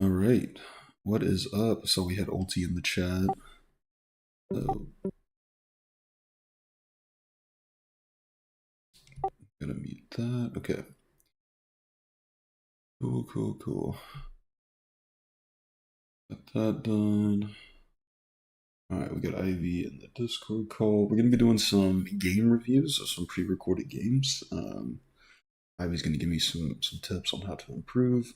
All right. What is up? So we had Ulti in the chat. So gotta mute that. Okay. Cool, cool, cool. Got that done. All right, we got Ivy in the Discord call. We're gonna be doing some game reviews of some pre-recorded games. Ivy's gonna give me some tips on how to improve.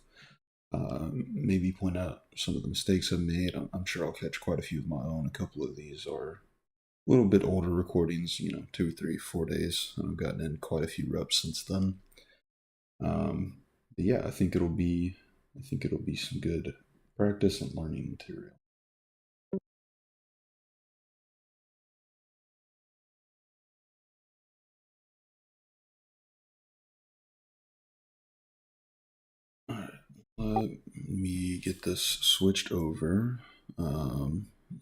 Maybe point out some of the mistakes I've made. I'm sure I'll catch quite a few of my own. A couple of these are a little bit older recordings, 2, 3, 4 days. I've gotten in quite a few reps since then. But yeah, I think it'll be some good practice and learning material. All right, let me get this switched over.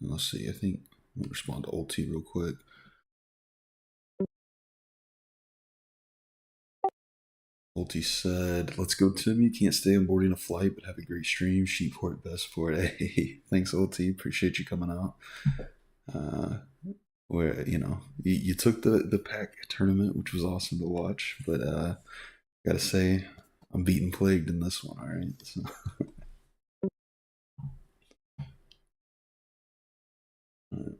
Let's see. I think let me respond to Ulti real quick. Ulti said, "Let's go, Timmy. Can't stay on boarding a flight, but have a great stream. Sheepport, Bestport. Hey, thanks, Ulti. Appreciate you coming out. Where you took the pack tournament, which was awesome to watch, but gotta say I'm beaten plagued in this one. All right, so. All right.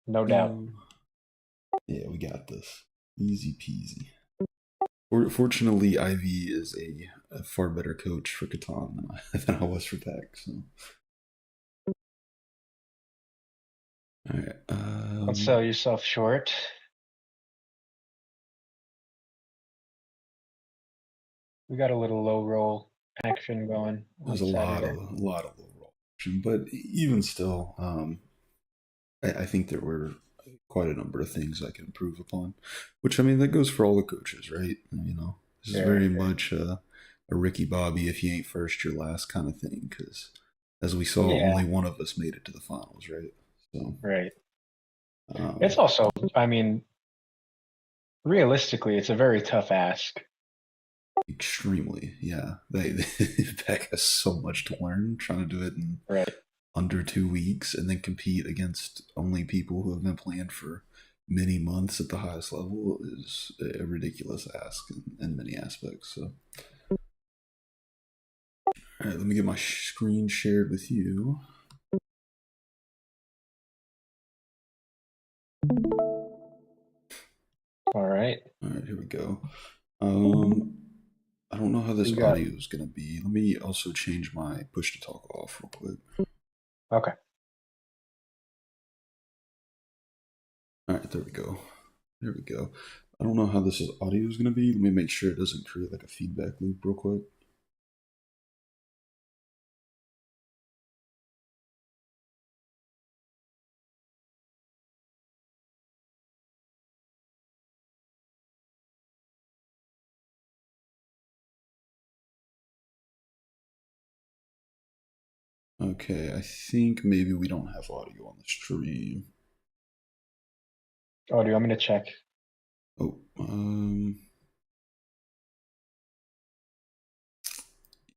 No doubt. Yeah, we got this. Easy peasy. Fortunately, Ivy is a far better coach for Catan than I was for Pack. So, all right. Don't sell yourself short. We got a little low roll action going There's on a Saturday. lot of low roll action, but even still, I think there were quite a number of things I can improve upon. Which I mean, that goes for all the coaches, right? This is very much a Ricky Bobby, if you ain't first, you're last kind of thing. Because as we saw, Yeah. only one of us made it to the finals, right? So, right. It's also, I mean, realistically, it's a very tough ask. extremely, yeah. Beck has so much to learn trying to do it in Right. under 2 weeks and then compete against only people who have been playing for many months at the highest level is a ridiculous ask in many aspects. So, all right, let me get my screen shared with you. All right. All right, here we go. I don't know how this audio is going to be. Let me also change my push to talk off real quick. Okay. All right, there we go. There we go. I don't know how this audio is going to be. Let me make sure it doesn't create like a feedback loop real quick. Okay, I think maybe we don't have audio on the stream. Oh, do you want me to check? Oh, I'm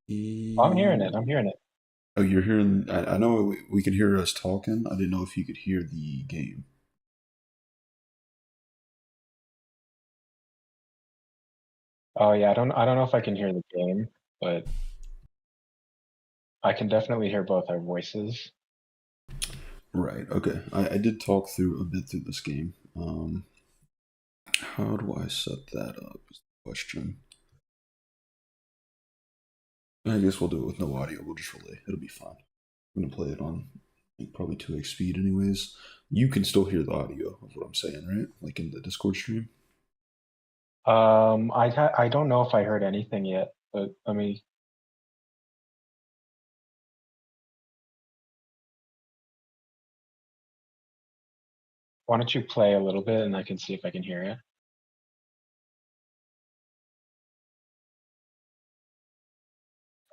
hearing it. I'm hearing it. Oh, you're hearing? I know we could hear us talking. I didn't know if you could hear the game. Oh yeah, I don't know if I can hear the game, but I can definitely hear both our voices. Right. Okay. I did talk through a bit through this game. How do I set that up? Is the question. I guess we'll do it with no audio. We'll just relay. It'll be fine. I'm gonna play it on probably 2x speed, anyways. You can still hear the audio of what I'm saying, right? Like in the Discord stream. I don't know if I heard anything yet, but let me. Why don't you play a little bit and I can see if I can hear it?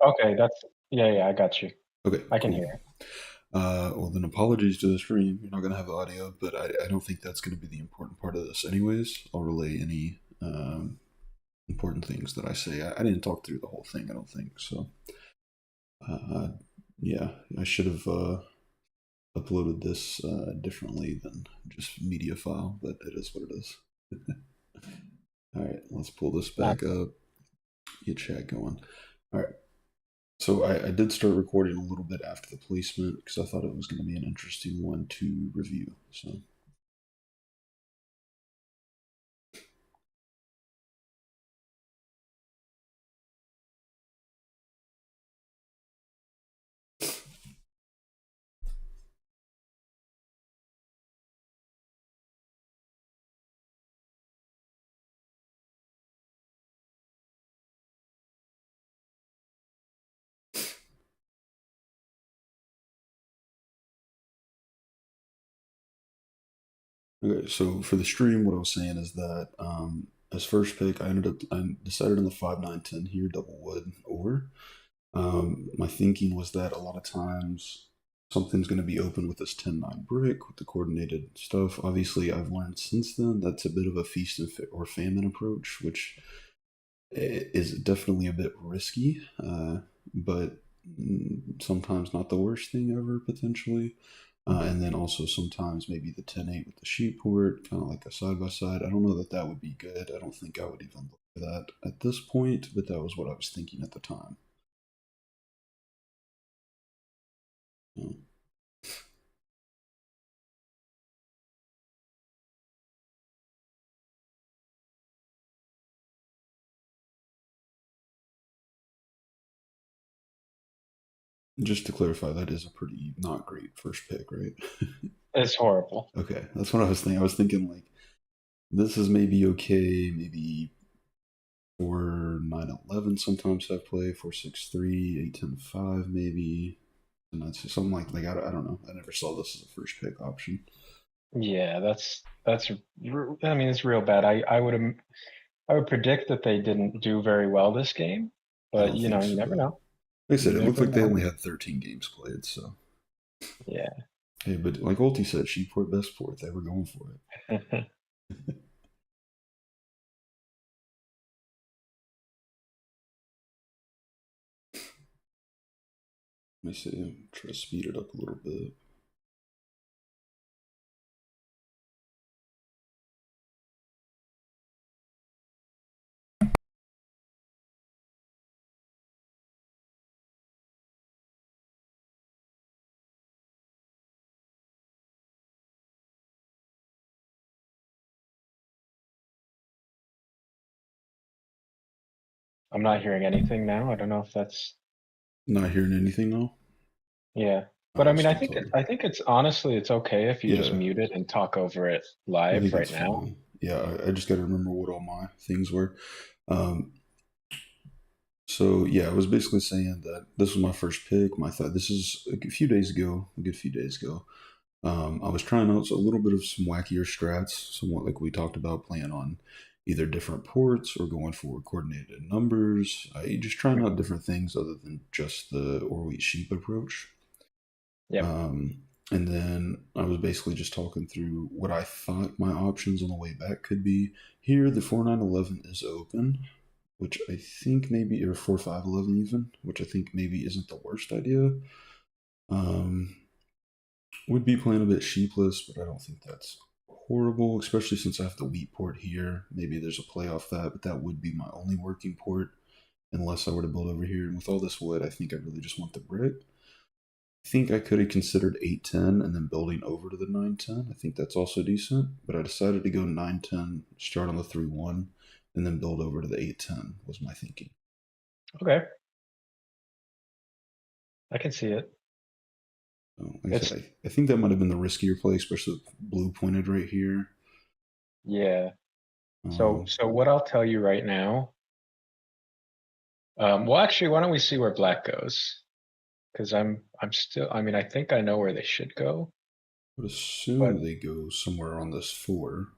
Okay, yeah, I got you. Okay, I can cool. hear it. Well, then apologies to the stream. You're not going to have the audio, but I don't think that's going to be the important part of this, anyways. I'll relay any important things that I say. I didn't talk through the whole thing, I don't think. So, Yeah, I should have uploaded this differently than just media file, but it is what it is. All right, let's pull this Not back up. Get chat going. All right. So I did start recording a little bit after the placement because I thought it was going to be an interesting one to review. So okay, so for the stream, what I was saying is that as first pick, I decided on the 5-9-10 here, double wood over. My thinking was that a lot of times something's going to be open with this 10-9 brick with the coordinated stuff. Obviously, I've learned since then that's a bit of a feast or famine approach, which is definitely a bit risky, but sometimes not the worst thing ever potentially. And then also sometimes maybe the 10-8 with the sheep port, kind of like a side by side. I don't know that that would be good. I don't think I would even look for that at this point, but that was what I was thinking at the time. Yeah. Just to clarify, that is a pretty not great first pick, right? it's horrible. Okay, that's what I was thinking. I was thinking like this is maybe okay, maybe 4-9-11 sometimes have play, 4-6-3, 8-10-5 maybe, and that's something I don't know. I never saw this as a first pick option. Yeah, I mean, it's real bad. I would predict that they didn't do very well this game, I but don't think you so never though. know. Like I You said, it looked never like they know. only had 13 games played, so Yeah. hey, but like Ulti said, she port best port. They were going for it. Let me see. Try to speed it up a little bit. I'm not hearing anything now. I don't know if that's Not hearing anything though. yeah. But I Oh, mean, still talking. I think it's honestly it's okay if you just Yeah, mute it and talk over it I live think right it's now. fine. Yeah, I just got to remember what all my things were. Um, so yeah, I was basically saying that this was my first pick. My thought this is a few days ago, a good few days ago. I was trying out a little bit of some wackier strats, somewhat like we talked about, playing on either different ports or going for coordinated numbers. I just trying out Mhm. different things other than just the or wheat sheep approach. Yep. Um, and then I was basically just talking through what I thought my options on the way back could be. Here, the 4-9-11 is open, which I think maybe, or 4-5-11 even, which I think maybe isn't the worst idea. Um, would be playing a bit sheepless, but I don't think that's horrible, especially since I have the wheat port here. Maybe there's a play off that, but that would be my only working port unless I were to build over here. And with all this wood, I think I really just want the brick. I think I could have considered 8-10 and then building over to the 9-10. I think that's also decent, but I decided to go 9-10, start on the 3-1, and then build over to the 8-10 was my thinking. Okay. I can see it. So, like I said, It's I think that might have been the riskier play, especially with blue pointed right here. yeah. Um, So what I'll tell you right now, well, actually, why don't we see where black goes? Because I'm still, I mean, I think I know where they should go, I would assume but they go somewhere on this 4.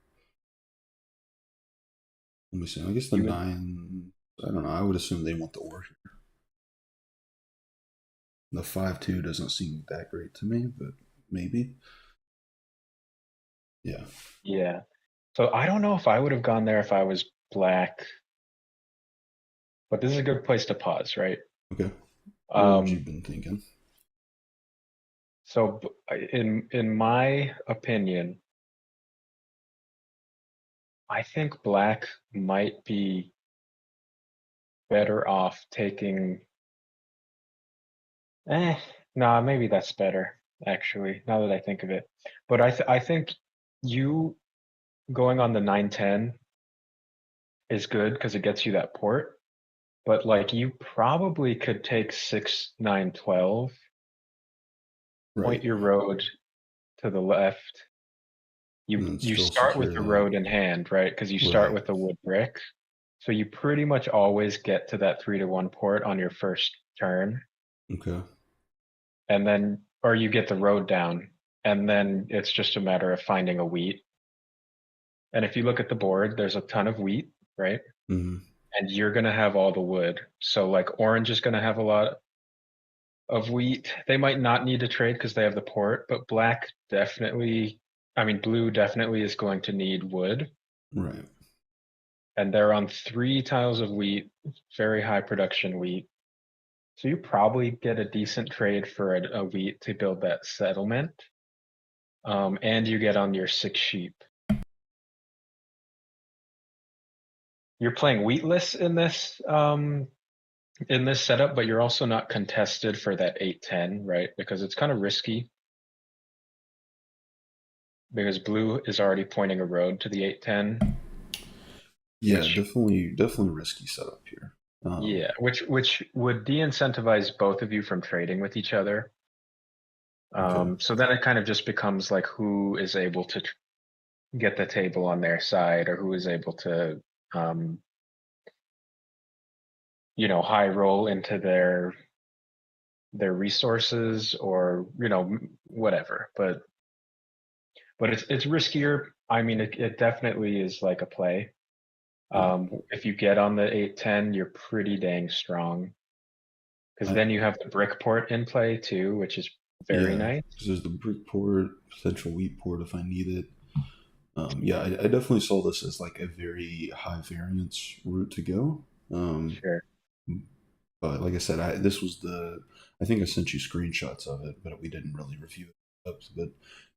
Let me see. I guess the you would, 9, I don't know. I would assume they want the ore here. The 5-2 doesn't seem that great to me, but maybe. Yeah. yeah. So I don't know if I would have gone there if I was black, but this is a good place to pause, right? Okay. What have you Um, been thinking? so in my opinion, I think black might be better off taking. Eh, nah, maybe that's better actually. Now that I think of it, but I think you going on the 910 is good because it gets you that port. But like you probably could take 6 9 12, Right. point your road to the left. You And then you still start with secure the that. road in hand, right? Because you start Right. with the wood brick. So you pretty much always get to that 3 to 1 port on your first turn, Okay. and then or you get the road down, and then it's just a matter of finding a wheat. And if you look at the board, there's a ton of wheat, right? Mm-hmm. And you're gonna have all the wood. So like orange is gonna have a lot of wheat. They might not need to trade because they have the port, but black definitely, I mean, blue definitely is going to need wood. Right. And they're on 3 tiles of wheat, very high production wheat. So you probably get a decent trade for a wheat to build that settlement. And you get on your 6 sheep. You're playing wheatless in this setup, but you're also not contested for that 8-10, right? Because it's kind of risky because blue is already pointing a road to the 8-10, Yeah, which definitely risky setup here. yeah, which would de-incentivize both of you from trading with each other. Okay. So then it kind of just becomes like who is able to get the table on their side or who is able to, um, high roll into their resources or whatever. But it's riskier. I mean, it definitely is like a play. Yeah. If you get on the 8-10, you're pretty dang strong because I then you have the brick port in play too, which is very yeah, nice. because there's the brick port, potential wheat port if I need it. Yeah, I definitely saw this as like a very high variance route to go. Um, Sure. but like I said, this was I think I sent you screenshots of it, but we didn't really review it. But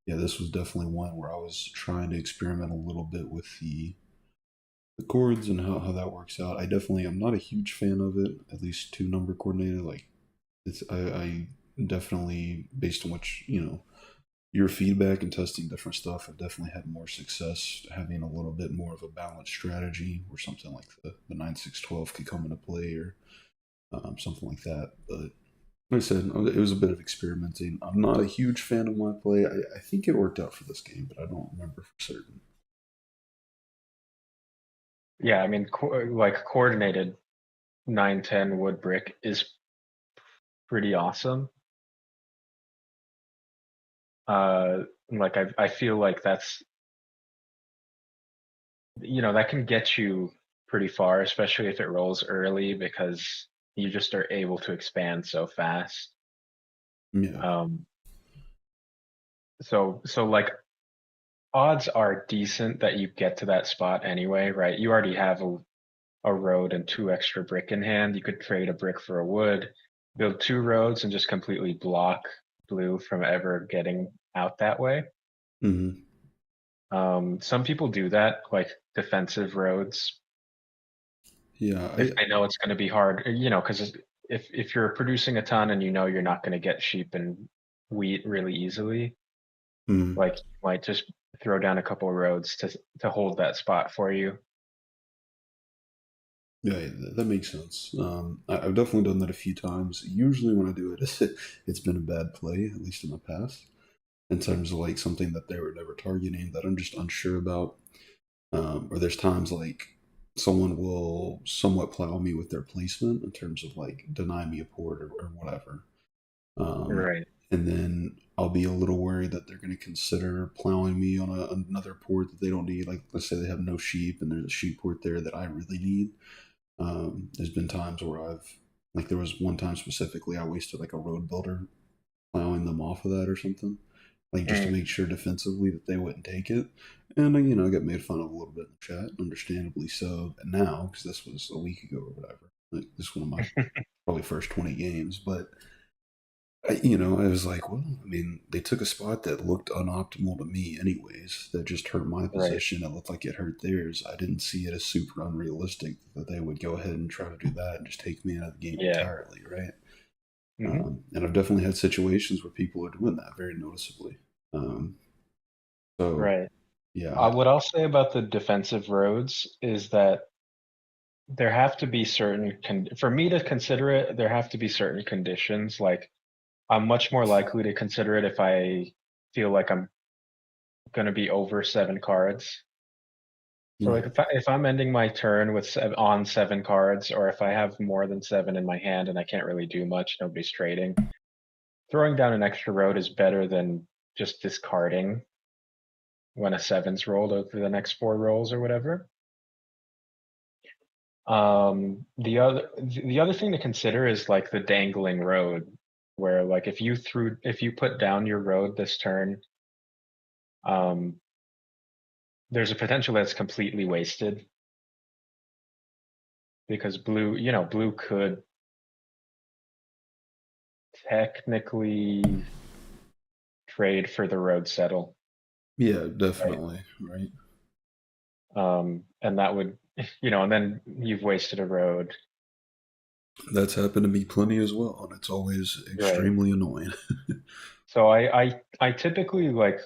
yeah, this was definitely one where I was trying to experiment a little bit with the chords and how that works out. I'm not a huge fan of it, at least two number coordinated. Like I definitely based on your feedback and testing different stuff, I've definitely had more success having a little bit more of a balanced strategy where something like the 9 6 12 could come into play or something like that. But like I said, it was a bit of experimenting. I'm not a huge fan of my play. I think it worked out for this game, but I don't remember for certain. Yeah, I mean, like coordinated 9-10 wood brick is pretty awesome. Like I feel like that can get you pretty far, especially if it rolls early because you just are able to expand so fast. Yeah. Um, so like odds are decent that you get to that spot anyway, right? You already have a road and 2 extra brick in hand. You could trade a brick for a wood, build 2 roads, and just completely block blue from ever getting out that way. Hmm. Some people do that, like defensive roads, Yeah. if they know it's going to be hard, because if you're producing a ton and you know you're not going to get sheep and wheat really easily, Mhm. like you might just throw down a couple of roads to hold that spot for you. Yeah, that makes sense. I've definitely done that a few times. Usually, when I do it, it's been a bad play, at least in the past, in terms of like something that they were never targeting that I'm just unsure about. Or there's times like someone will somewhat plow me with their placement in terms of like deny me a port or whatever. Um, Right. and then I'll be a little worried that they're going to consider plowing me on another port that they don't need. Like, let's say they have no sheep and there's a sheep port there that I really need. There's been times where like, there was one time specifically I wasted like a road builder plowing them off of that or something, like just to Mm. make sure defensively that they wouldn't take it. And I got made fun of a little bit in the chat, understandably so. Now, because this was a week ago or whatever, like, this is one of my probably first 20 games, but I was like, well, I mean, they took a spot that looked unoptimal to me, anyways. That just hurt my Right. position. It looked like it hurt theirs. I didn't see it as super unrealistic that they would go ahead and try to do that and just take me out of the game Yeah. entirely, right? Hmm. And I've definitely had situations where people are doing that very noticeably. Um, so, Right. yeah, What I'll say about the defensive roads is that there have to be certain for me to consider it, there have to be certain conditions. Like I'm much more likely to consider it if I feel like I'm going to be over 7 cards. So like right, if I'm ending my turn with on 7 cards, or if I have more than 7 in my hand and I can't really do much, nobody's trading, throwing down an extra road is better than just discarding when a seven's rolled over the next 4 rolls or whatever. The other thing to consider is like the dangling road, where like if you put down your road this turn, um, there's a potential that's completely wasted because blue could technically trade for the road settle, yeah, right? definitely, right. And that would, and then you've wasted a road, That's happened to me plenty as well, and it's always right? extremely annoying. So I typically like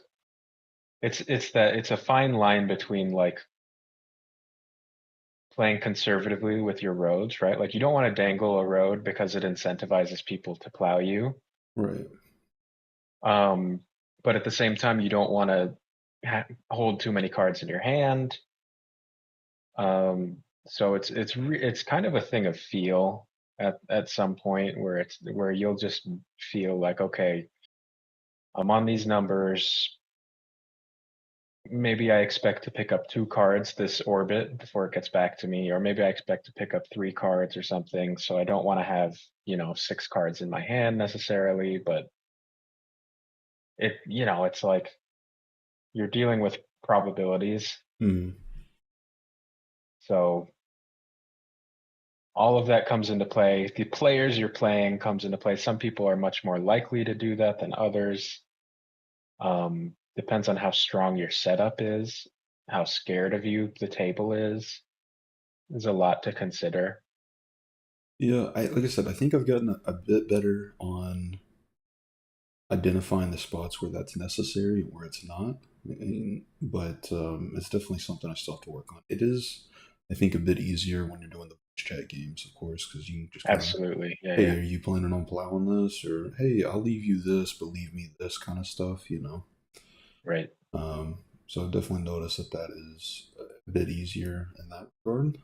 it's a fine line between like playing conservatively with your roads, right? Like you don't want to dangle a road because it incentivizes people to plow you. Right. Um, but at the same time, you don't want to hold too many cards in your hand. So it's kind of a thing of feel at some point where you'll just feel like, okay, I'm on these numbers. Maybe I expect to pick up 2 cards this orbit before it gets back to me, or maybe I expect to pick up 3 cards or something. So I don't want to have, 6 cards in my hand necessarily, but it's like you're dealing with probabilities. Mm. So all of that comes into play. The players you're playing comes into play. Some people are much more likely to do that than others. Depends on how strong your setup is, how scared of you the table is. There's a lot to consider. Yeah, like I said, I think I've gotten a bit better on identifying the spots where that's necessary and where it's not. But it's definitely something I still have to work on. It is, I think, a bit easier when you're doing the voice chat games, of course, because you can just kind of, Absolutely. Yeah, hey, yeah. are you planning on plowing this? Or, hey, I'll leave you this, but leave me this kind of stuff. Right. So I've definitely noticed that that is a bit easier in that regard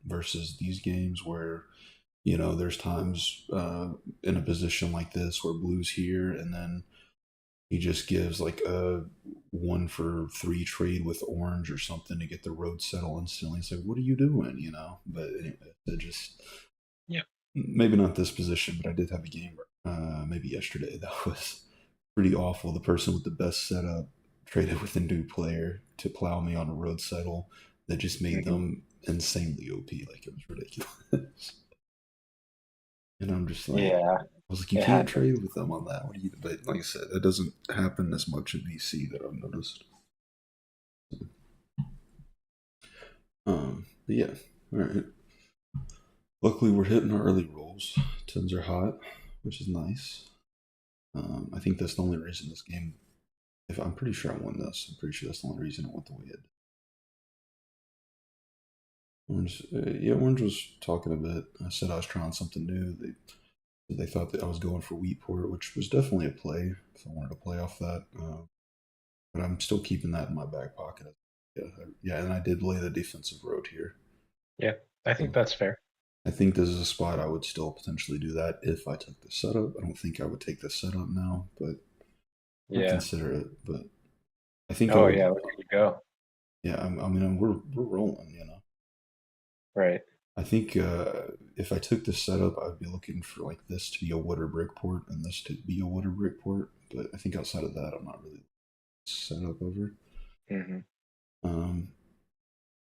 versus these games where there's times in a position like this where blue's here, and then he just gives like a 1 for 3 trade with orange or something to get the road settle instantly. It's like, what are you doing? But anyway, it just Yeah. maybe not this position, but I did have a game maybe yesterday that was pretty awful. The person with the best setup traded with a new player to plow me on a road settle that just made Hmm. them insanely OP. Like it was ridiculous. And I'm just like, Yeah. I was like, you It can't happens. trade with them on that. What do you? But like I said, that doesn't happen as much in VC that I've noticed. But yeah, all right. Luckily, we're hitting our early rolls. Tens are hot, which is nice. I think that's the only reason this game. If I'm pretty sure I won this, I'm pretty sure that's the only reason it went the way it did. Orange was talking a bit. I said I was trying something new. They thought that I was going for wheat port, which was definitely a play if I wanted to play off that. But I'm still keeping that in my back pocket. Yeah, and I did lay the defensive road here. Yeah. I think So that's fair. I think this is a spot I would still potentially do that if I took the setup. I don't think I would take the setup now, but I'd Yeah. consider it. But I think I Oh, would. yeah. Look at you go. Yeah, I mean, we're rolling. Right. I think if I took this setup, I would be looking for like this to be a wood or brick port and this to be a wood or brick port. But I think outside of that, I'm not really set up over. Hmm. Um,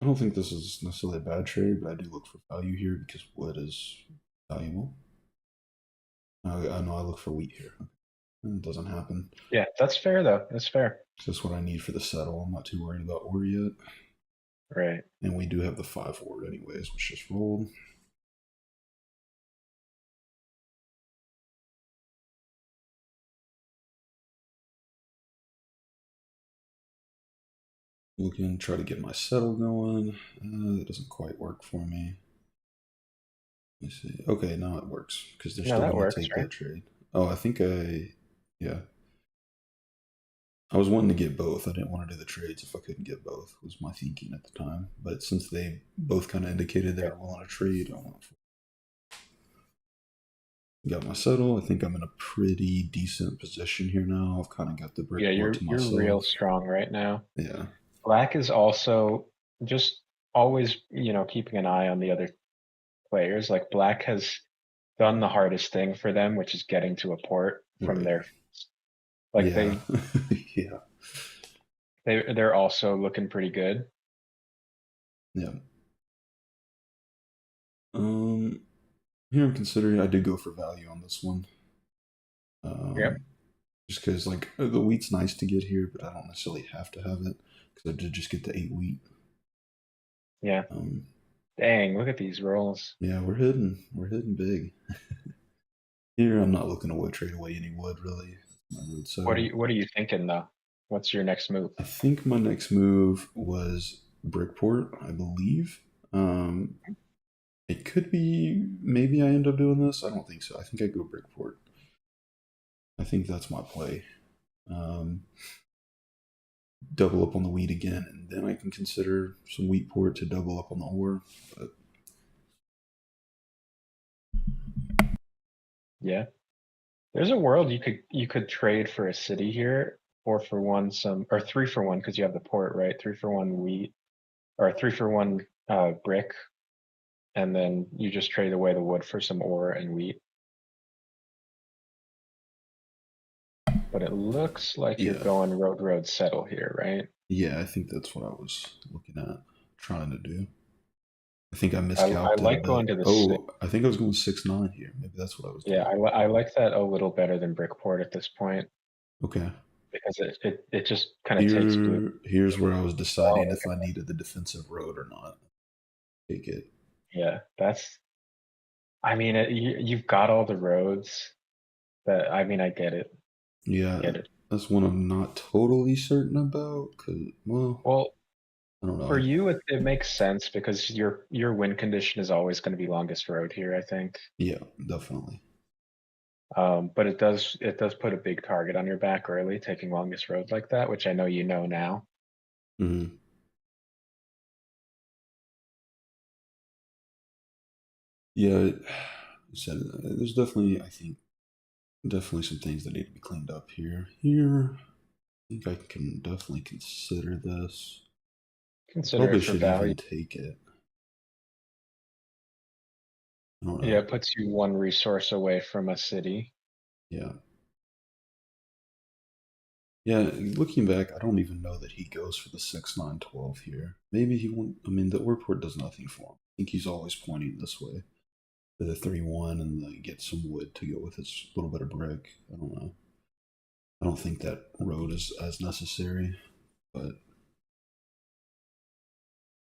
I don't think this is necessarily a bad trade, but I do look for value here because wood is Valuable. I know I look for wheat here. It doesn't happen. Yeah, that's fair though. That's fair. It's just what I need for the settle. I'm not too worried about ore yet. Right. And we do have the 5 ore anyways, which just rolled. Looking, try to get my settle going. That doesn't quite work for me. Let me see. Okay, now it works because they're No, still that going to works, take right? that trade. Oh, yeah. I was wanting to get both. I didn't want to do the trades if I couldn't get both, was my thinking at the time. But since they both kind of indicated they Yeah. were willing to trade, I went for got my settle. I think I'm in a pretty decent position here now. I've kind of got the Yeah, brick port you're to you're real myself. strong right now. Yeah, Black is also just always, keeping an eye on the other players. Like Black has done the hardest thing for them, which is getting to a port from right. their like Yeah, they yeah, they're also looking pretty good. yeah. Here I'm considering I did go for value on this one. Yep. Um, just because like the wheat's nice to get here, but I don't necessarily have to have it because I did just get the 8 wheat. Yeah. Um, Dang, look at these rolls. yeah, we're hitting big here. I'm not looking to wood trade away any wood really. My road settle. What are you thinking though? What's your next move? I think my next move was Brickport, I believe. Um, it could be maybe I end up doing this. I don't think so. I think I go Brickport. I think that's my play. Um, double up on the wheat again, and then I can consider some wheat port to double up on the ore. But Yeah. There's a world you could trade for a city here, or for one some or 3 for 1 because you have the port, right? 3 for 1 wheat or 3 for 1 brick, and then you just trade away the wood for some ore and wheat. But it looks like you're yeah, going road settle here, right? yeah, I think that's what I was looking at trying to do. I think I I miscalculated a like bit. going to the six. Oh, I think I was going 6-9 here. Maybe that's what I was Yeah, doing. I like that a little better than Brickport at this point Okay. because it just kind of takes blue. Here's where I was Oh, deciding look if I at needed the defensive road or not. Take it. yeah, that's. I mean, you've got all the roads. That I mean, I get it. Yeah, Get it. that's one I'm not totally certain about. Cause well, Well, I don't know. for you, it makes sense because your win condition is always going to be longest road here, I think. Yeah, definitely. But it does put a big target on your back early, taking longest road like that, which I know you know now. Hmm. Yeah, said there's definitely I think definitely some things that need to be cleaned up here. Here, I think I can definitely consider this. I Consider probably it for should value. even take it. I don't Yeah, know. it puts you one resource away from a city. Yeah. Yeah, looking back, I don't even know that he goes for the 6-9-12 here. Maybe he won't. I mean, the airport does nothing for him. I think he's always pointing this way to the 3-1 and get some wood to go with his little bit of brick. I don't know. I don't think that road is as necessary, but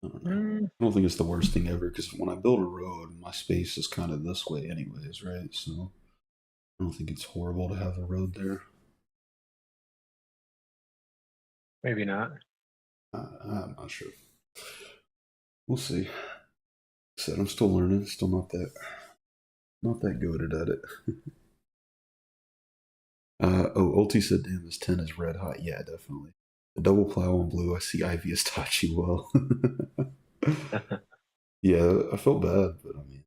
I don't know. Mm, I don't think it's the worst thing ever because when I build a road, my space is kind of this way, anyways, right? So I don't think it's horrible to have a road there. maybe not. I'm not sure. We'll see. Like I said I'm still learning, still not that good at it. Oh, Ulti said, "Damn, this 10 is red hot." Yeah, definitely. The double plow on blue. I see Ivy has taught you well. Yeah, I felt bad, but I mean,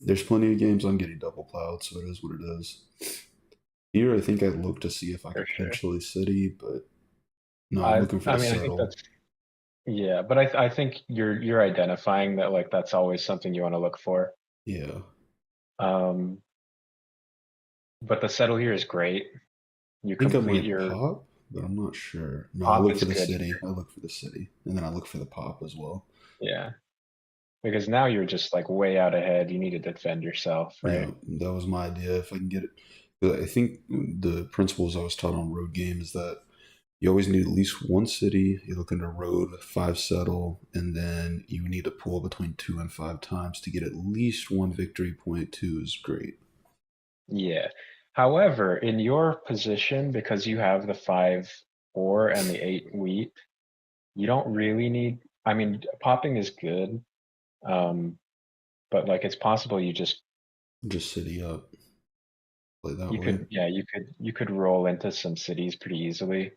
there's plenty of games I'm getting double plowed, so it is what it is. Here, I think I'd look to see if I For could sure. potentially city, but no, I'm I looking for I the mean, I think settle. that's yeah, but I think you're identifying that like that's always something you want to look for. Yeah, Um, but the settle here is great. You I think I complete might your pop, but I'm not sure. No, I pop look is for the good. city. I look for the city, and then I look for the pop as well. Yeah. Because now you're just like way out ahead. You need to defend yourself, right? Yeah, that was my idea. If I can get it, but I think the principles I was taught on road game is that you always need at least one city. You look into road, five settle, and then you need to pull between 2 and 5 times to get at least one victory point. Two is great. Yeah. However, in your position, because you have the 5-4 and the 8 wheat, you don't really need. I mean, popping is good, um, but like it's possible you just Just city up, play that you way. could yeah you could roll into some cities pretty easily.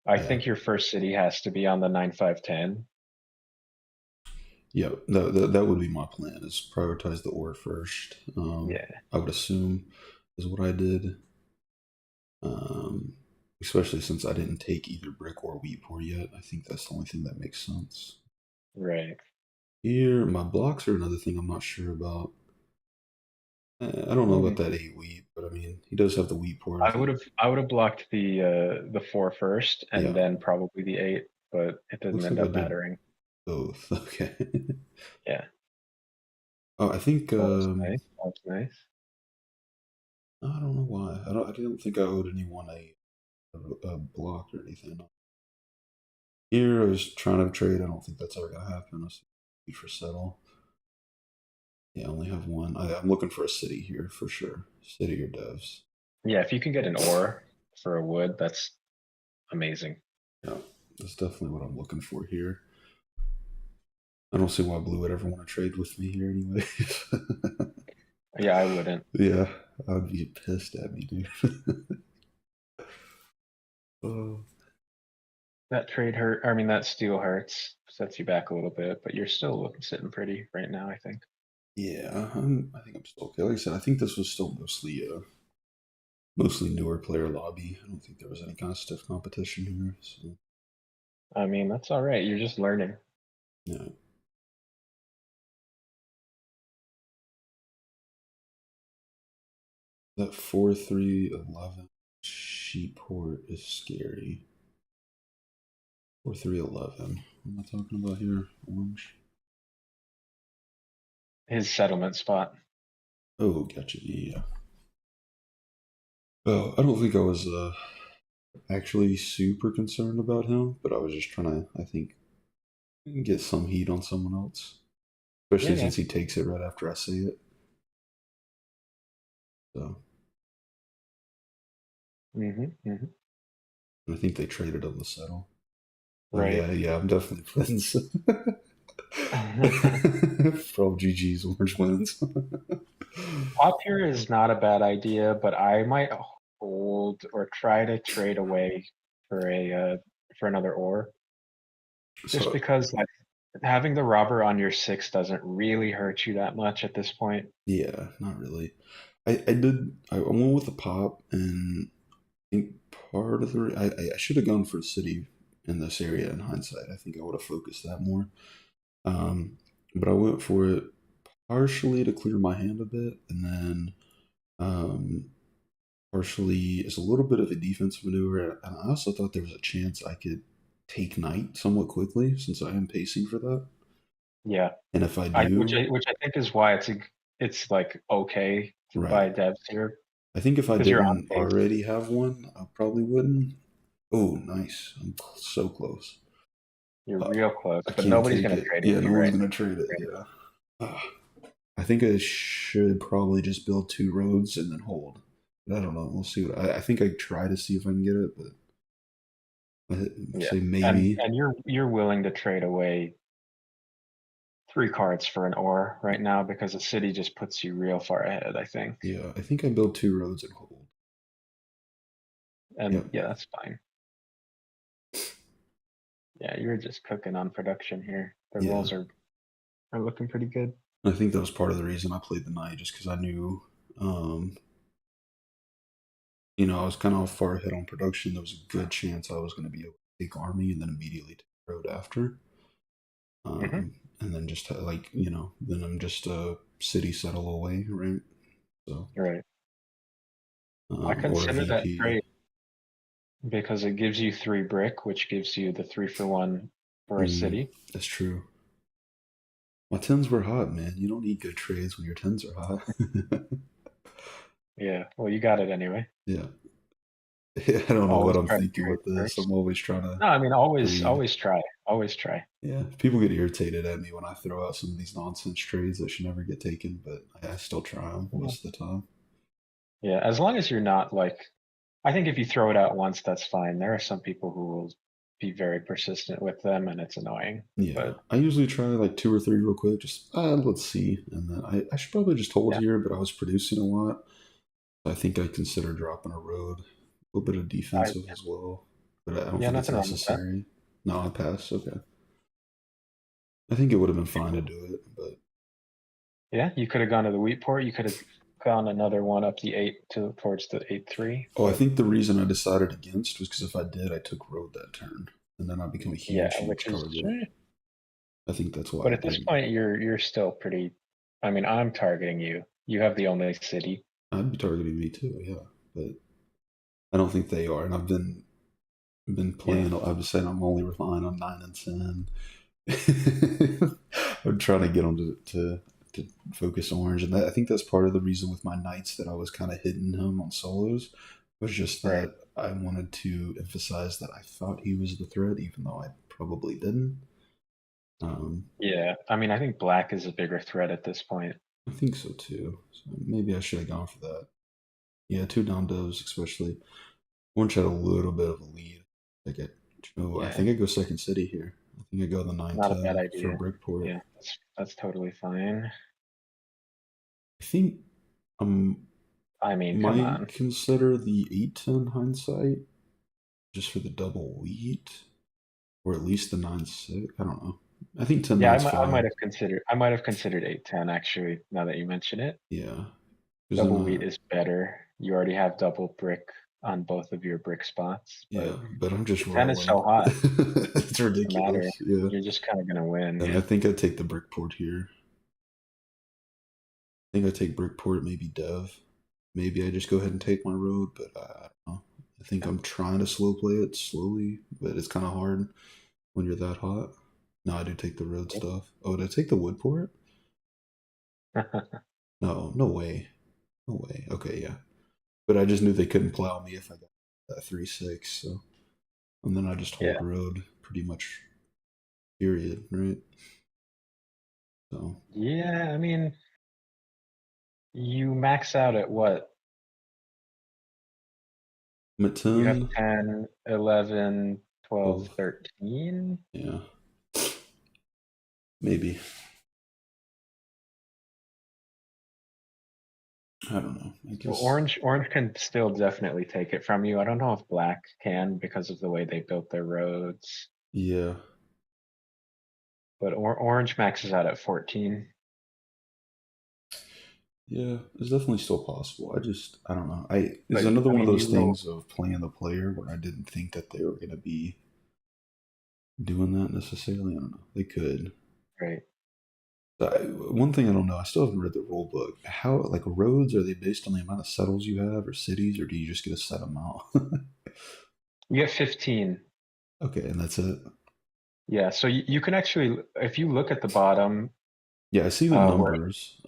I Yeah, think your first city has to be on the 9-5-10. yeah. That would be my plan. Is prioritize the ore first. Yeah, I would assume is what I did. Um, Especially since I didn't take either brick or wheat pour yet. I think that's the only thing that makes sense. right. Here, my blocks are another thing I'm not sure about. I don't know about Mm. that 8 wheat, but I mean, he does have the wheat pour. I think. I would have blocked the 4 first and Yeah, then probably the 8, but it didn't looks end like I up did mattering. both. Okay. Yeah. Oh, I think Well, that's nice. That's nice. I don't know why. I didn't think I owed anyone a block or anything. Here, I was trying to trade. I don't think that's ever gonna happen. Let's wait for settle. Yeah, I only have one. I'm looking for a city here for sure. City or devs. Yeah, if you can get an ore for a wood, that's amazing. Yeah, that's definitely what I'm looking for here. I don't see why Blue would ever want to trade with me here, anyways. Yeah, I wouldn't. Yeah, I'd be pissed at me, dude. uh, That trade hurt. I mean, that steal hurts, sets you back a little bit, but you're still looking sitting pretty right now, I think. yeah, I think I'm still okay. Like I said, I think this was still mostly newer player lobby. I don't think there was any kind of stiff competition here. So I mean, that's all right. You're just learning. yeah, that 4-3-11 sheep port is scary. 4-3-11. What am I talking about here? Orange. His settlement spot. Oh, gotcha. Yeah. Oh, I don't think I was actually super concerned about him, but I was just trying to, I think, get some heat on someone else, Yeah, especially yeah. since he takes it right after I say it. So Mm-hmm. I think they traded on the settle. Oh Right. yeah, I'm definitely friends. From GG's orange wins. Top here is not a bad idea, but I might hold or try to trade away for a for another ore. Just So because like having the robber on your 6 doesn't really hurt you that much at this point. yeah, not really. I went with the pop, and I think part of the I should have gone for city in this area in hindsight. I think I would have focused that more. Um, but I went for it partially to clear my hand a bit, and then um, partially as a little bit of a defensive maneuver. And I also thought there was a chance I could take knight somewhat quickly since I am pacing for that. Yeah. And if I I which do, I which I think is why it's like okay to right, buy devs here I think if I because you're on didn't pace. already have one, I probably wouldn't. Oh, nice! So close. You're Uh, real close, I but can't nobody's take gonna it. trade with Yeah, no you one's right gonna trade it. Yeah. Uh, I think I should probably just build 2 roads and then hold. But I don't know. We'll see. I think I try to see if I can get it, but I Yeah. say And maybe. and you're willing to trade away 3 cards for an ore right now because the city just puts you real far ahead, I think. Yeah, I think I build 2 roads and hold. And Yep. yeah, that's fine. Yeah, you're just cooking on production here. The Yeah. rolls are looking pretty good. I think that was part of the reason I played the knight, just because I knew, um, I was kind of far ahead on production. There was a good chance I was going to be able to take army and then immediately take road after. Hmm. And then just like, then I'm just a city settle away, right? So, Right. I or a consider that VP. trade because it gives you 3 brick, which gives you the 3 for 1 for a city. That's true. My tens were hot, man. You don't need good trades when your tens are hot. Yeah, well, you got it anyway. Yeah. I don't know what Always I'm try to thinking trade with this. I'm first. always trying to No, I mean, breed. always try, always try. Yeah, people get irritated at me when I throw out some of these nonsense trades that should never get taken, but I still try them Well, most of the time. yeah, as long as you're not like, I think if you throw it out once, that's fine. There are some people who will be very persistent with them, and it's annoying. Yeah, But I usually try like two or three real quick, just let's see, and then I should probably just hold yeah, here, but I was producing a lot. I think I consider dropping a road, a little bit of I defensive as well, but I don't yeah, think it's nothing wrong with that. necessary. No, I pass. Okay, I think it would have been fine to Cool. do it, but Yeah, you could have gone to the wheat port. You could have gone another one up the eight to towards the 8-3. oh, I But think the reason I decided against was because if I did, I took road that turn, and then I become a yeah, huge which is, target. I think that's why but I at this didn't. point, you're still pretty. I mean, I'm targeting you. You have the only city. I'd be targeting me too, yeah, but I don't think they are, and I've been Yeah, playing. I've been saying I'm only relying on 9 and 10. I'm trying to get them to focus orange, and I think that's part of the reason with my knights that I was kind of hitting him on solos was just right. that I wanted to emphasize that I thought he was the threat, even though I probably didn't. Um, Yeah, I mean, I think black is a bigger threat at this point. I think so too. So maybe I should have gone for that. Yeah, two down doves, especially. Orange had a little bit of a lead. Like I Yeah, think I go second city here. I think I go the nine not a bad ten for idea. Brickport. Yeah, that's totally fine. I think I I mean, come might on. consider the 8-10 hindsight just for the double wheat, or at least the 9-6. I don't know. I think 10 Yeah, nine's I might fine. have considered. I might have considered 8-10 actually. Now that you mention it, Yeah, because then double wheat is better. You already have double brick on both of your brick spots, yeah, but but I'm just 10 is so rolling. hot. It's Doesn't matter. ridiculous. Yeah, You're just kind of gonna win. and I think I take the Brickport here. I think I take Brickport, maybe Dev. Maybe I just go ahead and take my road, but I don't know. I think I'm trying to slow play it slowly, but it's kind of hard when you're that hot. No, I do take the road stuff. Oh, did I take the wood port? No, no way. No way. Okay, yeah. But I just knew they couldn't plow me if I got that 3-6, so. And then I just hold Yeah. road pretty much, period, right? So, Yeah, I mean, you max out at what? I'm at You have 10, 10, 11, 12, 12. 13. Yeah, maybe. I don't know. I So guess, orange can still definitely take it from you. I don't know if black can because of the way they built their roads, yeah. but orange maxes out at 14. Yeah, it's definitely still possible. I don't know. It's But another I one of mean, those you will, things of playing the player where I didn't think that they were going to be doing that necessarily. I don't know. They could. right? One thing I don't know, I still haven't read the rule book. How, like, roads, are they based on the amount of settles you have or cities, or do you just get a set amount? You get 15. Okay, and that's it. Yeah, so you can actually, if you look at the bottom, Yeah, I see the where numbers.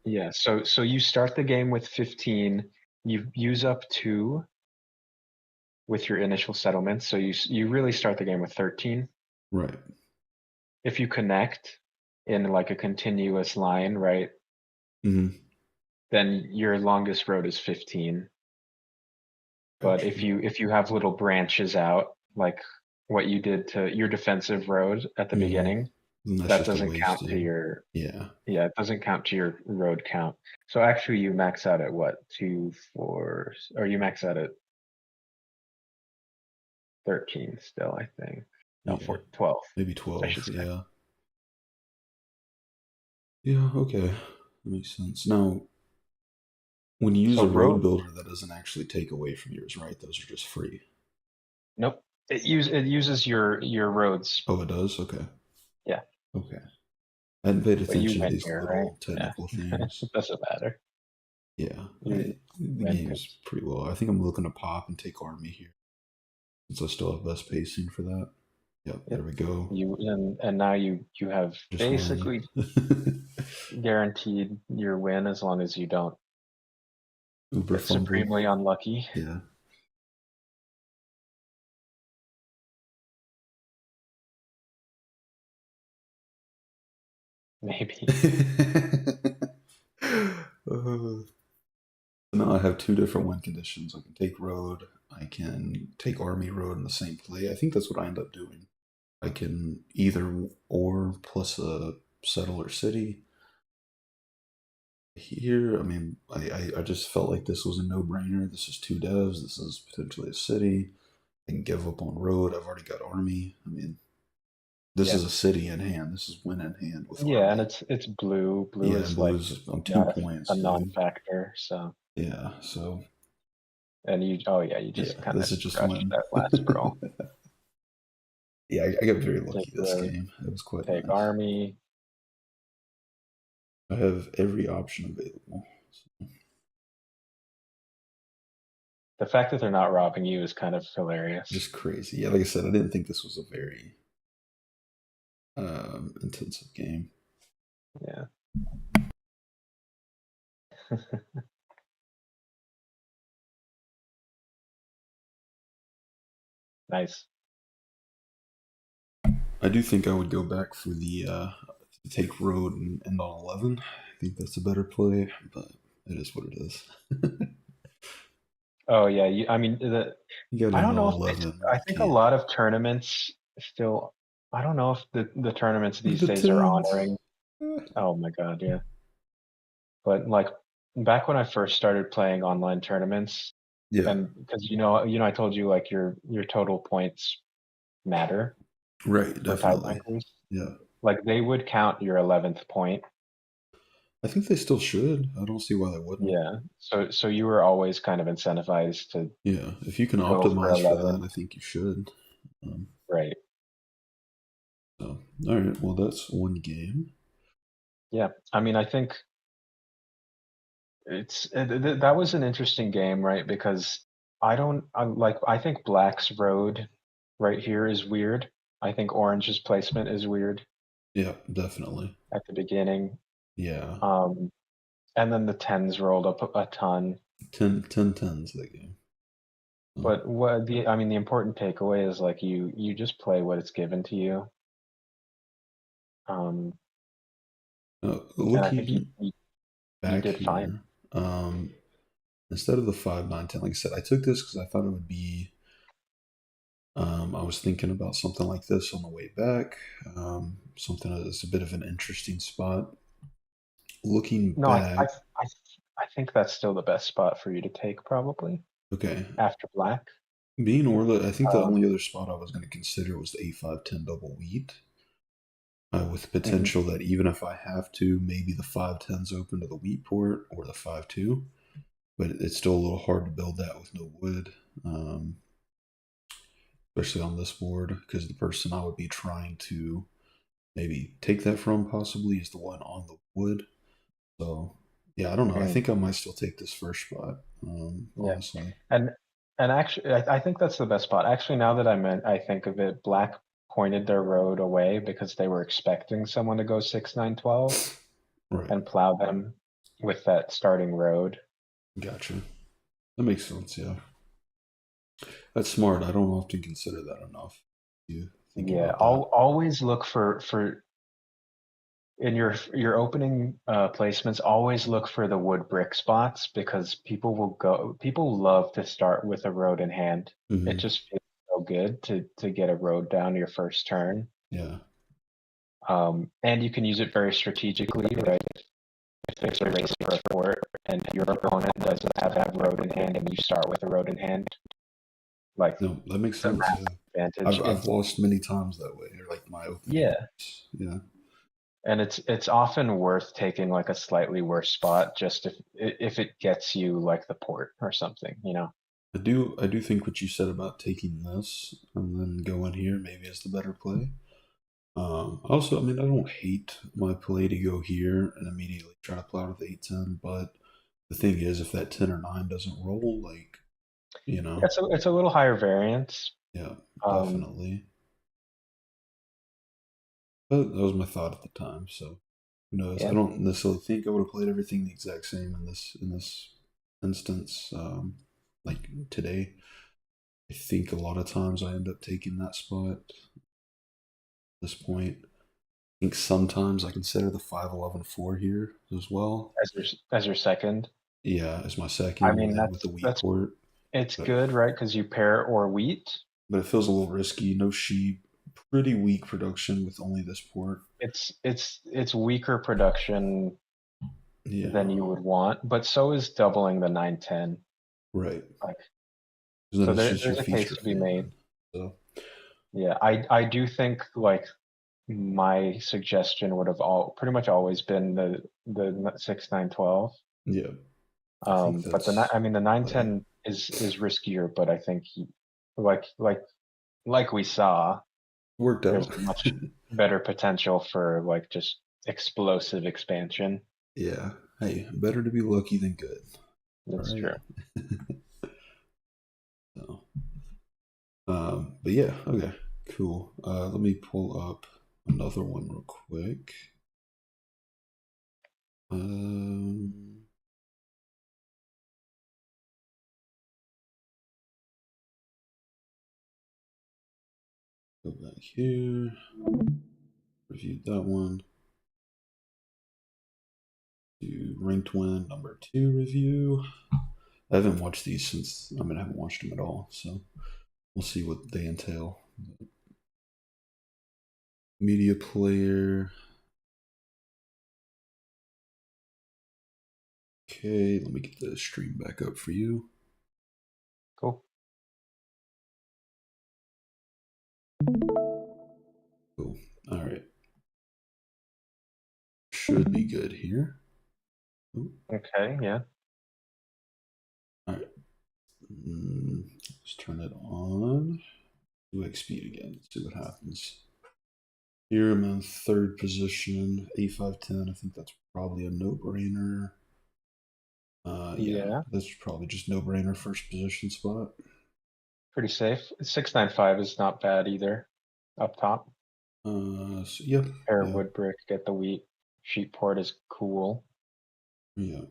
yeah, so you start the game with 15, you use up 2 with your initial settlements, so you really start the game with 13. Right. If you connect in like a continuous line, right, Hmm. then your longest road is 15. But Gotcha. if you have little branches out, like what you did to your defensive road at the Hmm. beginning, Then that's that just a doesn't count to wasted. your, Yeah. yeah, it doesn't count to your road count. So actually you max out at what, 2, 4, or you max out at 13 still, I think. No, Yeah. 12, Maybe I should 12. say. Yeah. Yeah, okay. That makes sense. Now, when you use So a road road, builder, that doesn't actually take away from yours, right? Those are just free. nope. It uses your roads. Oh, it does? Okay. Yeah, Okay. I hadn't paid but you attention to win these here, right? little technical Yeah, things. it doesn't matter. Yeah, You the win game's because pretty low. I think I'm looking to pop and take army here since I still have best pacing for that. Yep, there Yep. we go. And now you have Just money. basically guaranteed your win as long as you don't Uber get fumble. supremely unlucky. Yeah. Maybe. uh, now I have two different win conditions. I can take road. I can take army road in the same play. I think that's what I end up doing. I can either or plus a settler city. Here, I mean, I just felt like this was a no-brainer. This is two devs. This is potentially a city. I can give up on road. I've already got army. I mean, this Yeah. is a city in hand. This is win in hand with Yeah, and army. it's blue. Blue Yeah, and is like blues on two not a points, dude. non-factor, so Yeah, so and you oh yeah, you yeah, just kind of this is just crushed win. that last roll. Yeah, I got very Take lucky this road, game. It was quite take nice. army. I have every option available. So, The fact that they're not robbing you is kind of hilarious. just crazy. Yeah, like I said, I didn't think this was a very intensive game. Yeah. Nice. I do think I would go back for the to take road and end on 11. I think that's a better play, but it is what it is. Oh yeah, I mean You got to I end don't on know if it's 11 when I you think a can. lot of tournaments still I don't know if the tournaments these The days are 10s. honoring. Oh my God, yeah. But like back when I first started playing online tournaments, Yeah, and because I told you like your total points matter right, for definitely. tiebreakers. Yeah. Like they would count your 11th point. I think they still should. I don't see why they wouldn't. Yeah. So you were always kind of incentivized to Yeah, if you can go for optimize for that, 11. I think you should. Um, Right. so, all right, well, that's one game. Yeah. I mean, I think that was an interesting game, right? Because I think Black's road right here is weird. I think Orange's placement is weird Yeah, definitely. at the beginning. Yeah, Um, and then the tens rolled up a ton. 10 that game. So, But I mean, the important takeaway is like you just play what it's given to you. Um, and I think looking you back did fine. here, instead of the 5, 9, 10, like I said, I took this because I thought it would be. I was thinking about something like this on the way back. Something that's a bit of an interesting spot. Looking No, back, I I think that's still the best spot for you to take probably okay, after Black. being Orla, I think the only Um, other spot I was going to consider was the 8, 5, 10 double wheat, with mhm. potential that even if I have to, maybe the 5, 10's open to the wheat port or the 5, 2. But it's still a little hard to build that with no wood, um, especially on this board, because the person I would be trying to maybe take that from possibly is the one on the wood. So yeah, I don't know. I Mhm. think I might still take this first spot, Yeah, honestly. and actually, I think that's the best spot. Actually, now that I think of it, Black pointed their road away because they were expecting someone to go 6, 9, 12 Right. and plow them with that starting road. Gotcha. That makes sense. Yeah. That's smart. I don't often consider that enough. You think Yeah, about that. always look for in your opening placements. Always look for the wood brick spots because people love to start with a road in hand. It Hmm. just feels so good to get a road down your first turn. Yeah. And you can use it very strategically, right? If there's a race for a fort and your opponent doesn't have that road in hand and you start with a road in hand, like No, that makes it's a sense. Yeah. massive advantage. I've lost many times that way, or like my opening Yeah, rounds. Yeah. and it's often worth taking like a slightly worse spot just if it gets you like the port or something. I do think what you said about taking this and then going here maybe is the better play. Also, I mean, I don't hate my play to go here and immediately try to plow to the 8, 10, but the thing is, if that 10 or 9 doesn't roll, like, you know, It's a little higher variance. yeah, Um, definitely. But that was my thought at the time. So who knows? I Yeah, don't necessarily think I would have played everything the exact same in this instance. Like today, I think a lot of times I end up taking that spot at this point. I think sometimes I consider the 5-11-4 here as well. as your second. Yeah, as my I second, and mean, then with the wheat port. it's But good, right? Because you pair or wheat. but it feels a little risky. No sheep, pretty weak production with only this port. It's weaker production than Yeah, you would want, but so is doubling the 910. right. Like, Because then so it's just your there's a case feature to be made. famine. So Yeah, I do think like my suggestion would have all pretty much always been the 6 9 12. yeah, I think But that's I mean the play 910 is riskier, but I think like like like we saw, worked there's out. much better potential for like just explosive expansion. Yeah. Hey, better to be lucky than good. All That's right. true. So, but yeah, okay, cool. Let me pull up another one real quick. Um, Go back here. Reviewed that one. Do ranked win number 2 review. I haven't watched these since I haven't watched them at all, so we'll see what they entail. Media player. Okay, let me get the stream back up for you. Cool. Cool. All right. Should be good here. Ooh, Okay, yeah. all right. Let's turn it on. 2x speed again. Let's see what happens. Here I'm in third position, A510. I think that's probably a no-brainer. Yeah, Yeah, that's probably just no-brainer first position spot. pretty safe. 6 9 5 is not bad either. Up top. So, yep, Pair yeah, wood brick, get the wheat. Sheep port is cool yeah.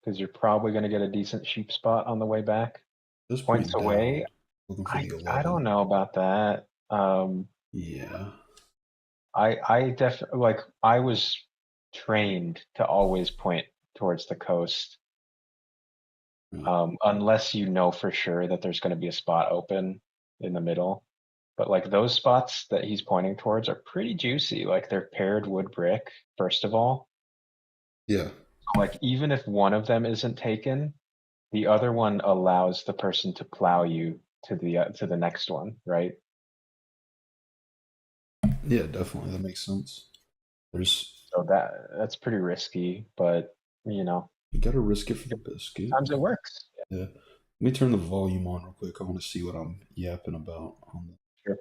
because you're probably going to get a decent sheep spot on the way back. At this Points point away, down, looking for the I don't 11. know about that. Yeah, I definitely like I was trained to always point towards the coast, right. unless you know for sure that there's going to be a spot open in the middle. But like those spots that he's pointing towards are pretty juicy. Like they're paired wood brick, first of all. Yeah, Like even if one of them isn't taken, the other one allows the person to plow you to the next one, right? yeah, definitely. That makes sense. There's, So that's pretty risky, but you know, you gotta risk it for the biscuit. sometimes it works. Yeah. Let me turn the volume on real quick. I want to see what I'm yapping about on the. Sure.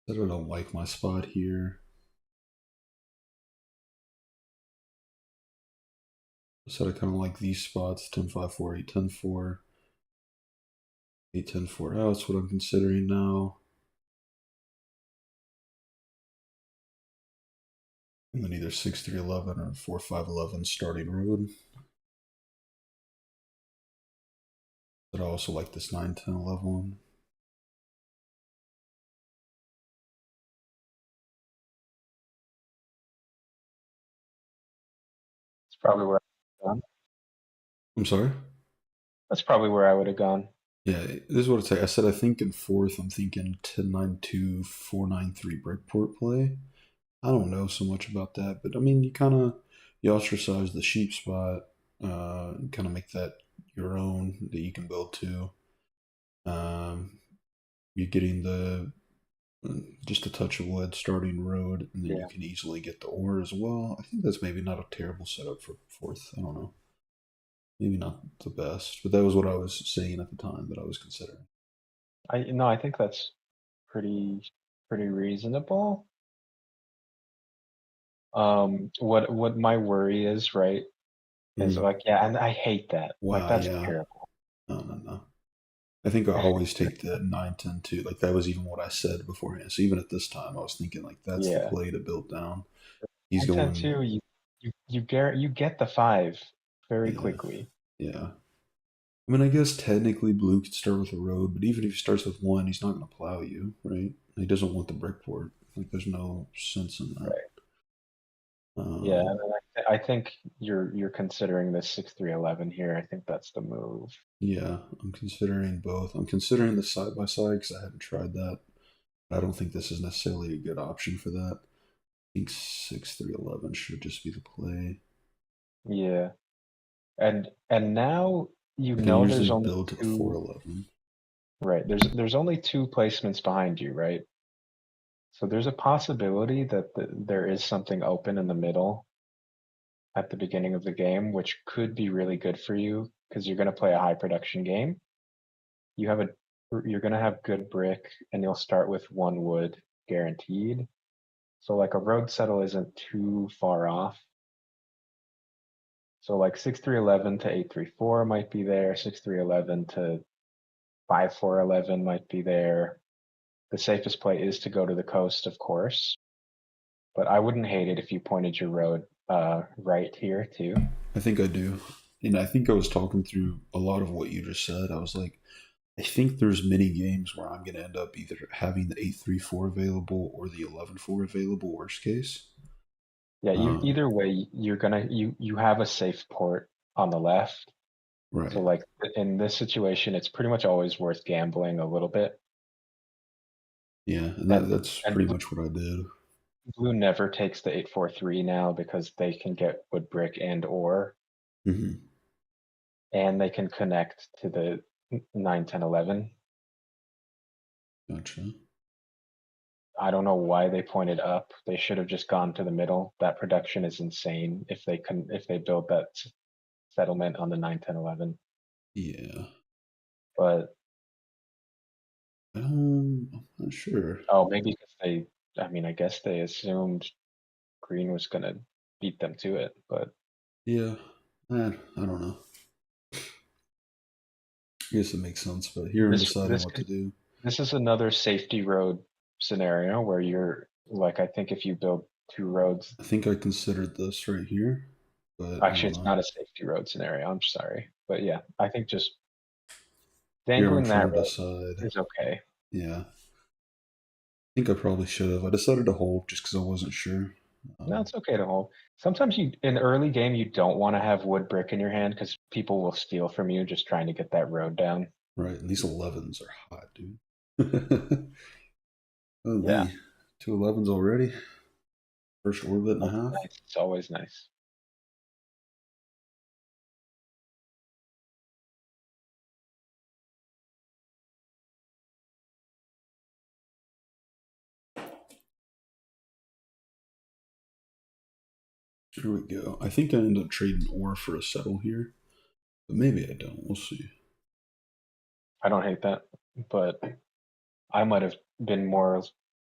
I don't like my spot here. I said I kind of like these spots 10-5-4, 8-10-4, 8-10-4 out. That's what I'm considering now. And then either 6-3-11 or 4-5-11 starting road. But I also like this 9-10-11 one. It's probably where I would have gone. I'm sorry? That's probably where I would have gone. Yeah, this is what it's like. I said I think in fourth, I'm thinking 10-9-2, 4-9-3 breakport play. I don't know so much about that, but I mean, you ostracize the sheep spot, kind of make that your own that you can build to. Um, you're getting the just a touch of wood starting road, and then you Yeah. can easily get the ore as well. I think that's maybe not a terrible setup for fourth. I don't know, maybe not the best, but that was what I was saying at the time that I was considering. I no, I think that's pretty reasonable. What my worry is, right, is Mm. like, yeah, and I hate that. Like, Wow, that's yeah. terrible. No, no, no. I think I always take the 9-10 too. Like that was even what I said beforehand. So even at this time, I was thinking like that's the Yeah. play to build down. He's I tend going, to, you get the five very yeah, quickly. yeah. I mean, I guess technically Blue could start with a road, but even if he starts with one, he's not going to plow you, right? He doesn't want the brickport. Like, there's no sense in that. Right. Yeah, and Um, then I think you're considering this 6-3-11 here. I think that's the move. yeah, I'm considering both. I'm considering the side by side because I haven't tried that. I don't think this is necessarily a good option for that. I think 6-3-11 should just be the play. Yeah. And now you I can know usually there's only build to the two, 4-11. right. There's only two placements behind you, right? So there's a possibility that there is something open in the middle at the beginning of the game, which could be really good for you because you're going to play a high production game. You have a you're going to have good brick and you'll start with one wood guaranteed. So like a road settle isn't too far off. So like 6-3-11 to 8-3-4 might be there. 6-3-11 to 5-4-11 might be there. The safest play is to go to the coast, of course, but I wouldn't hate it if you pointed your road right here too. I think I do. And I think I was talking through a lot of what you just said. I was like, I think there's many games where I'm going to end up either having the 8-3-4 available or the 11-4 available, worst case. Yeah, Um, either way, you have a safe port on the left. So right. like in this situation, it's pretty much always worth gambling a little bit. Yeah. And And that's and pretty much what I did. blue never takes the 8-4-3 now because they can get wood brick and ore, Hmm. and they can connect to the 9-10-11. Gotcha. I don't know why they pointed up. They should have just gone to the middle. That production is insane if they build that settlement on the 9-10-11. Yeah. But I'm not sure. oh, maybe because I mean, I guess they assumed green was gonna beat them to it. But Yeah. I don't know. I guess it makes sense, but here I'm this deciding this what to could do. this is another safety road scenario where you're like, I think if you build two roads, I think I considered this right here, but I actually, don't it's know. not a safety road scenario. I'm sorry, but yeah, I think just Here I'm dangling that trying to road decide. is okay. Yeah. I think I probably should have. I decided to hold just because I wasn't sure. No, Um, it's okay to hold. Sometimes you, in the early game, you don't want to have wood brick in your hand because people will steal from you just trying to get that road down. right, and these 11s are hot, dude. Yeah, Holy, 2 11s already? First orbit and a that's half? nice. It's always nice. Here we go. I think I end up trading ore for a settle here, but maybe I don't. We'll see. I don't hate that, but I might have been more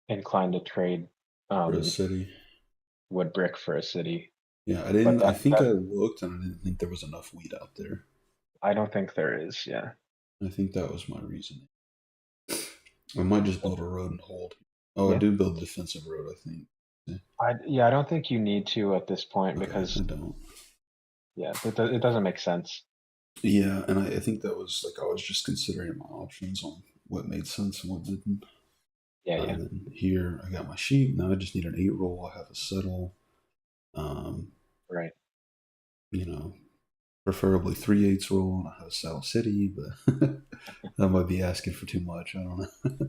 inclined to trade For a um, city. wood brick for a city. Yeah, I But didn't. I think that I looked and I didn't think there was enough wheat out there. I don't think there is. Yeah. I think that was my reasoning. I might just build a road and hold. Oh, I Yeah. do build a defensive road, I think. I don't think you need to at this point Okay, I because don't. yeah, it doesn't make sense. Yeah, and I think that was like I was just considering my options on what made sense and what didn't. Yeah, yeah, Then here I got my sheep. Now I just need an 8 roll. I have a settle. Um, right. you know, preferably 3/8 roll, and I have a Saddle City, but that might be asking for too much. I don't know.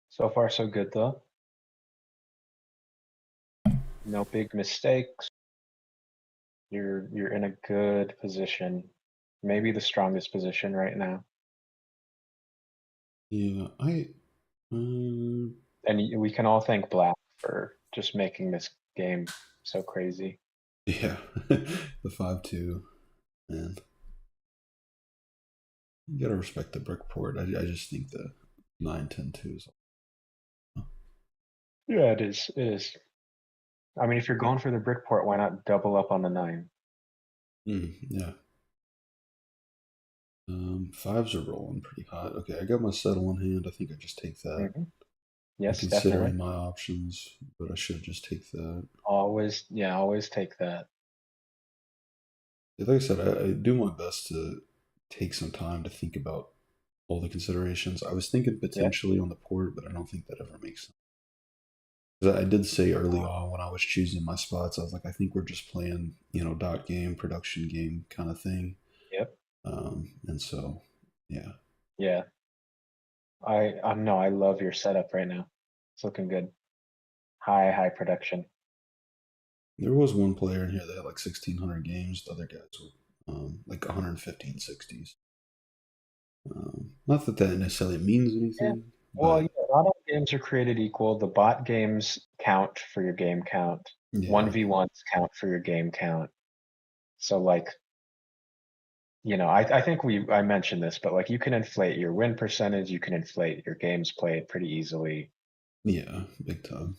So far, so good though. No big mistakes. You're in a good position. Maybe the strongest position right now. Yeah, uh, And we can all thank Black for just making this game so crazy. yeah, the 5-2, man. You gotta respect the brick port. I just think the 9-10-2 is. Yeah, it is. It is. I mean, if you're going for the brick port, why not double up on the 9? Yeah. Fives are rolling pretty hot. Okay, I got my settle in hand. I think I just take that. Hmm. I'm Yes, definitely. considering my options, but I should just take that. Always, yeah, always take that. Like I said, I do my best to take some time to think about all the considerations. I was thinking Yeah. potentially on the port, but I don't think that ever makes sense. 'Cause I did say early on when I was choosing my spots, I was like, I think we're just playing, dot game, production game kind of thing. Yep. And so, yeah, Yeah. I no, I love your setup right now. It's looking good. High production. there was one player in here that had like 1,600 games. The other guys were like 115 60s. Not that that necessarily means Yeah. anything, Well, yeah, but not all games are created equal. The bot games count for your game count. yeah, 1v1s count for your game count. So like, I think I mentioned this, but like you can inflate your win percentage, you can inflate your games played pretty easily. yeah, big time.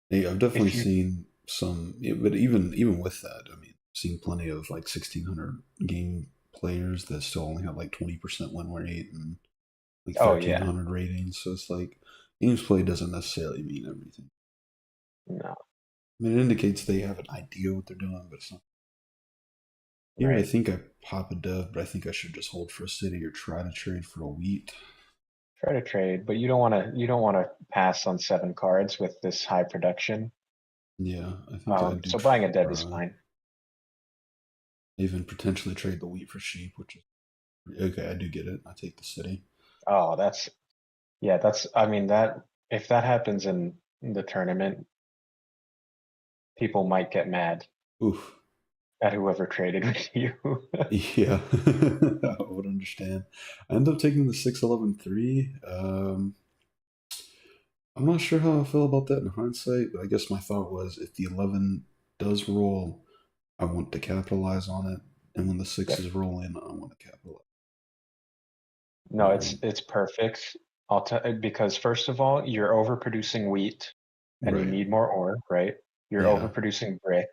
Hey, I've definitely If you seen some, yeah, but even with that, I mean, I've seen plenty of like 1,600 game players that still only have like 20% win rate and like Oh yeah. 1,300 ratings. So it's like games played doesn't necessarily mean everything. No. I mean, it indicates they have an idea what they're doing, but it's not. Here, I Right. think I pop a dove, but I think I should just hold for a city or try to trade for a wheat. Try to trade, but you don't want to pass on 7 cards with this high production. Yeah, I think I do So buying a dev is try. fine. Even potentially trade the wheat for sheep, which is okay. I do get it. I take the city. Oh, yeah, I mean that if that happens in the tournament, people might get mad Oof. at whoever traded with you. Yeah, I would understand. I end up taking the 6-11-3. I'm not sure how I feel about that in hindsight, but I guess my thought was if the 11 does roll, I want to capitalize on it, and when the Yep. sixes roll in, I want to capitalize. No, it's perfect. Because first of all, you're overproducing wheat and you Right. need more ore, right? You're Yeah. overproducing brick,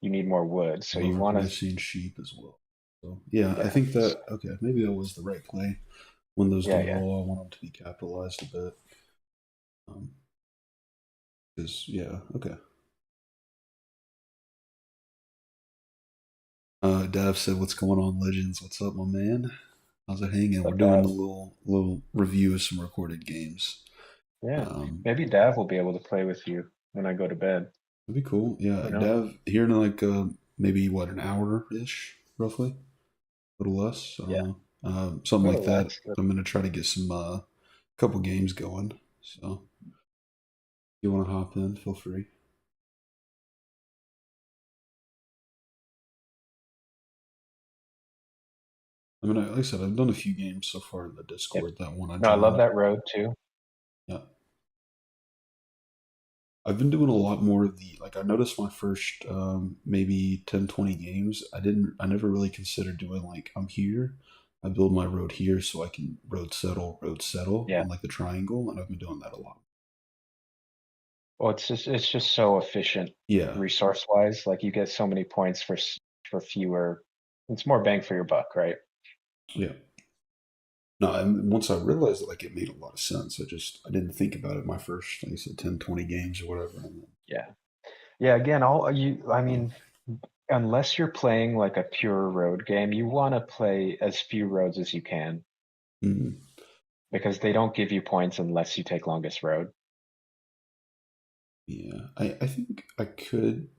you need more wood. So I'm you want to, overproducing sheep as well. So yeah, I yeah, think that okay, maybe that was the right play. When those do yeah. roll, I want them to be capitalized a bit. Because yeah, okay. Dav said, "What's going on, Legends? What's up, my man? How's it hanging? We're But doing the little review of some recorded games. yeah, Um, maybe Dav will be able to play with you when I go to bed. That'd be cool. Yeah, Who knows? Dav here in like maybe what an hour ish, roughly, a little less. I don't Yeah, know, something a like little that. less. I'm gonna try to get some couple games going. So if you want to hop in, feel free. I mean, like I said, I've done a few games so far in the Yep. Discord. That one I No, I love joined. that road too. Yeah, I've been doing a lot more of the like I noticed my first maybe 10, 20 games. I never really considered doing like I'm here. I build my road here so I can road settle Yeah. on like the triangle, and I've been doing that a lot. Well, it's just so efficient Yeah, resource wise. Like you get so many points for fewer. It's more bang for your buck, right? yeah. No, and once I realized that like it made a lot of sense. I didn't think about it my first like I said 10, 20 games or whatever. And Yeah. Yeah. Again, I then, mean, unless you're playing like a pure road game, you want to play as few roads as you can mm, because they don't give you points unless you take longest road. yeah, I think I could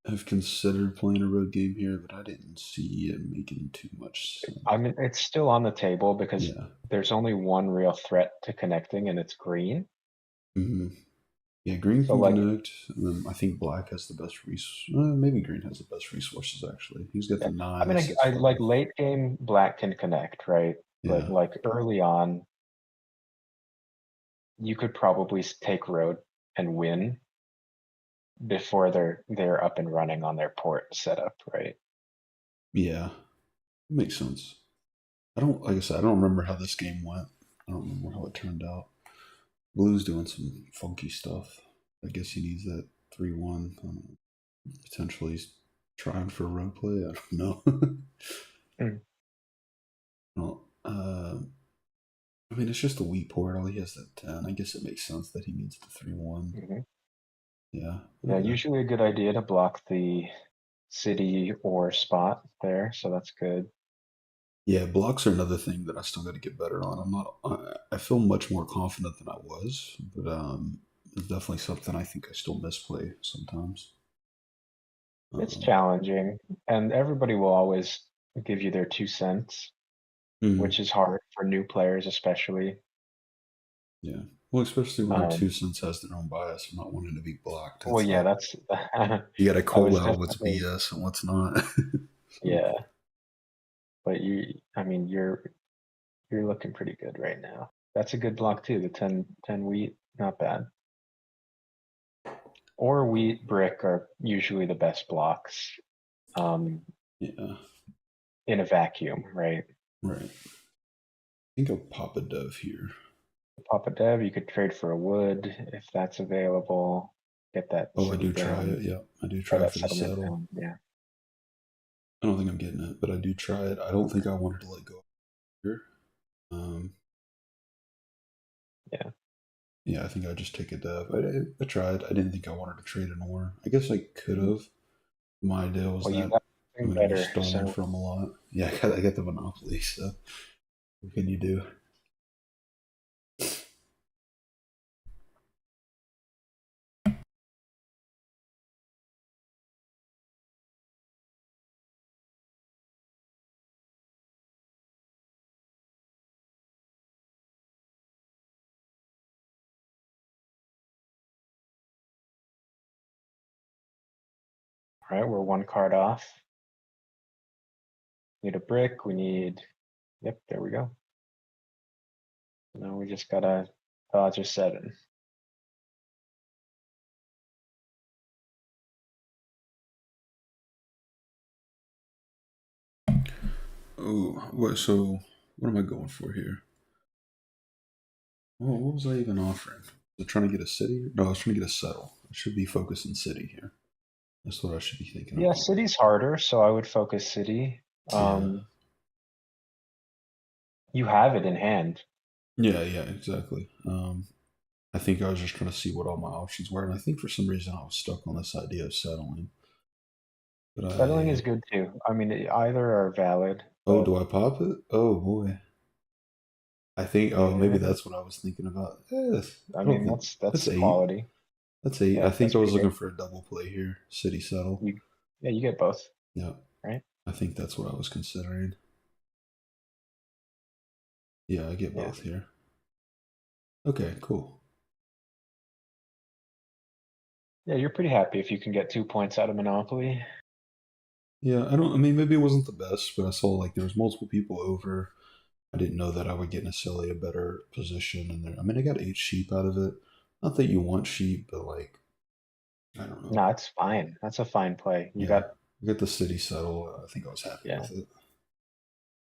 have considered playing a road game here, but I didn't see it making too much sense. I mean, it's still on the table because Yeah. there's only one real threat to connecting, and it's green. Hmm. Yeah, green So can like, connect, and then I think black has the best maybe green has the best resources actually. He's got yeah, the I nine, the mean, six I like five. late game black can connect, right? But Yeah, like early on, you could probably take road and win before they're up and running on their port setup, right? Yeah, makes sense. I don't, like I said, I don't remember how this game went. I don't remember how it turned out. Blue's doing some funky stuff. I guess he needs that 3-1. Potentially he's trying for a road play. I don't know. Mm, well, I mean, it's just a wheat port. All he has that 10. I guess it makes sense that he needs the 3-1. mhm. Yeah. Yeah, Okay. usually a good idea to block the city or spot there, so that's good. Yeah, blocks are another thing that I still got to get better on. I'm not. I feel much more confident than I was, but it's definitely something I think I still misplay sometimes. It's Um, challenging, and everybody will always give you their 2 cents, mhm, which is hard for new players especially. yeah. Well, especially when their two Um, cents has their own bias of not wanting to be blocked. well, It's yeah, like that's you got to I call was out what's definitely BS and what's not. So, yeah, but I mean, you're looking pretty good right now. That's a good block too, the 10 wheat, not bad. Or wheat brick are usually the best blocks um, yeah, in a vacuum, right? right. I think I'll pop a dove here. Pop a dev, you could trade for a wood if that's available. Get that Oh, I city do try down, it. Yeah, I do or try that for the settlement settle. down. Yeah, I don't think I'm getting it, but I do try it. I don't think I wanted to let go here. Um, yeah. yeah, I think I just take a dove. I tried. I didn't think I wanted to trade an ore. I guess I could Mhm. have. My idea was Well, you that got I'm something going to be better, stolen so from a lot. Yeah, I got the monopoly. So what can you do? all right, we're one card off. Need a brick. We need. Yep, there we go. Now we just gotta dodge a 7. Oh, what? So what am I going for here? Oh, what was I even offering? Was I trying to get a city? No, I was trying to get a settle. I should be focusing city here. That's what I should be thinking of Yeah, doing. city's harder, so I would focus city. Yeah. You have it in hand. Yeah, yeah, exactly. I think I was just trying to see what all my options were, and I think for some reason I was stuck on this idea of settling. But Settling is I, good too. I mean, either are valid, oh, but do I pop it? Oh boy, I think. Oh, maybe yeah, that's what I was thinking about. I I don't mean think that's that's eight. quality. That's eight. I Yeah, think that's I was pretty looking good. for a double play here. City settle. You yeah, you get both, Yeah, right? I think that's what I was considering. Yeah, I get Yeah. both here. Okay, cool. Yeah, you're pretty happy if you can get 2 points out of Monopoly. Yeah, I don't. I mean, maybe it wasn't the best, but I saw like there was multiple people over. I didn't know that I would get necessarily a better position in there. I mean, I got 8 sheep out of it. Not that you want sheep, but like I don't know. No, it's fine. That's a fine play. You Yeah, got I got the city settle. I think I was happy yeah. with it.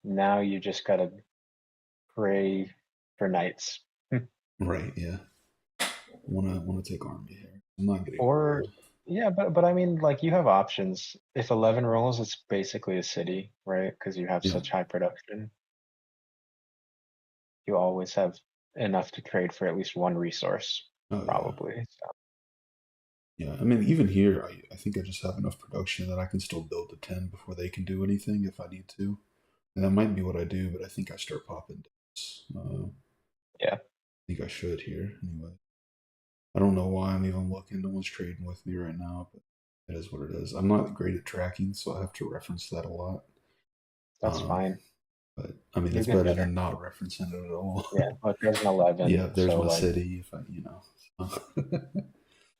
Now you just gotta pray for knights. Right. Yeah. Wanna take army here. I'm not getting Or rolled. yeah, but I mean like you have options. If 11 rolls, it's basically a city, right? Because you have Yeah. such high production. You always have enough to trade for at least one resource, Oh yeah. probably. So Yeah. I mean, even here, I think I just have enough production that I can still build to 10 before they can do anything if I need to. And that might be what I do, but I think I start popping dice. yeah, I think I should here anyway. I don't know why I'm even looking. No one's trading with me right now, but it is what it is. I'm not great at tracking, so I have to reference that a lot. that's Um, fine. but I mean, You'll it's get better better. than not referencing it at all. Yeah, but there's an Yeah, 11, there's so my like city. If I.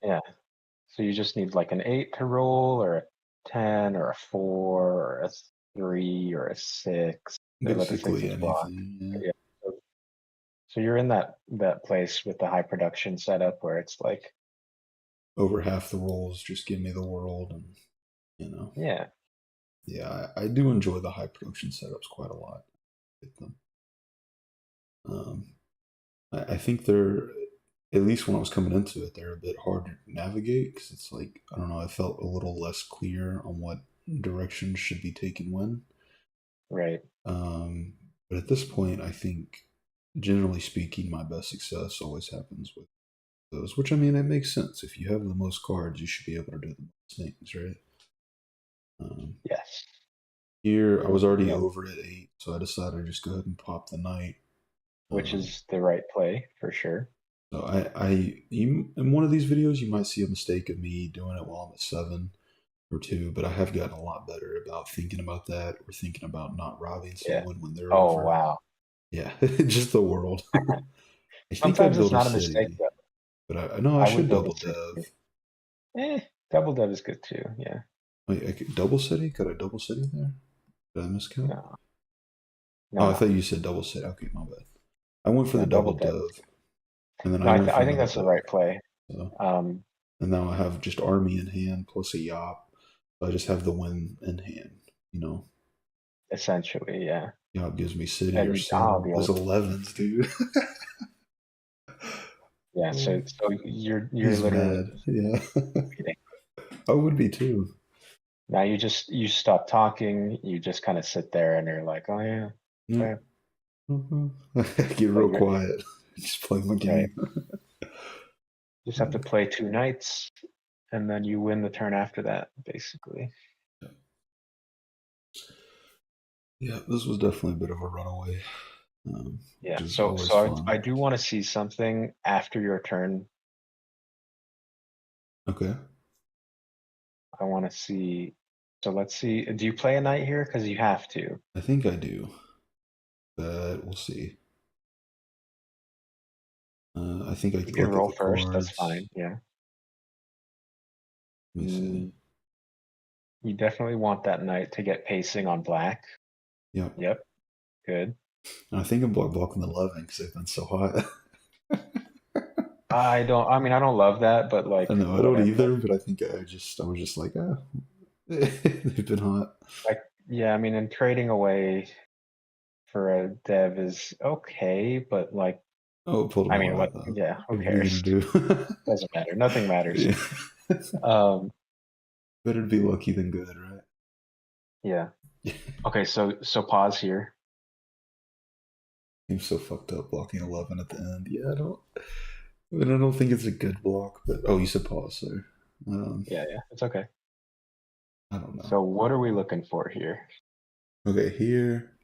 yeah. So you just need like an 8 to roll, or a 10, or a 4, or a 3, or a 6 to let the Basically sixes block. anything. Yeah. So So you're in that place with the high production setup where it's like, Over half the roles just give me the world, and you know, yeah, yeah, I do enjoy the high production setups quite a lot. With them. Um, I think they're, at least when I was coming into it, they're a bit hard to navigate because it's like I don't know. I felt a little less clear on what direction should be taken when. right. Um, but at this point, I think, generally speaking, my best success always happens with those. Which I mean, it makes sense. If you have the most cards, you should be able to do the most things, right? Um, Yes. Here, I was already Yeah, over at 8, so I decided to just go ahead and pop the knight. which Um, is the right play for sure. so in one of these videos, you might see a mistake of me doing it while I'm at 7 or 2, but I have gotten a lot better about thinking about that or thinking about not robbing Yeah. someone when they're Oh, over. wow. Yeah, just the world. I think I Sometimes it's built a not a mistake city, though. but I know I I would should build double a city too. dev. Eh, double dev is good too. Yeah. Wait, I could double city? Could I double city there? Did I miscount? No, no, Oh, I no, thought you said double city. Okay, my bad. I went for no. the Double double dev is dev, good. and then No, I went for I think another that's the dev. right play. So, Um, and now I have just army in hand plus a yop. So I just have the win in hand. You know, essentially, yeah. yop gives me city or And settle. the Those old, 11s, dude. yeah. Oh, So you're he's literally mad. Yeah, waiting. I would be too. Now you stop talking. You just kind of sit there and you're like, oh yeah, Yeah. yeah. Mhm. Get But real you're quiet. Just play my right. game. You just have to play two knights, and then you win the turn after that, basically. Yeah, this was definitely a bit of a runaway, which Yeah. is So always I fun. do want to see something after your turn. Okay, I want to see. So let's see. Do you play a knight here? Because you have to. I think I do, but we'll see. I think I You could can look at roll the first. That's cards. fine. Yeah. Let me see. Mm, you definitely want that knight to get pacing on black. Yep. Yep. Good. And I think I'm blocking the 11 because they've been so hot. I don't. I mean, I don't love that, but I like know I don't whatever. either, but I think I was just like, ah, they've been hot. Like yeah. I mean, and trading away for a dev is okay, but like Oh, pulled them I all mean, out what? though. Yeah. Who What are you cares? gonna do? Doesn't matter. Nothing matters. Yeah. Um. Better to be lucky than good, right? Yeah. Okay. So pause here. I'm so fucked up blocking 11 at the end. Yeah, I don't think it's a good block, but oh, you said pause there. Um, Yeah. Yeah. It's okay. I don't know. So what are we looking for here? Okay, here.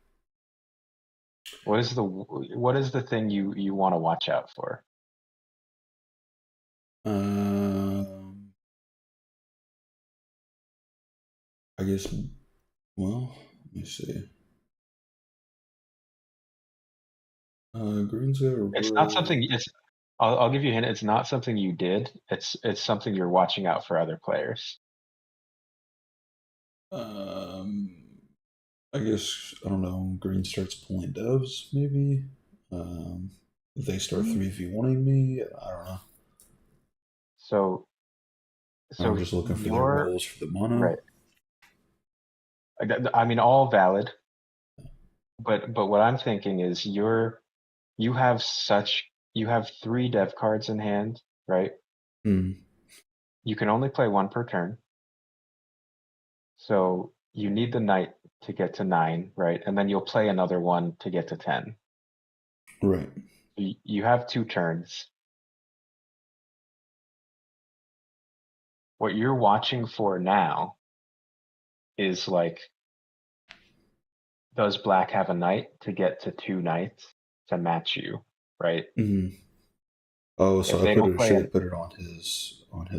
What is the thing you want to watch out for? Um, I guess. Well, let me see. Green's got a It's not road. something. I'll give you a hint. It's not something you did. It's something you're watching out for other players. Um, I guess I don't know. Green starts pulling devs, maybe. Um, they start Mm. 3v1ing me. I don't know. So I'm so just looking for their you're rolls for the right. mono. I mean, all valid. But what I'm thinking is you have three dev cards in hand, right? Hmm. You can only play one per turn. So you need the knight to get to 9, right? And then you'll play another one to get to 10. Right. You have 2 turns. What you're watching for now is like, does black have a knight to get to 2 knights to match you, right? Hmm. Oh, If so I they put don't it. play Should it, have put it on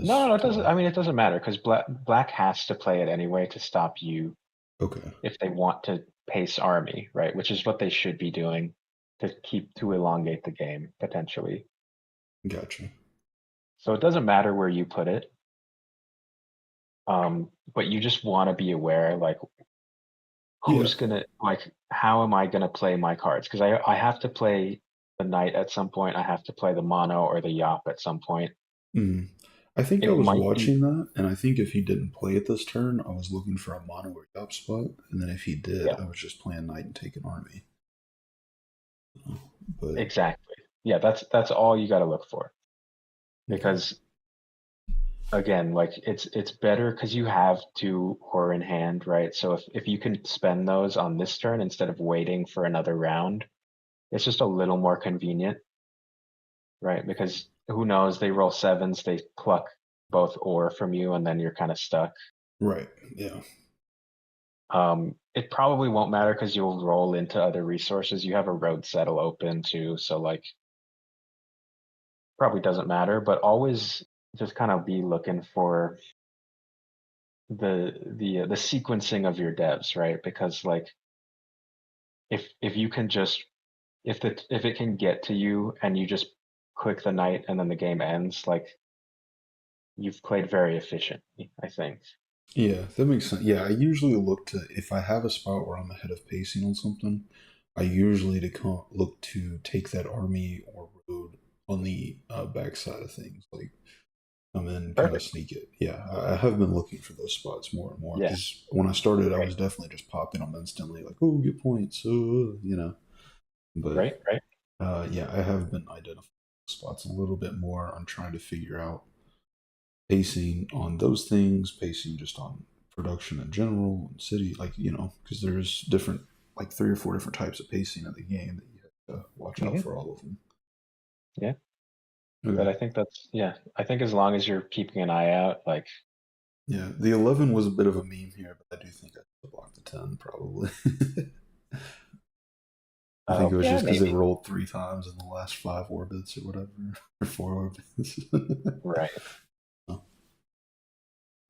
no, his no, it doesn't. tile. I mean, it doesn't matter because black has to play it anyway to stop you Okay, if they want to pace army, right? Which is what they should be doing to elongate the game potentially. gotcha. So it doesn't matter where you put it. But you just want to be aware, like Yeah. who's gonna like how am I gonna play my cards? Because I have to play the knight at some point, I have to play the mono or the yop at some point. Mm. I think I It was might be watching that, and I think if he didn't play it this turn, I was looking for a mono or yup spot, and then if he did, yeah, I was just playing knight and taking army. But exactly. Yeah, that's all you got to look for okay, because again, like it's better because you have two horror in hand, right? So if you can spend those on this turn instead of waiting for another round, it's just a little more convenient, right? Because who knows, they roll sevens, they pluck both or from you, and then you're kind of stuck. right, yeah, It probably won't matter because you'll roll into other resources. You have a road settle open too, so like probably doesn't matter, but always just kind of be looking for the sequencing of your devs, right? Because like if you can just if it can get to you and you just click the knight and then the game ends, like you've played very efficiently, I think. yeah, that makes sense. Yeah, I usually look to if I have a spot where I'm ahead of pacing on something, I usually look to take that army or road on the backside of things, like come in, kind of Perfect. sneak it. Yeah, I have been looking for those spots more and more Yeah. because when I started, I Right. was definitely just popping them instantly, like, oh, get points, you know. But Right. Right. yeah, I have been identifying spots a little bit more. I'm trying to figure out pacing on those things, pacing just on production in general, and city, like, because there's different, like, three or four different types of pacing of the game that you have to watch out Hmm. for all of them. Yeah. But Okay. I think that's yeah. I think as long as you're keeping an eye out, like Yeah, the 11 was a bit of a meme here, but I do think I could block the 10 probably. I think it was yeah, just because it maybe. rolled three times in the last five orbits or whatever, or four orbits. Right. Oh,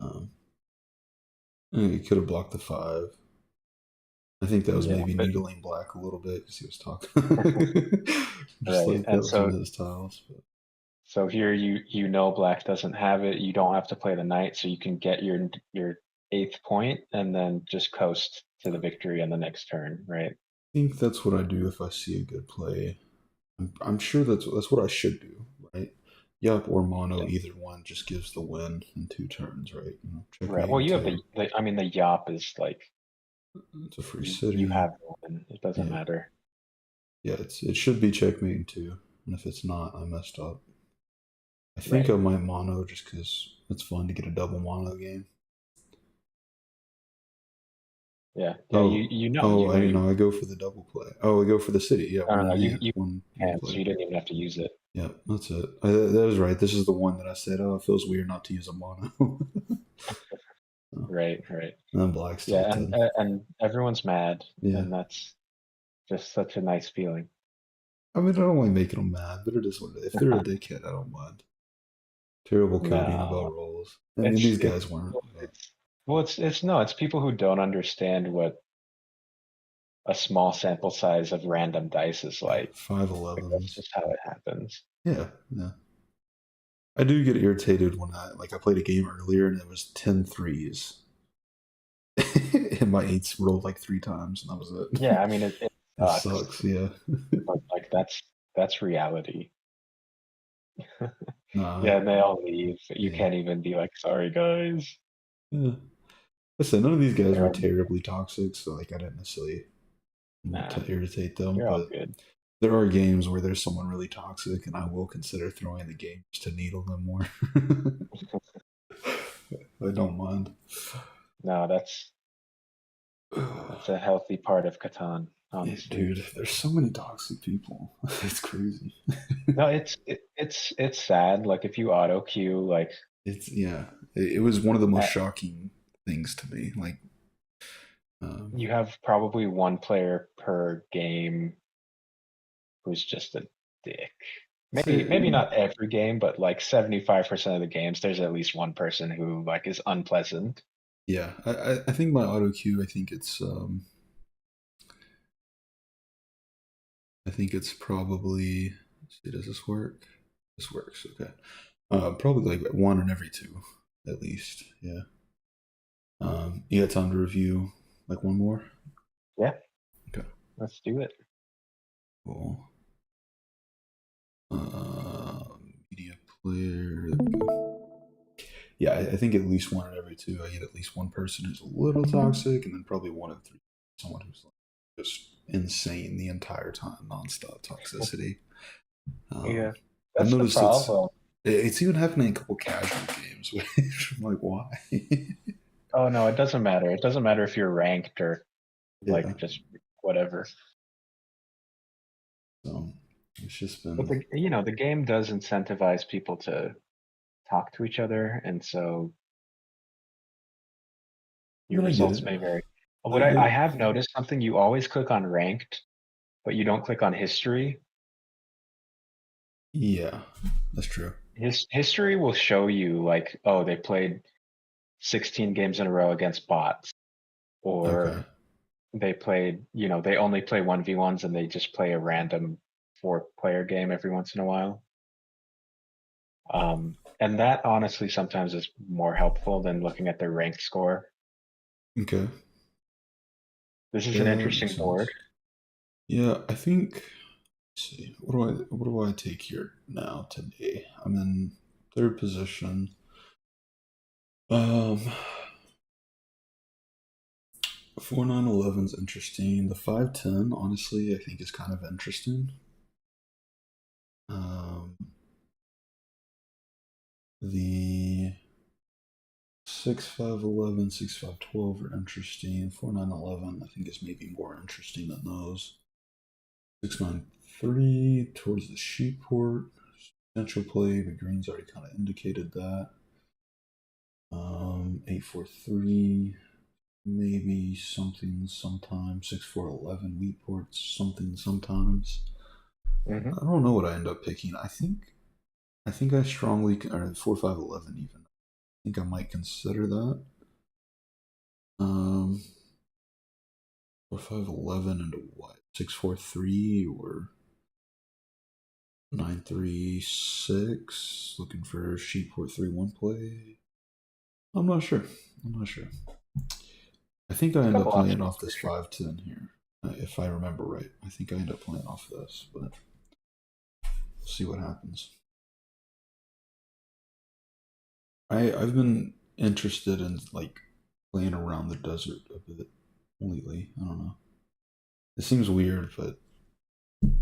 um, he could have blocked the five. I think that was Yeah. maybe But needling black a little bit because he was talking. Just right. like that And was one so of his tiles. But so here you know black doesn't have it. You don't have to play the knight, so you can get your eighth point and then just coast to the victory on the next turn, right? I think that's what I do if I see a good play. I'm sure that's what I should do, right? Yup or mono, Yeah. either one just gives the win in two turns, right? Right. Checkmate Well, and you have take. I mean the yop is like It's a free you city. have one. It doesn't Yeah, matter. yeah. It should be checkmate in two, and if it's not, I messed up. I think Right. I might mono just because it's fun to get a double mono game. Yeah. Yeah. Oh, You oh, know I you know. I go for the double play. Oh, I go for the city. Yeah, no one no, in no hand, you one can, so play. you didn't even have to use it. Yeah, that's it. That was right. This is the one that I said. Oh, it feels weird not to use a mono. Oh, Right, right. and then black's Yeah, tilted. and everyone's mad, Yeah, and that's just such a nice feeling. I mean, I don't like making them mad, but it is what it is. If they're a dickhead, I don't mind. Terrible coding about No, rolls. I mean, these guys weren't. But it's well, it's no, it's people who don't understand what a small sample size of random dice is yeah, like. five Like that's 11s. just how it happens. Yeah, yeah. I do get irritated when I played a game earlier and it was 10 threes. And my eights rolled like three times and that was Yeah, it. I mean it It sucks, sucks, yeah. but like that's reality. Nah, Yeah, and they all leave. You yeah. can't even be like, sorry guys. Yeah. Listen, none of these guys They're were all good. terribly toxic, so like I didn't necessarily want Nah, to irritate them, you're all but good. there are games where there's someone really toxic and I will consider throwing the game just to needle them more. I don't mind. No, that's a healthy part of Catan, Yeah, honestly. dude, there's so many toxic people. It's crazy. No, it's sad. Like if you auto queue, like It's yeah. It was one of the most uh, shocking things to me. Like, um, you have probably one player per game who's just a dick. Maybe yeah, not every game, but like 75% of the games, there's at least one person who like is unpleasant. yeah. I think my auto queue. I think it's probably. Let's see, does this work? This works. Okay. Probably like one in every two, at least. Yeah. You got time to review like one more? Yeah, Okay. let's do it. Cool. Media player. There we go. Yeah, I think at least one in every two. I get at least one person who's a little toxic, and then probably one in three someone who's like just insane the entire time, nonstop toxicity. Um, Yeah, I've that's the noticed problem. it's even happening in a couple casual games, which I'm like, why? Oh no, it doesn't matter. It doesn't matter if you're ranked or Yeah. like just whatever. So it's just But been. the game does incentivize people to talk to each other, and so I your mean, I get results it. may vary. What I The have noticed something, you always click on ranked, but you don't click on history. yeah, that's true. History will show you like, oh, they played 16 games in a row against bots, Okay. or they played, they only play 1v1s and they just play a random 4-player game every once in a while. And that honestly sometimes is more helpful than looking at their ranked score. Okay. This is Yeah, an that makes interesting board. sense. Yeah, I think. Let's see, what do I take here now today? I'm in third position. Um, 4911's interesting. The 510, honestly, I think is kind of interesting. Um, the 6511, 6512 are interesting. 4911, I think is maybe more interesting than those. 693 towards the sheep port. Potential play, but Green's already kind of indicated that. 843, maybe something sometime. 6411 wheat ports, something sometimes. Hmm. I don't know what I end up picking. I think I strongly or 4511 even. I think I might consider that. Um 4511 into what? 643 or 936 looking for sheep port 3-1 play. I'm not sure. I'm not sure. I think I A end up couple playing options off for this sure. 510 here, if I remember right. I think I end up playing off this, but we'll see what happens. I've been interested in like playing around the desert a bit lately. I don't know. It seems weird, but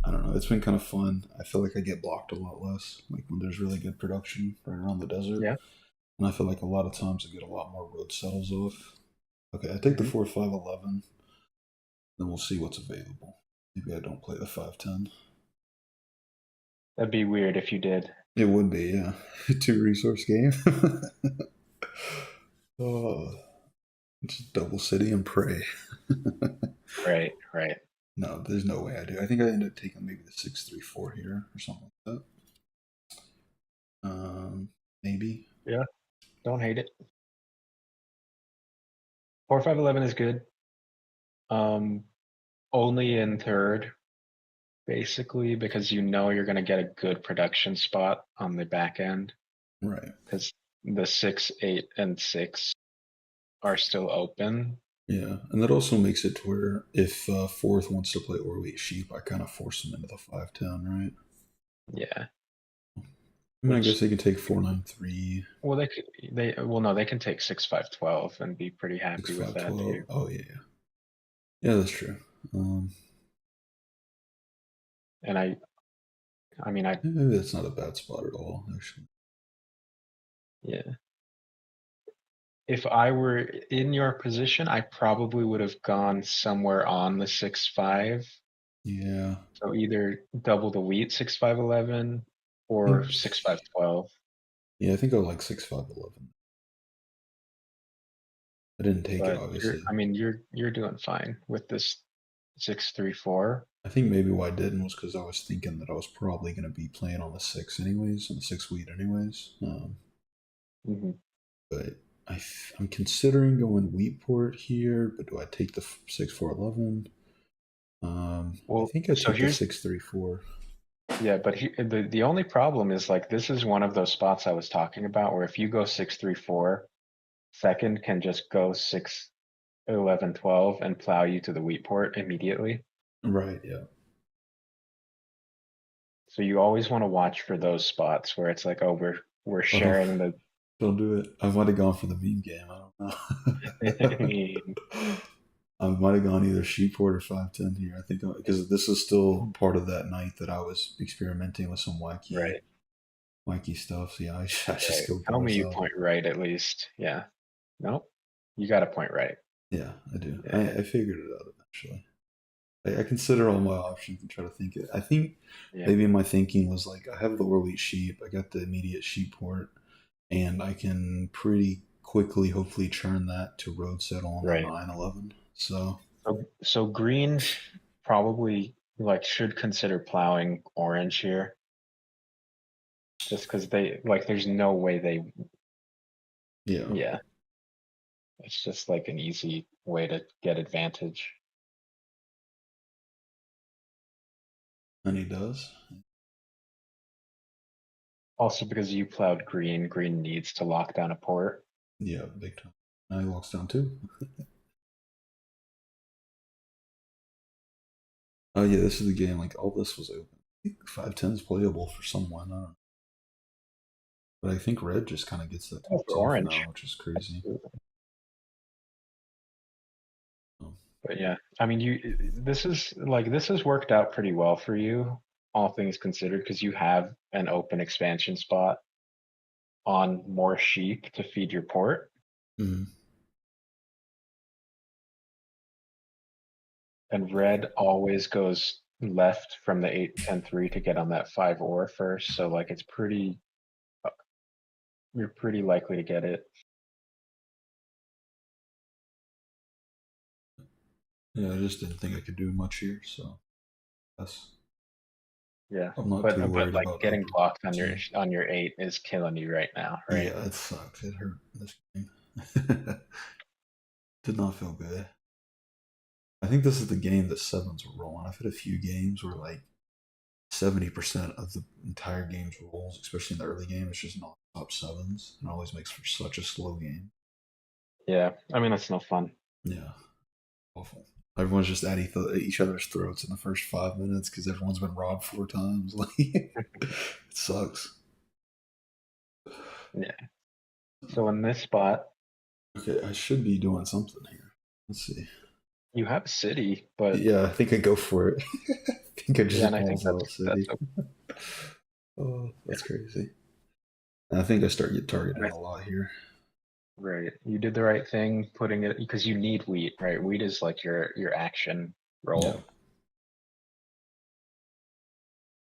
I don't know. It's been kind of fun. I feel like I get blocked a lot less, like when there's really good production right around the desert. Yeah. And I feel like a lot of times I get a lot more road settles off. Okay, I take the Hmm. 4-5-11, then we'll see what's available. Maybe I don't play the 5-10. That'd be weird if you did. It would be, yeah. Two resource game. Oh, just double city and pray. Right, right. No, there's no way I do. I think I end up taking maybe the 6-3-4 here or something like that. Maybe. Yeah, don't hate it. 4511 is good. Um, only in third, basically, because you're going to get a good production spot on the back end. Right. Because the 6, 8, and 6 are still open. Yeah, and that also makes it to where if fourth wants to play Orway Sheep, I kind of force them into the 5-10, right? Yeah, I mean, I which guess they can take 4-9-3, well no, they can take 6, 5, 12 and be pretty six happy with five that twelve. too. Oh, yeah, yeah. Yeah, that's true. Um, And I mean yeah, maybe that's not a bad spot at all, actually. yeah. If I were in your position, I probably would have gone somewhere on the 6, 5. Yeah. So either double the wheat 6, 5, 11 I or think, 6, 5, 12. yeah, I think I like 6-5-11. I didn't take it, But obviously. you're doing fine with this 6, 3, 4. I think maybe why I didn't was because I was thinking that I was probably going to be playing on the 6 anyways, on the 6 wheat anyways. Hmm. But I'm considering going Wheatport here, but do I take the 6-4-11? I Well, think I so take the here's 6-3-4. yeah, but the only problem is like this is one of those spots I was talking about where if you go 6, 3, 4, second can just go 6, 11, 12 and plow you to the wheat port immediately. Right, yeah. So you always want to watch for those spots where it's like, oh, we're I don't sharing the don't do it. I might have gone for the meme game. I I don't know. mean, I might have gone either Sheeport or 510 here. I think because this is still part of that night that I was experimenting with some right, wacky stuff. So yeah, I should right. still Tell pull me this you out. point right at least. Yeah. Nope. You got to point right. Yeah, I do. Yeah, I figured it out eventually. I consider all my options and try to think it. I think yeah, maybe my thinking was like I have the Orwheat sheep, I got the immediate sheep port, and I can pretty quickly hopefully turn that to road settle on a right. 911. So So greens probably like should consider plowing orange here, just because they like. There's no way they. yeah, Yeah, it's just like an easy way to get advantage. and he does. Also, because you plowed green, green needs to lock down a port. Yeah, big time. Now he walks down too. Oh yeah, this is the game. Like all this was open. I think 510 is playable for someone. I don't know. But I think red just kind of gets that to Oh, for itself orange. now, which is crazy. Absolutely. Um, But yeah, I mean, this is like, this has worked out pretty well for you, all things considered, because you have an open expansion spot on more sheep to feed your port. mhm. And red always goes left from the 8-10-3 to get on that 5 ore first. So like it's pretty, uh, you're pretty likely to get it. Yeah, I just didn't think I could do much here, so that's Yeah. I'm not too But worried like about getting upper blocked G. on your 8 is killing you right now, right? Yeah, it sucked. It hurt this game. Did not feel good. I think this is the game that sevens were rolling. I've had a few games where like 70% of the entire game's rolls, especially in the early game, it's just non-stop sevens. And it always makes for such a slow game. Yeah. I mean, that's no fun. Yeah, awful. Everyone's just at each other's throats in the first 5 minutes because everyone's been robbed 4 times. Like it sucks. Yeah. So in this spot, Okay, I should be doing something here. Let's see. you have city, but Yeah, I think I go for it. I think I yeah, just and I think balls out that's City. Oh, yeah, that's crazy. And I think I start get and targeted I, a lot here. right. You did the right thing putting it because you need wheat, right? Wheat is like your action Yeah. role.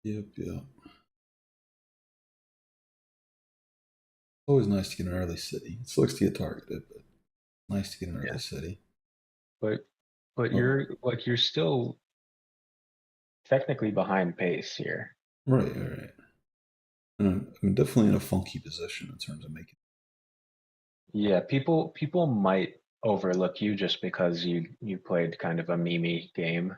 Yep. Yep. Always nice to get an early city. It sucks to get targeted, but nice to get an early Yeah. city. But but Oh, you're still technically behind pace here. right, right, right. And I'm definitely in a funky position in terms of making. Yeah, people might overlook you just because you played kind of a meme game,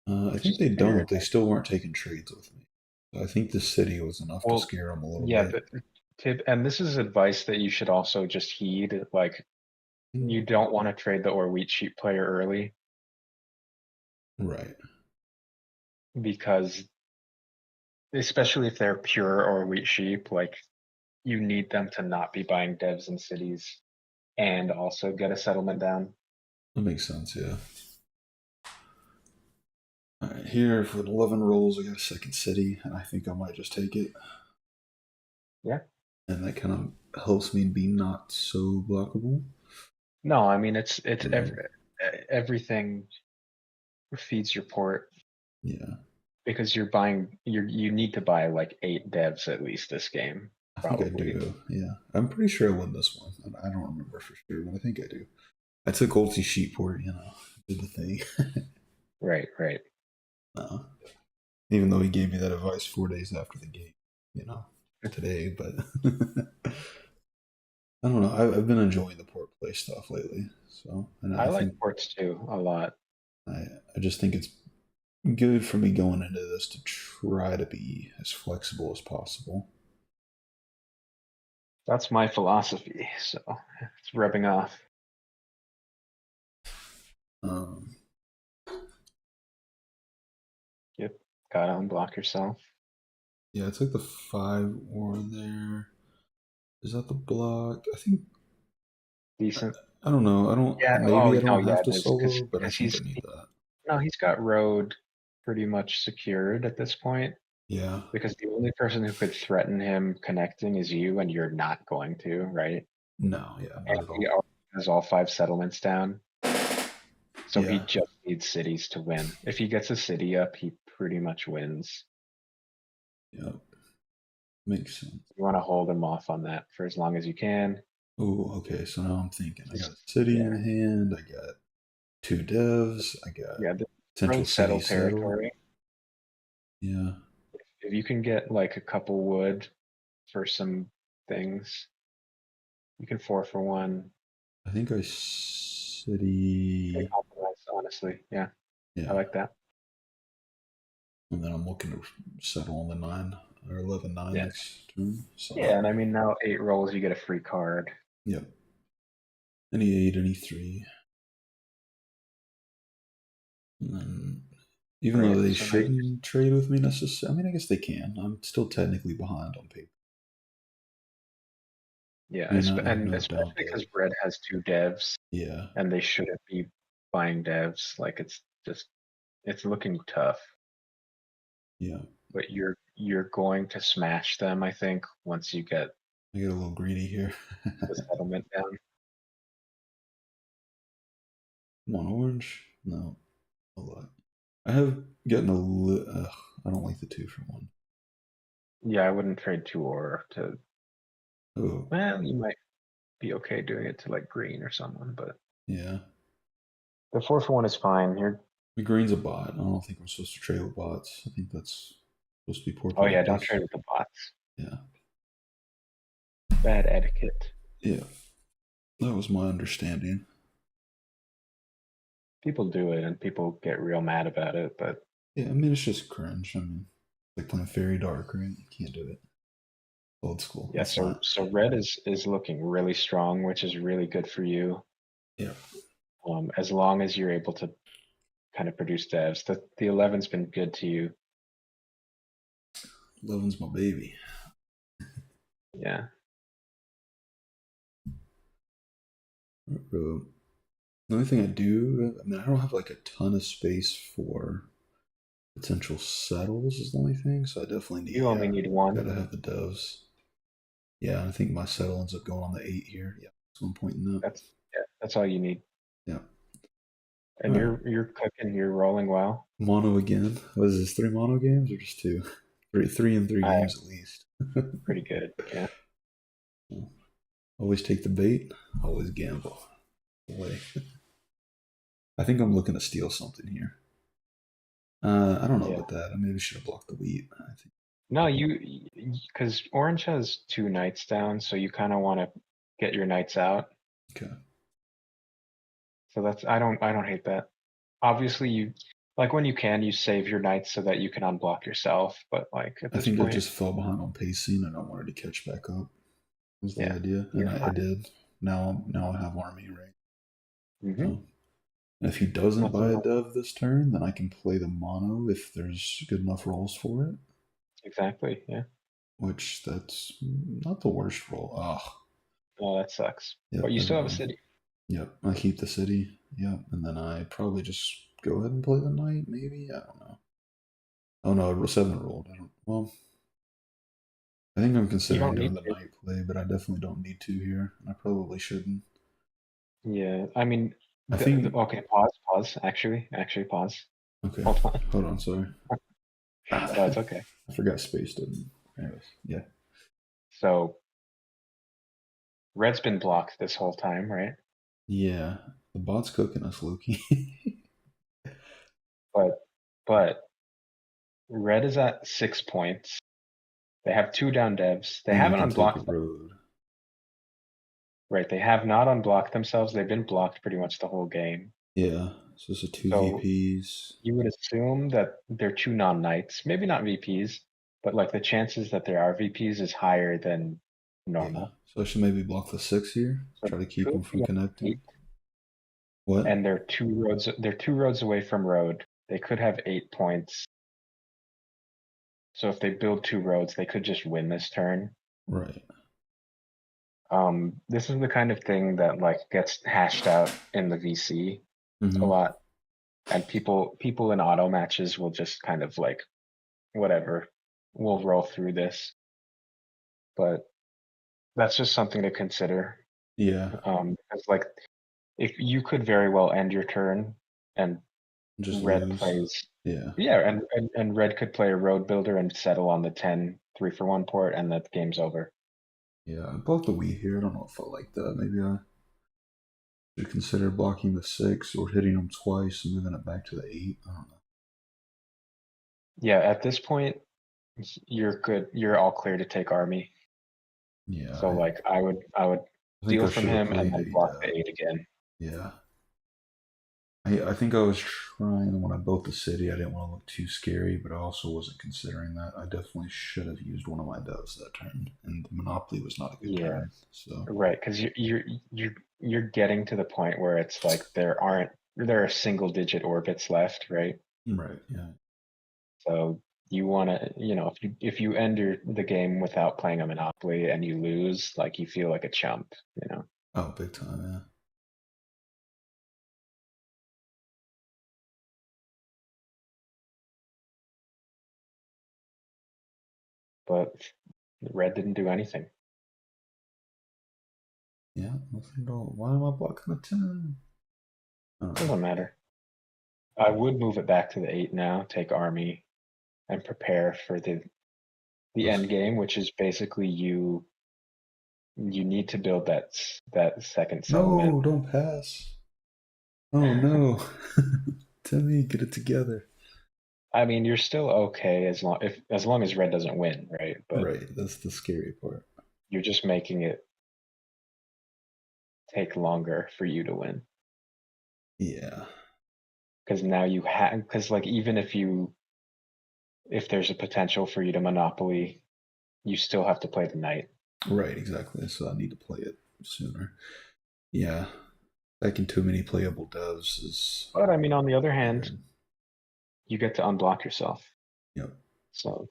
I which think is they fair don't. They enough. still weren't taking trades with me. So I think the city was enough to Well, scare them a little yeah, bit. but tip, and this is advice that you should also just heed. Like, you don't want to trade the or wheat sheep player early Right. because, especially if they're pure or wheat sheep, like you need them to not be buying devs in cities and also get a settlement down. That makes sense. Yeah. All right. Here for 11 rolls, I got a second city, and I think I might just take it. Yeah. And that kind of helps me be not so blockable. No, I mean it's Um, everything feeds your port yeah, because you need to buy like 8 devs at least this game, I think I probably. do. Yeah, I'm pretty sure I won this one. I don't remember for sure, but I think I do. I took Ulti Sheetport, did the thing. Right, right. uh, Even though he gave me that advice 4 days after the game, today, but I don't know. I've been enjoying the port play stuff lately. So, and I I like think ports too a lot. I, I just think it's good for me going into this to try to be as flexible as possible. That's my philosophy, so it's rubbing off. Um, Yep. Gotta unblock yourself. Yeah, I took the 5 war there. Is that the block? I think Decent. I don't know. I don't. Yeah. Oh Maybe I no, don't yeah, have it to is solo, but I because think I need that. no, he's got road pretty much secured at this point. Yeah. Because the only person who could threaten him connecting is you, and you're not going to, right? No. Yeah. Not And at he all. already has all 5 settlements down, so he Yeah. just needs cities to win. If he gets a city up, he pretty much wins. Yeah. Makes sense. You want to hold him off on that for as long as you can. Oh, okay. So now I'm thinking. I got a Just city in yeah, hand. I got 2 devs. I got yeah. The potential road city settle settle. territory. Yeah. If you can get like a couple wood for some things, you can 4 for 1. I think I Good city. compromise, honestly. Yeah, I Yeah. like that. And then I'm looking to settle on the 9 or 11-9 Yeah, next turn. So, yeah. And I mean, now 8 rolls, you get a free card. yep. Any 8, any 3. And then, even Right. though they So now you shouldn't trade with me necessarily, I mean, I guess they can. I'm still technically behind on paper. yeah, And I have and no down especially dev. because Red has 2 devs Yeah. and they shouldn't be buying devs. Like it's just it's looking tough. Yeah. But you're going to smash them, I think, once you get I get a little greedy here. the settlement down. Come on, orange. No, a lot. I have gotten a little. I don't like the 2 for 1. Yeah, I wouldn't trade 2 or to Oh, well, you might be okay doing it to like green or someone, but yeah. the 4 for 1 is fine. You're The green's a bot. I don't think I'm supposed to trade with bots. I think that's supposed to be poor oh yeah, don't practice. trade with the bots. Yeah. Bad etiquette. Yeah. That was my understanding. People do it and people get real mad about it, but Yeah, I mean, it's just cringe. I mean, like playing Fairy Dark, right? You can't do it. Old school. yeah, It's so not. red is looking really strong, which is really good for you. Yeah. As long as you're able to kind of produce devs. The 11's been good to you. 11's my baby. Yeah. The only thing I do, I mean, I don't have like a ton of space for potential settles, is the only thing. So I definitely need, You only yeah, need one. gotta have the devs. Yeah, I think my settle ends up going on the 8 here. Yeah, that's one point in that. That's yeah, that's all you need. Yeah. And All right. you're cooking, you're rolling well. Mono again. What is this? 3 mono games or just 2? Three in 3 games at least. Pretty good. Yeah. Always take the bait. Always gamble. Away. I think I'm looking to steal something here. I don't know Yeah. about that. I maybe should have blocked the wheat. I think. No, because orange has 2 knights down, so you kind of want to get your knights out. Okay. So that's I don't hate that. Obviously, you like when you can, you save your knights so that you can unblock yourself. But like at I this think I point, just fell behind on pacing and I wanted to catch back up. Was the yeah, idea, and you're I fine. did. Now I have army right. Mm-hmm. So, and if he doesn't Nothing buy a wrong. dev this turn, then I can play the mono if there's good enough rolls for it. Exactly. Yeah. Which that's not the worst roll. Ugh. Oh, that sucks. But Yep. you Never still have a mind. city. Yep. I keep the city. Yep. And then I probably just go ahead and play the knight. Maybe I don't know. Oh no, 7 rolled. I don't. Well, I think I'm You considering don't need doing the to. knight play, but I definitely don't need to here. I probably shouldn't. Yeah, I mean, I think. okay, pause. Actually, pause. Okay. Hold on. Hold on. Sorry. No, I it's okay. forgot space didn't. Anyways, yeah. So red's been blocked this whole time, right? Yeah. The bot's cooking us, Loki. But but red is at 6 points. They have 2 down devs. They and we haven't can take a unblocked them, road. right? They have not unblocked themselves. They've been blocked pretty much the whole game. Yeah. So it's a two So VPs. you would assume that they're 2 non-knights, maybe not VPs, but like the chances that there are VPs is higher than Yeah. normal. So I should maybe block the 6 here. So Try to keep could them from be on connecting. What? and they're 2 roads away from road. They could have 8 points. So if they build two roads, they could just win this turn. Right. This is the kind of thing that like gets hashed out in the VC a Mm-hmm. lot, and people in auto matches will just kind of like whatever, we'll roll through this. But that's just something to consider. Yeah. Because like if you could very well end your turn and Just red lose. plays, Yeah. yeah, and red could play a road builder and settle on the 10 3-for-1 port, and that game's over. Yeah. I bought the Wii here. I don't know if I like that. Maybe I should consider blocking the 6 or hitting them twice and moving it back to the 8. I don't know. Yeah, at this point, you're good. You're all clear to take army. Yeah. So like I would I think steal I from should have him and played then a. block the 8 again. Yeah. I think I was trying when I built the city. I didn't want to look too scary, but I also wasn't considering that. I definitely should have used one of my doves that turn, and the Monopoly was not a good Yeah, turn. So right. Because you're getting to the point where it's like there are single digit orbits left, right? right, yeah. So you want to, if you end the game without playing a Monopoly and you lose, like you feel like a chump, you know. Oh, big time, yeah. But red didn't do anything. Yeah, nothing at all. Why am I blocking the 10? Oh, Doesn't matter. I would move it back to the 8 now, take army, and prepare for the let's, end game, which is basically you need to build that second settlement. no, don't pass. Oh no, Timmy, get it together. I mean, you're still okay as long as red doesn't win, right? But Right, that's the scary part. you're just making it take longer for you to win. Yeah, Because now you have, because like even if there's a potential for you to monopoly, you still have to play the knight. right, exactly. So I need to play it sooner. Yeah, stacking too many playable doves is But I mean, on the other hand, weird. you get to unblock yourself, Yep. so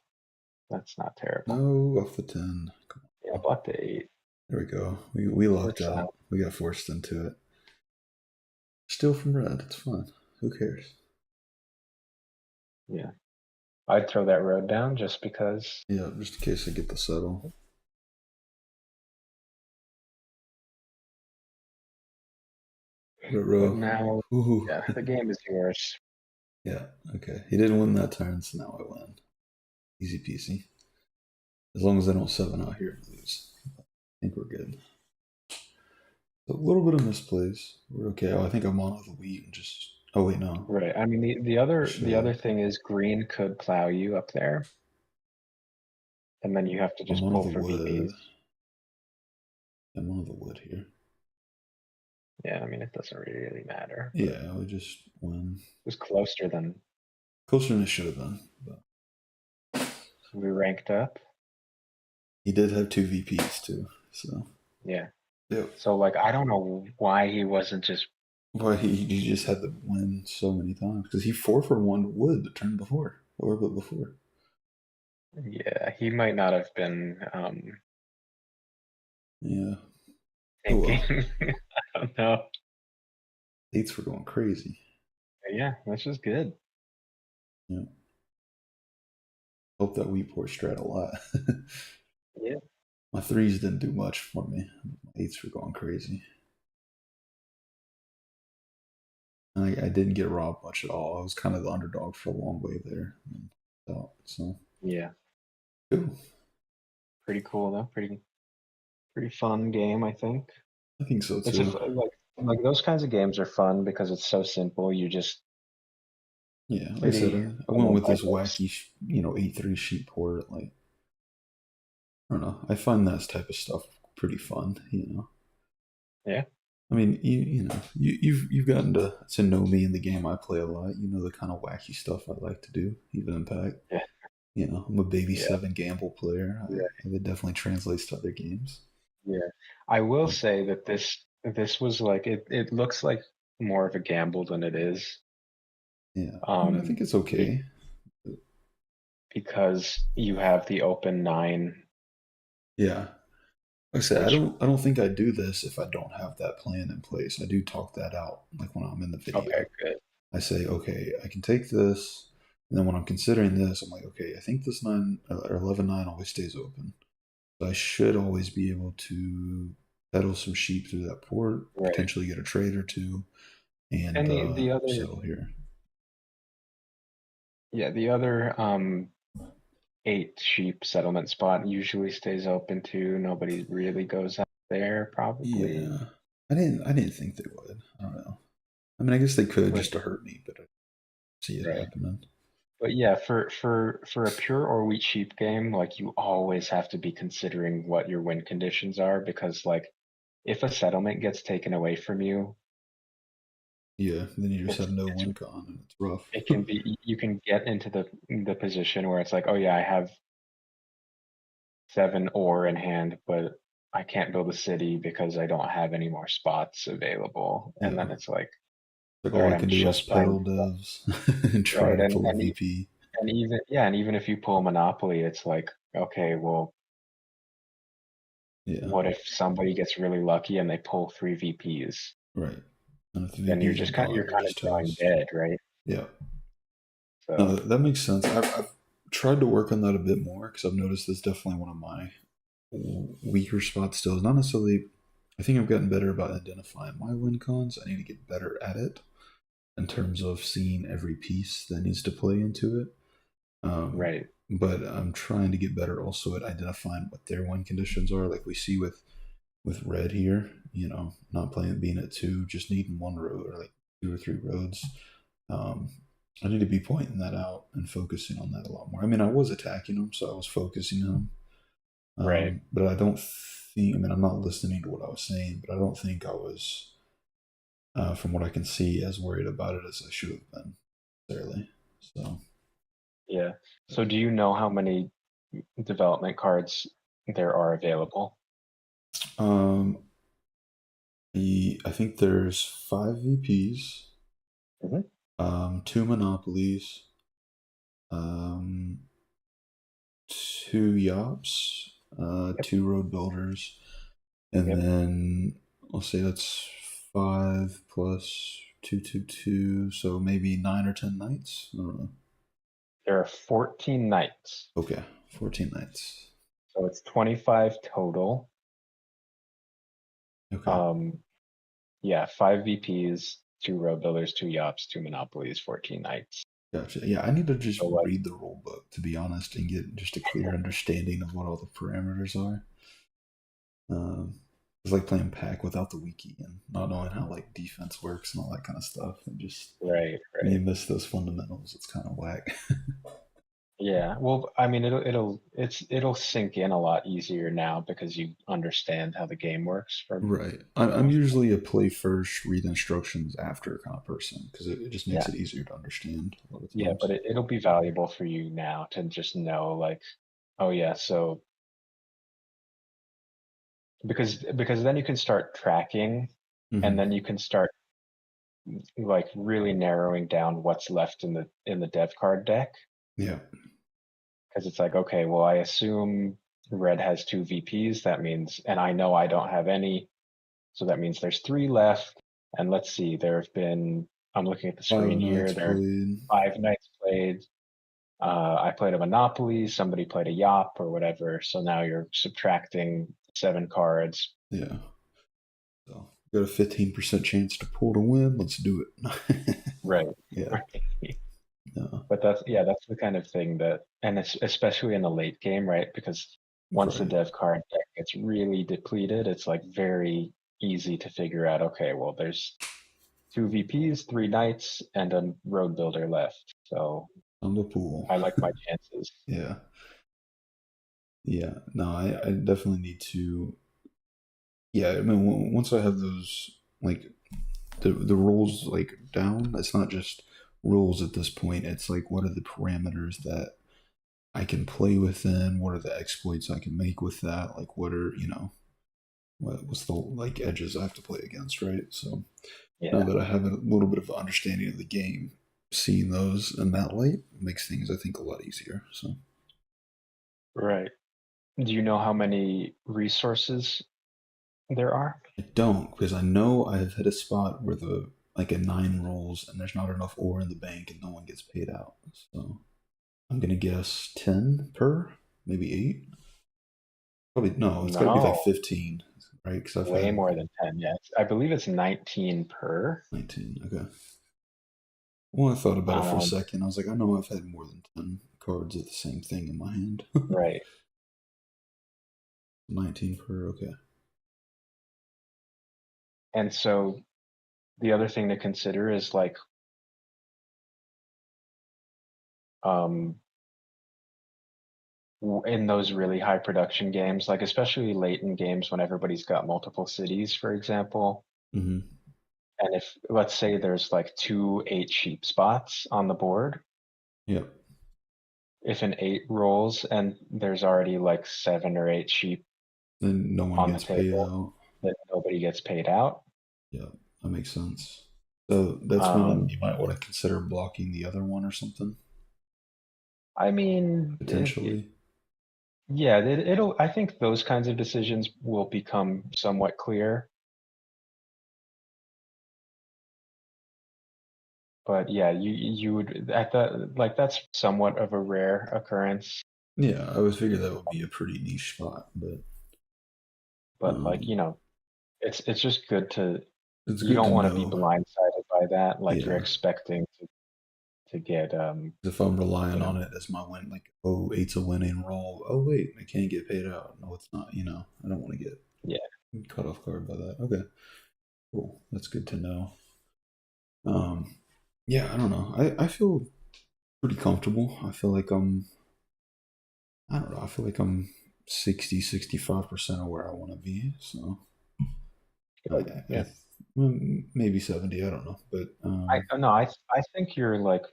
that's not terrible. No, off the 10. Come Yeah, on. block the 8 There we go. We lucked works out. out. We got forced into it. Steal from red. It's fun. Who cares? Yeah, I'd throw that road down just because. Yeah, just in case I get the settle. But Row. now, Ooh. yeah, the game is yours. Yeah, okay. He didn't win that turn, so now I win. Easy peasy. As long as I don't 7 out here and lose. I think we're good. A little bit of misplays. We're okay. Oh, I think I'm on with the wheat and just. Oh, wait, no. Right. I mean, the I other should the have. other thing is green could plow you up there, and then you have to I'm just on pull the for wood. VPs. I'm on the wood here. Yeah, I mean, it doesn't really matter, but it Yeah, we just win. was closer than Closer than it should have been. But we ranked up. he did have 2 VPs too. So, Yeah. yep. So like, I don't know why he wasn't just. Why he just had to win so many times because he 4 for 1 wood the turn before or but before. Yeah, he might not have been Yeah. Oh thinking. well. I don't know. Eights were going crazy. Yeah, that's just good. Yeah. Hope that wheat port strat a lot. Yeah. My threes didn't do much for me. My eights were going crazy. I didn't get robbed much at all. I was kind of the underdog for a long way there. So Yeah. cool. Pretty cool though. Pretty fun game, I think. I think so It's a too. like those kinds of games are fun because it's so simple. You just Yeah, like I said, pretty I and went then with this lightweights. wacky, 8-3 sheet port. Like I don't know. I find that type of stuff pretty fun. Yeah. I mean, you've gotten to know me in the game I play a lot. You know the kind of wacky stuff I like to do, even Impact. Yeah. I'm a baby Yeah. 7 gamble player. Yeah. It definitely translates to other games. Yeah. I will But say that this was like it looks like more of a gamble than it is. yeah, I mean, I Um think it's be, okay. because you have the open nine, Yeah. Like I said, which I don't think I do this if I don't have that plan in place. I do talk that out, like when I'm in the okay, video. good, I say, okay, I can take this, and then when I'm considering this, I'm like, okay, I think this 9 or 11-9 always stays open. So I should always be able to peddle some sheep through that port, right. potentially get a trade or two, and And the other, settle here. yeah, the other eight sheep settlement spot usually stays open too. Nobody really goes out there, probably. Yeah, I didn't think they would. I don't know. I mean, I guess they could But just to hurt me, but I see it right. happening. But yeah, for a pure or wheat sheep game, like you always have to be considering what your win conditions are because like if a settlement gets taken away from you, Yeah, then you just it's have no it's win con, and it's rough. it can be you can get into the position where it's like, oh yeah, I have seven ore in hand, but I can't build a city because I don't have any more spots available. And Yeah, then it's like, like all all right, I I'm can do is just buying pedal stuff. devs and try Right. to pull a And VP. and even yeah, and even if you pull Monopoly, it's like, okay, well, Yeah, what if somebody gets really lucky and they pull three VPs? right. And if the Then VPs are gone, you're you're kind of just drawing toast. dead, right? Yeah, no, So that makes sense. I've tried to work on that a bit more because I've noticed that's definitely one of my weaker spots. Still, it's not necessarily. I think I've gotten better about identifying my win cons. I need to get better at it in terms of seeing every piece that needs to play into it. Um, right, but I'm trying to get better also at identifying what their win conditions are. Like we see with red here, not playing being at two, just needing one road or like two or three roads. Um, I need to be pointing that out and focusing on that a lot more. I mean, I was attacking them, so I was focusing on them. right. But I don't think. I mean, I'm not listening to what I was saying, but I don't think I was, from what I can see, as worried about it as I should have been necessarily. So, Yeah. So do you know how many development cards there are available? um, I think there's 5 VPs, Hmm. two monopolies, um, two Yops, Yep. two road builders, and Yep. then I'll say that's five plus two, so maybe 9 or 10 knights. I don't know. There are 14 knights. Okay, 14 knights. So it's 25 total. Okay, Um, yeah, five VPs, two road builders, two yachts, two monopolies, 14 knights. gotcha. Yeah, I need to just So like, read the rule book to be honest and get just a clear understanding of what all the parameters are. It's like playing pack without the wiki and not knowing how like defense works and all that kind of stuff. And just right, when you right. miss those fundamentals, it's kind of whack. Yeah. Well, I mean, it'll sink in a lot easier now because you understand how the game works Right. for the I'm most part. usually a play first, read instructions after kind of person because it just makes Yeah. it easier to understand a lot of Yeah, but times. it'll be valuable for you now to just know like, oh yeah, so because then you can start tracking and Hmm. then you can start like really narrowing down what's left in the dev card deck Yeah. because it's like, okay, well, I assume red has two VPs. That means, and I know I don't have any, so that means there's three left. And let's see, there have been. I'm looking at the Five screen here. nights There are played. five nights played. I played a Monopoly. Somebody played a Yop or whatever. So now you're subtracting seven cards. Yeah. So got a 15% chance to pull to win. Let's do it. Right. Yeah. Right. No. But that's yeah, that's the kind of thing that, and it's especially in the late game, right? Because once the Right. dev card deck gets really depleted, it's like very easy to figure out, okay, well, there's two VPs, three knights, and a road builder left. So On the pool. I like my chances. Yeah. Yeah. No, I definitely need to. Yeah. I mean, once I have those, like, the rules like down, it's not just rules at this point. It's like, what are the parameters that I can play within? What are the exploits I can make with that? Like, what are, what's the like edges I have to play against, right? So now Yeah. that I have a little bit of understanding of the game, seeing those in that light makes things, I think, a lot easier. So Right. Do you know how many resources there are? I don't, because I know I have hit a spot where the like a nine rolls and there's not enough ore in the bank and no one gets paid out. So I'm gonna guess 10 per, maybe eight. Probably no, it's got to be like No, 15, right? Because I've way had more than 10. Yes. I believe it's 19 per. 19. Okay. Well, I thought about it for a Um, second. I was like, I know I've had more than 10 cards of the same thing in my hand. right. 19 per. Okay. And so the other thing to consider is like um in those really high production games, like especially late in games when everybody's got multiple cities, for example. Mm-hmm. And if let's say there's like two 8 sheep spots on the board, Yep. if an 8 rolls and there's already like 7 or 8 sheep Then no one on the gets paid table, out. that nobody gets paid out. Yeah, that makes sense. So that's when Um, you might want to consider blocking the other one or something, I mean, potentially. yeah, it'll. I think those kinds of decisions will become somewhat clear. But yeah, you would at the like that's somewhat of a rare occurrence. Yeah, I was figured that would be a pretty niche spot, but But like um, it's just good to it's you good to don't want to be know. blindsided by that. Like you're Yeah, expecting to get if I'm you relying know on it as my win, like, oh, eight's a winning roll. Oh, wait, I can't get paid out. No, it's not. I don't want to get yeah caught off guard by that. Okay, cool. That's good to know. Yeah, I don't know. I feel pretty comfortable. I don't know. I feel like I'm 65% of where I want to be. So I, good I yeah. maybe 70. I don't know, but I no I think you're like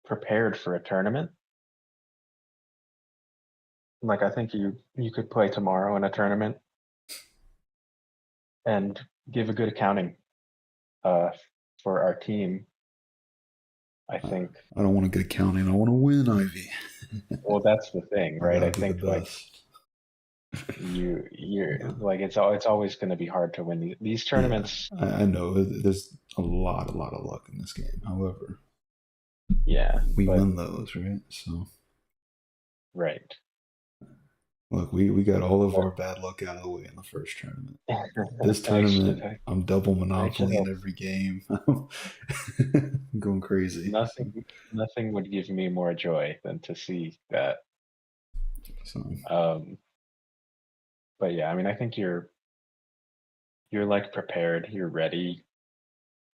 prepared for a tournament. Like I think you could play tomorrow in a tournament and give a good accounting uh for our team. I I, think I don't want to get accounting. I want to win, Ivy. well that's the thing, I right? I gotta be the think like best. you're Yeah, like it's always going to be hard to win these yeah. tournaments. I know there's a lot of luck in this game. However, Yeah, we but win those, right? So right. look, we got all of But our bad luck out of the way in the first tournament. This I tournament, should I'm double I should monopoly in hope every game. I'm going crazy. nothing nothing would give me more joy than to see that. So Um, but yeah, I mean, I think you're like prepared, you're ready.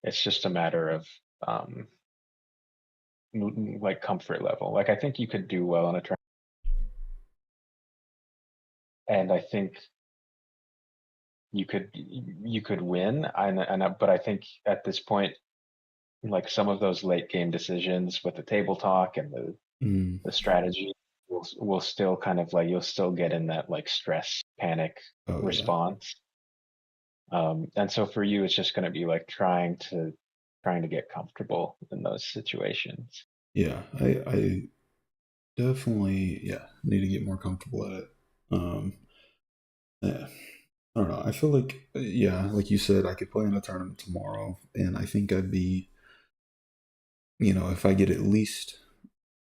It's just a matter of um like comfort level. Like I think you could do well in a tournament, and I think you could win. But I think at this point, like some of those late game decisions with the table talk and mm, the strategy will still kind of like you'll still get in that like stress panic oh yeah, response. And so for you, it's just going to be like trying to get comfortable in those situations. yeah. I definitely, yeah, need to get more comfortable at it. Yeah, I don't know. I feel like, yeah, like you said, I could play in a tournament tomorrow, and I think I'd be, if I get at least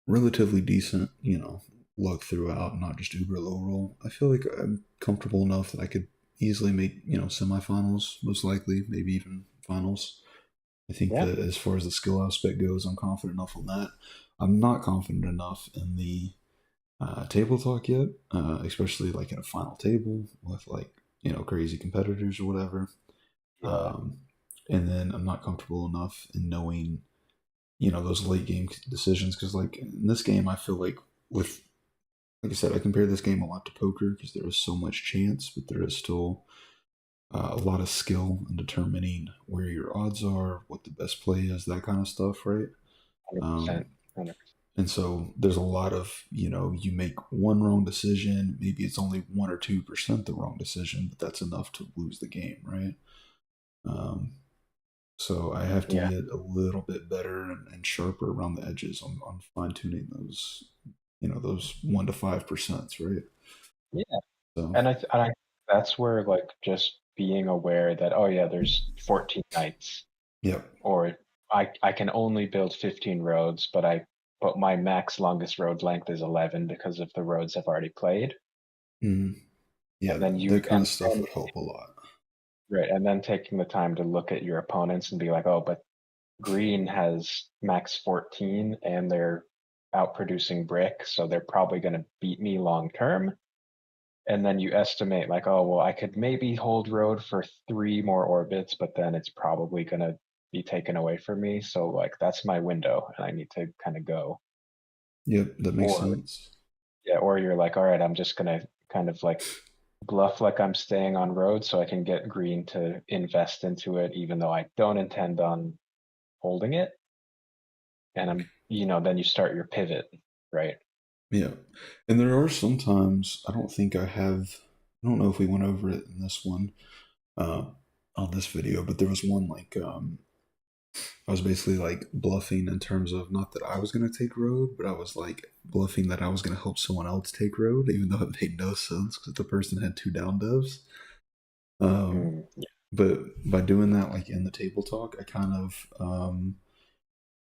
relatively decent, luck throughout, not just uber low roll. I feel like I'm comfortable enough that I could easily make, semifinals, most likely, maybe even finals. I think Yeah, that as far as the skill aspect goes, I'm confident enough on that. I'm not confident enough in the table talk yet, especially like in a final table with like, crazy competitors or whatever. yeah, Um, and then I'm not comfortable enough in knowing, those late game decisions because like in this game, I feel with like I said, I compare this game a lot to poker because there is so much chance, but there is still a lot of skill in determining where your odds are, what the best play is, that kind of stuff, right? 100%. Um, 100%. and so there's a lot of, you make one wrong decision, maybe it's only 1 or 2% the wrong decision, but that's enough to lose the game, right? Um, So I have to Yeah. get a little bit better and sharper around the edges on fine tuning those, those 1 to 5%, right? Yeah. So, And I that's where like just being aware that, oh yeah, there's 14 nights, yeah. or I can only build 15 roads, but my max longest road length is 11 because of the roads I've already played. Mm, yeah, And then that you kind of and stuff then would help a lot. right, and then taking the time to look at your opponents and be like, oh, but green has max 14 and they're outproducing brick, so they're probably going to beat me long term. And then you estimate like, oh, well, I could maybe hold road for 3 more orbits, but then it's probably going to be taken away from me. So like that's my window and I need to kind of go. Yep, that makes Or sense. yeah, or you're like, all right, I'm just going to kind of like bluff like I'm staying on road so I can get green to invest into it, even though I don't intend on holding it. And then you start your pivot, right? Yeah. And there are sometimes, I don't know if we went over it in this one, uh, on this video, but there was one like, I was basically like bluffing in terms of not that I was going to take road, but I was like bluffing that I was going to help someone else take road, even though it made no sense because the person had two down devs. Um, Yeah. but by doing that, like in the table talk, I kind of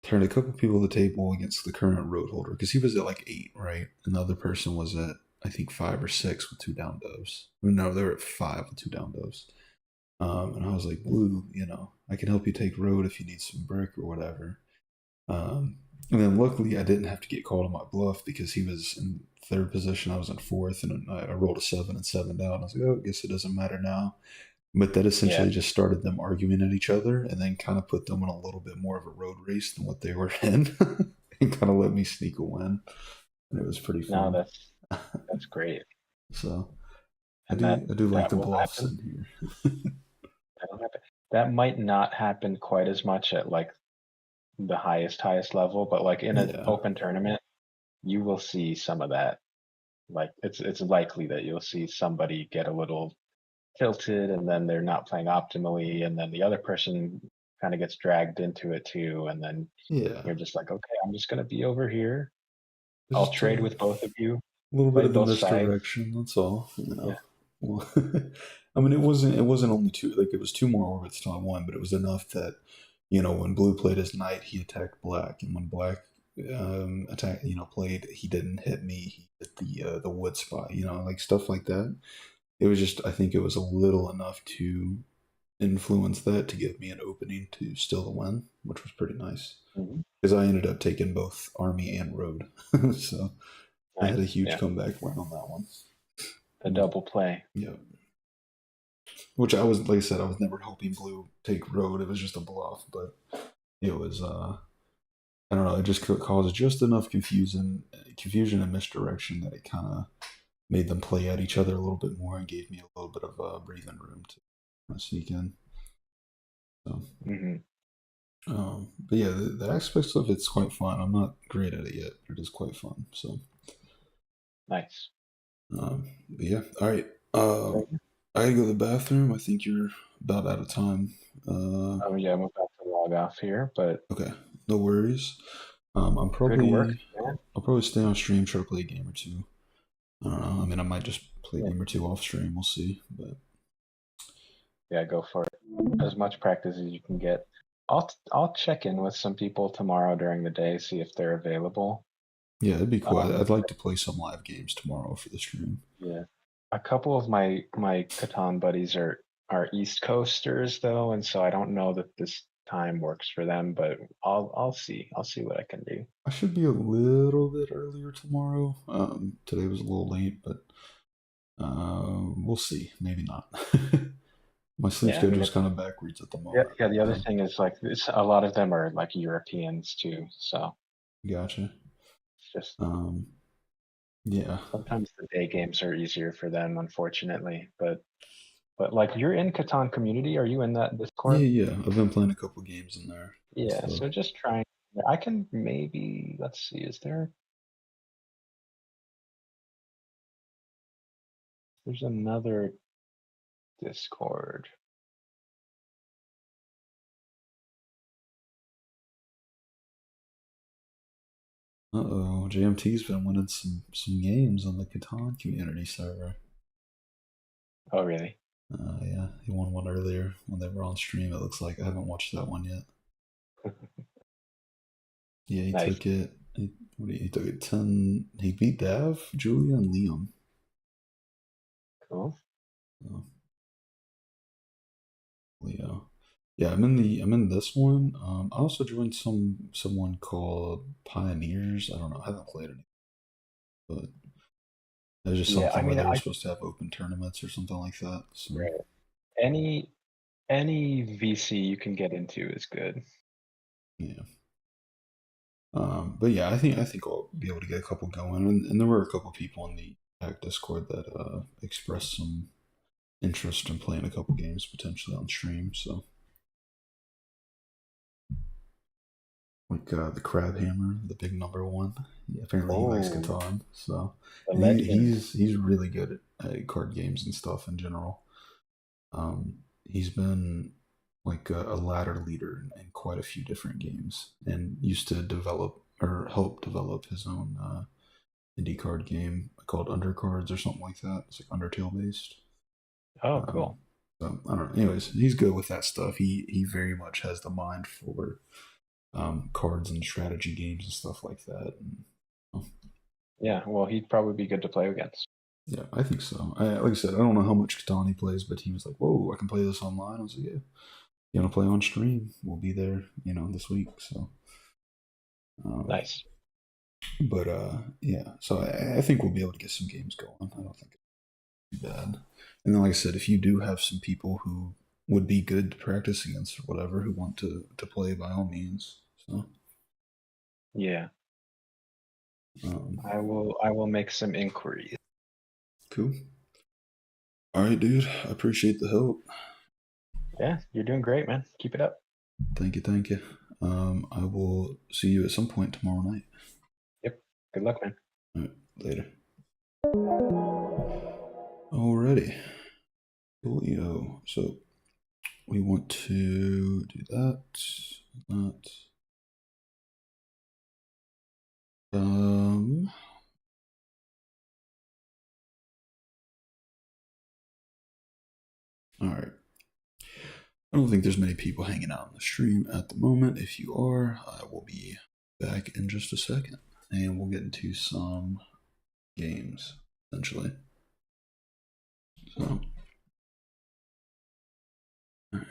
turned a couple people at the table against the current road holder because he was at like 8, right? And the other person was at, I think, 5 or 6 with two down devs. No, they were at 5 with two down devs. And I was like, Blue, I can help you take road if you need some brick or whatever. And then luckily, I didn't have to get called on my bluff because he was in third position. I was in fourth, and I rolled a 7 and 7 down. I was like, oh, I guess it doesn't matter now. But that Yeah. essentially just started them arguing at each other and then kind of put them in a little bit more of a road race than what they were in and kind of let me sneak a win. And it was pretty No, fun. that's great. So I And do that I do like that the will bluffs happen. in here. That'll happen. That might not happen quite as much at like the highest level, but like in an Yeah. open tournament, you will see some of that. Like it's likely that you'll see somebody get a little tilted and then they're not playing optimally, and then the other person kind of gets dragged into it too, and then Yeah. you're just like, okay, I'm just gonna be over here. It's I'll just trade with both of you, a little bit play of the both sides. misdirection. That's all. Yeah, Well, I mean, it wasn't only two. Like it was two more orbits to I won, but it was enough that when blue played his knight, he attacked black, and when black played, he didn't hit me. He hit the wood spot. Like stuff like that. It was just I think it was a little enough to influence that to give me an opening to still the win, which was pretty nice hmm, because I ended up taking both army and road, so I had a nice. huge Yeah, comeback win on that one. a double play. Yeah, which I was, like I said, I was never helping blue take road. It was just a bluff, but it was I don't know. It just caused just enough confusion and misdirection that it kind of made them play at each other a little bit more and gave me a little bit of breathing room to sneak in. So, Hmm. but yeah, the aspects of it's quite fun. I'm not great at it yet, but it is quite fun. So, Nice. but yeah, all right. Very good. I gotta go to the bathroom. I think you're about out of time. Uh, Oh yeah, I'm about to log off here, but okay, no worries. I'm good work, probably man. I'll probably stay on stream, try to play a game or two. I don't know. I mean, I might just play a Yeah, game or two off stream. We'll see. But yeah, go for it. As much practice as you can get. I'll check in with some people tomorrow during the day, see if they're available. yeah, it'd be cool. Um, I'd like to play some live games tomorrow for the stream. yeah, a couple of my Catan buddies are East Coasters though, and so I don't know that this time works for them, but I'll see what I can do. I should be a little bit earlier tomorrow. Today was a little late, but we'll see. Maybe not. My sleep Yeah, I mean schedule's it. kind of backwards at the Yeah, moment. yeah. The other So, thing is like a lot of them are like Europeans too, so gotcha. it's just Um, yeah. sometimes the day games are easier for them, unfortunately. But like you're in Catan community, are you in that Yeah, Discord? yeah. I've been playing a couple games in there and Yeah, stuff. so just trying. I can maybe let's see, there's another Discord. Uh-oh, JMT's been winning some games on the Catan community server. Oh, really? Yeah, he won one earlier when they were on stream. It looks like I haven't watched that one yet. Yeah, he Nice. took it. He took it 10. He beat Dav, Julia, and Liam. Cool. Oh, Leo. Yeah, I'm in this one. I also joined someone called Pioneers. I don't know. I haven't played it, but there's just Yeah, I something where mean, they were I supposed to have open tournaments or something like that. So right. Any any VC you can get into is good. yeah. But yeah, I think I'll be able to get a couple going, and there were a couple people in the Pack Discord that expressed some interest in playing a couple games potentially on stream. So like the Crab Hammer, the big number one. Yeah, apparently he likes Oh, Catan. So the and legend. he's really good at card games and stuff in general. He's been like a ladder leader in quite a few different games, and used to develop or help develop his own indie card game called Undercards or something like that. It's like Undertale based. Oh, Um, cool. so I don't know. Anyways, he's good with that stuff. He very much has the mind for cards and strategy games and stuff like that. And, oh, Yeah, well, he'd probably be good to play against. yeah, I think so. Like I said, I don't know how much Catan he plays, but he was like, "Whoa, I can play this online." I was like, "Yeah, you want to play on stream? We'll be there, this week." So, um, Nice. but yeah. So I think we'll be able to get some games going. I don't think it'll be bad. And then, like I said, if you do have some people who would be good to practice against or whatever, who want to play, by all means. So, Yeah, um, I will make some inquiries. cool. All right, dude. I appreciate the help. Yeah, you're doing great, man. Keep it up. Thank you, thank you. I will see you at some point tomorrow night. Yep. Good luck, man. All right, later. Alrighty. Coolio. So we want to do that. That. Um. All right. I don't think there's many people hanging out on the stream at the moment. If you are, I will be back in just a second, and we'll get into some games essentially. So. All right.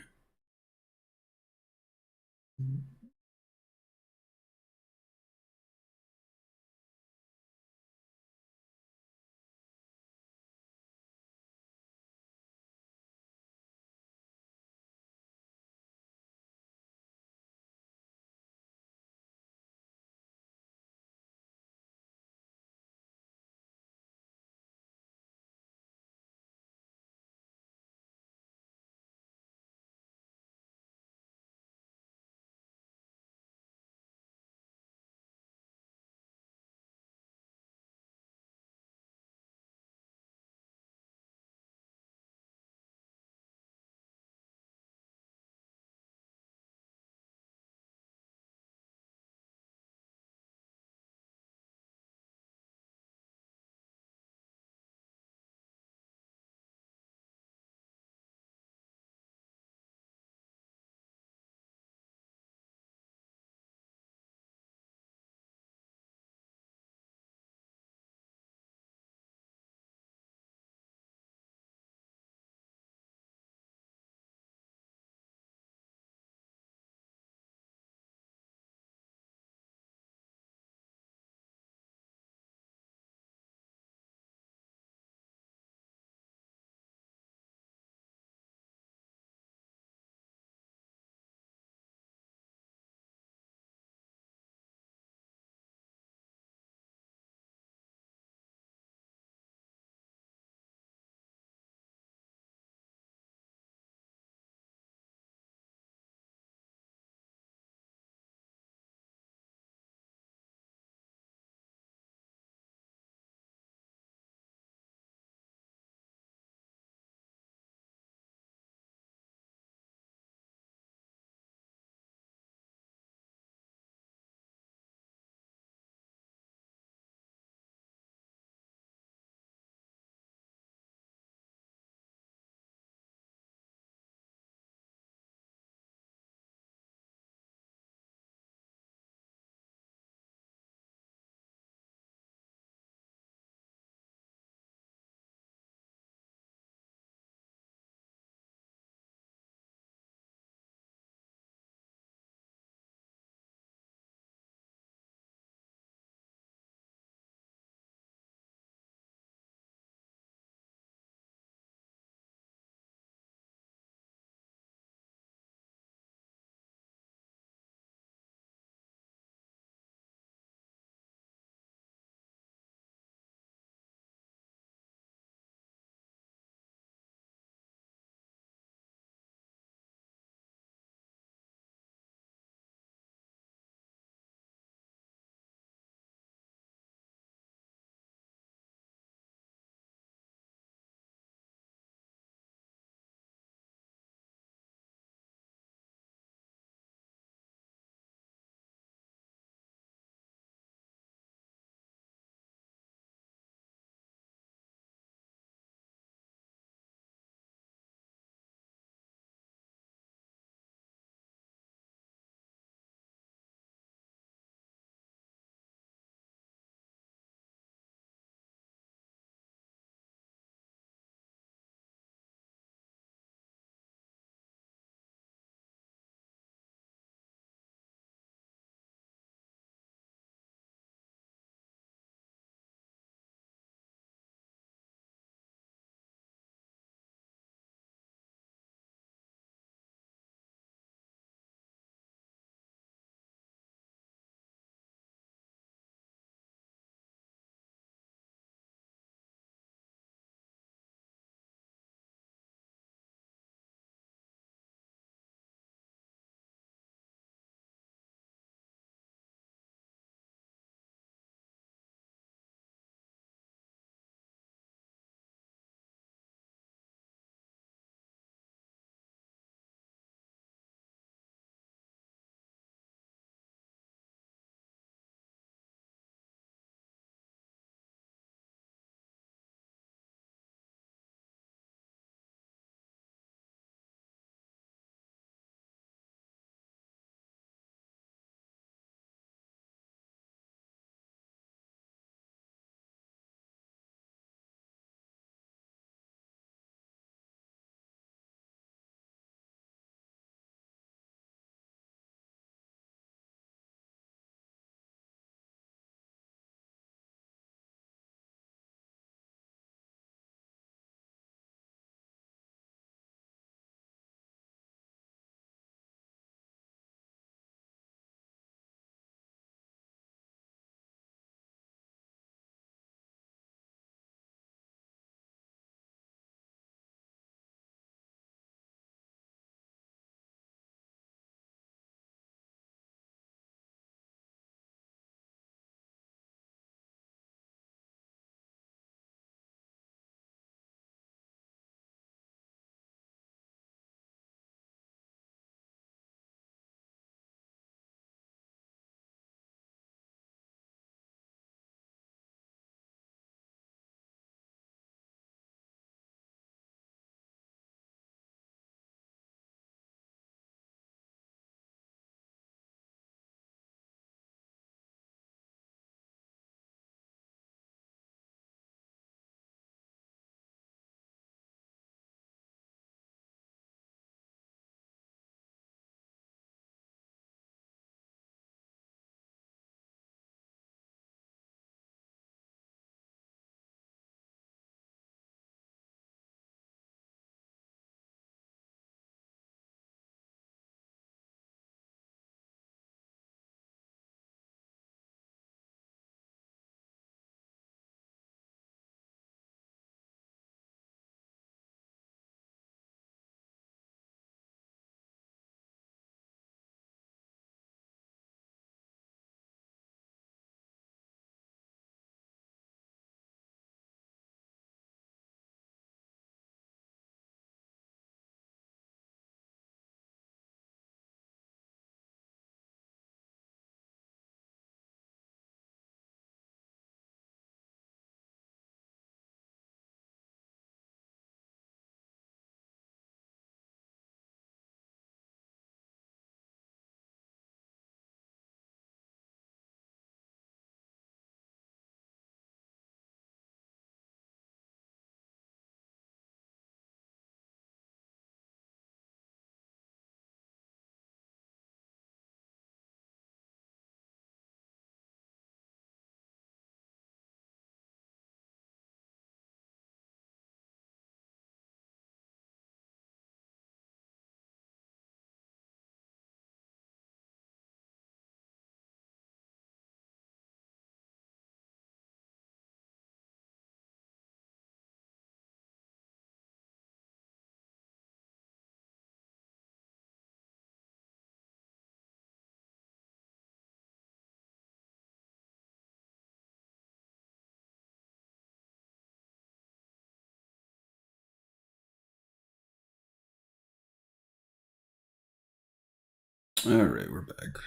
Alright, we're back.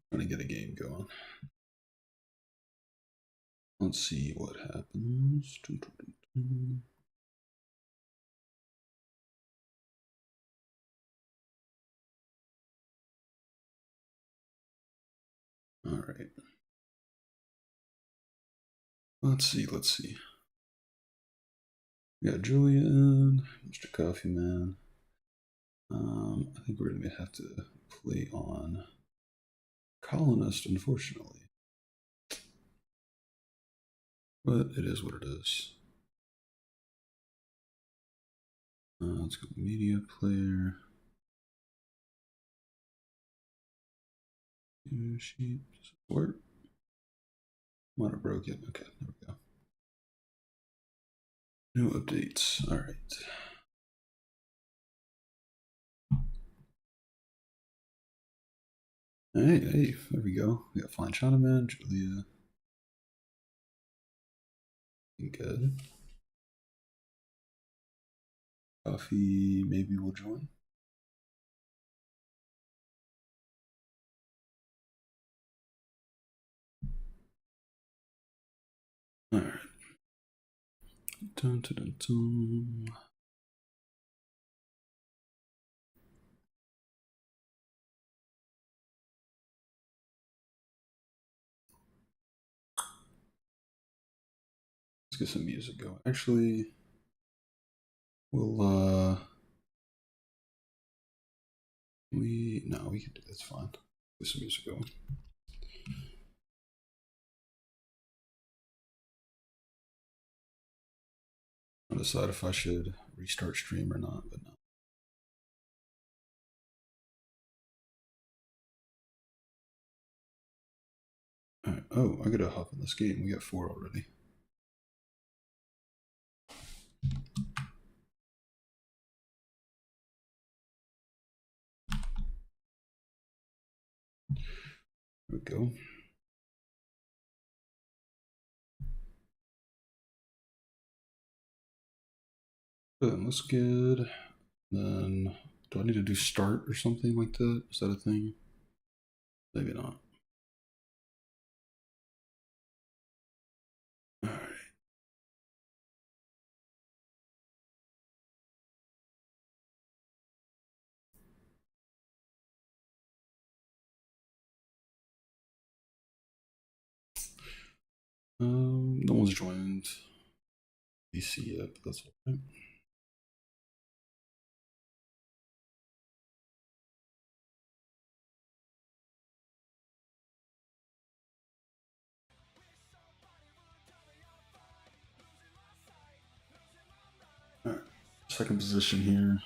Trying to get a game going. Let's see what happens. Alright. Let's see. We got Julian, Mr. Coffee Man. I think we're gonna have to play on Colonist, unfortunately. But it is what it is. Let's go media player. Sheet support. Might have broke it. Okay, there we go. New updates. Alright. Hey, there we go. We got Flying Chinaman, Julia. Good. Coffee maybe will join. Alright. Dun, dun, dun, dun. Let's get some music going. Actually, we'll we can do that's fine. Get some music going. I'll decide if I should restart stream or not, but no. Alright. Oh, I gotta hop in this game. We got 4 already. There we go. Good, looks good. Then, do I need to do start or something like that? Is that a thing? Maybe not. Alright. No one's joined DC yet, but that's alright. Alright. Second position here.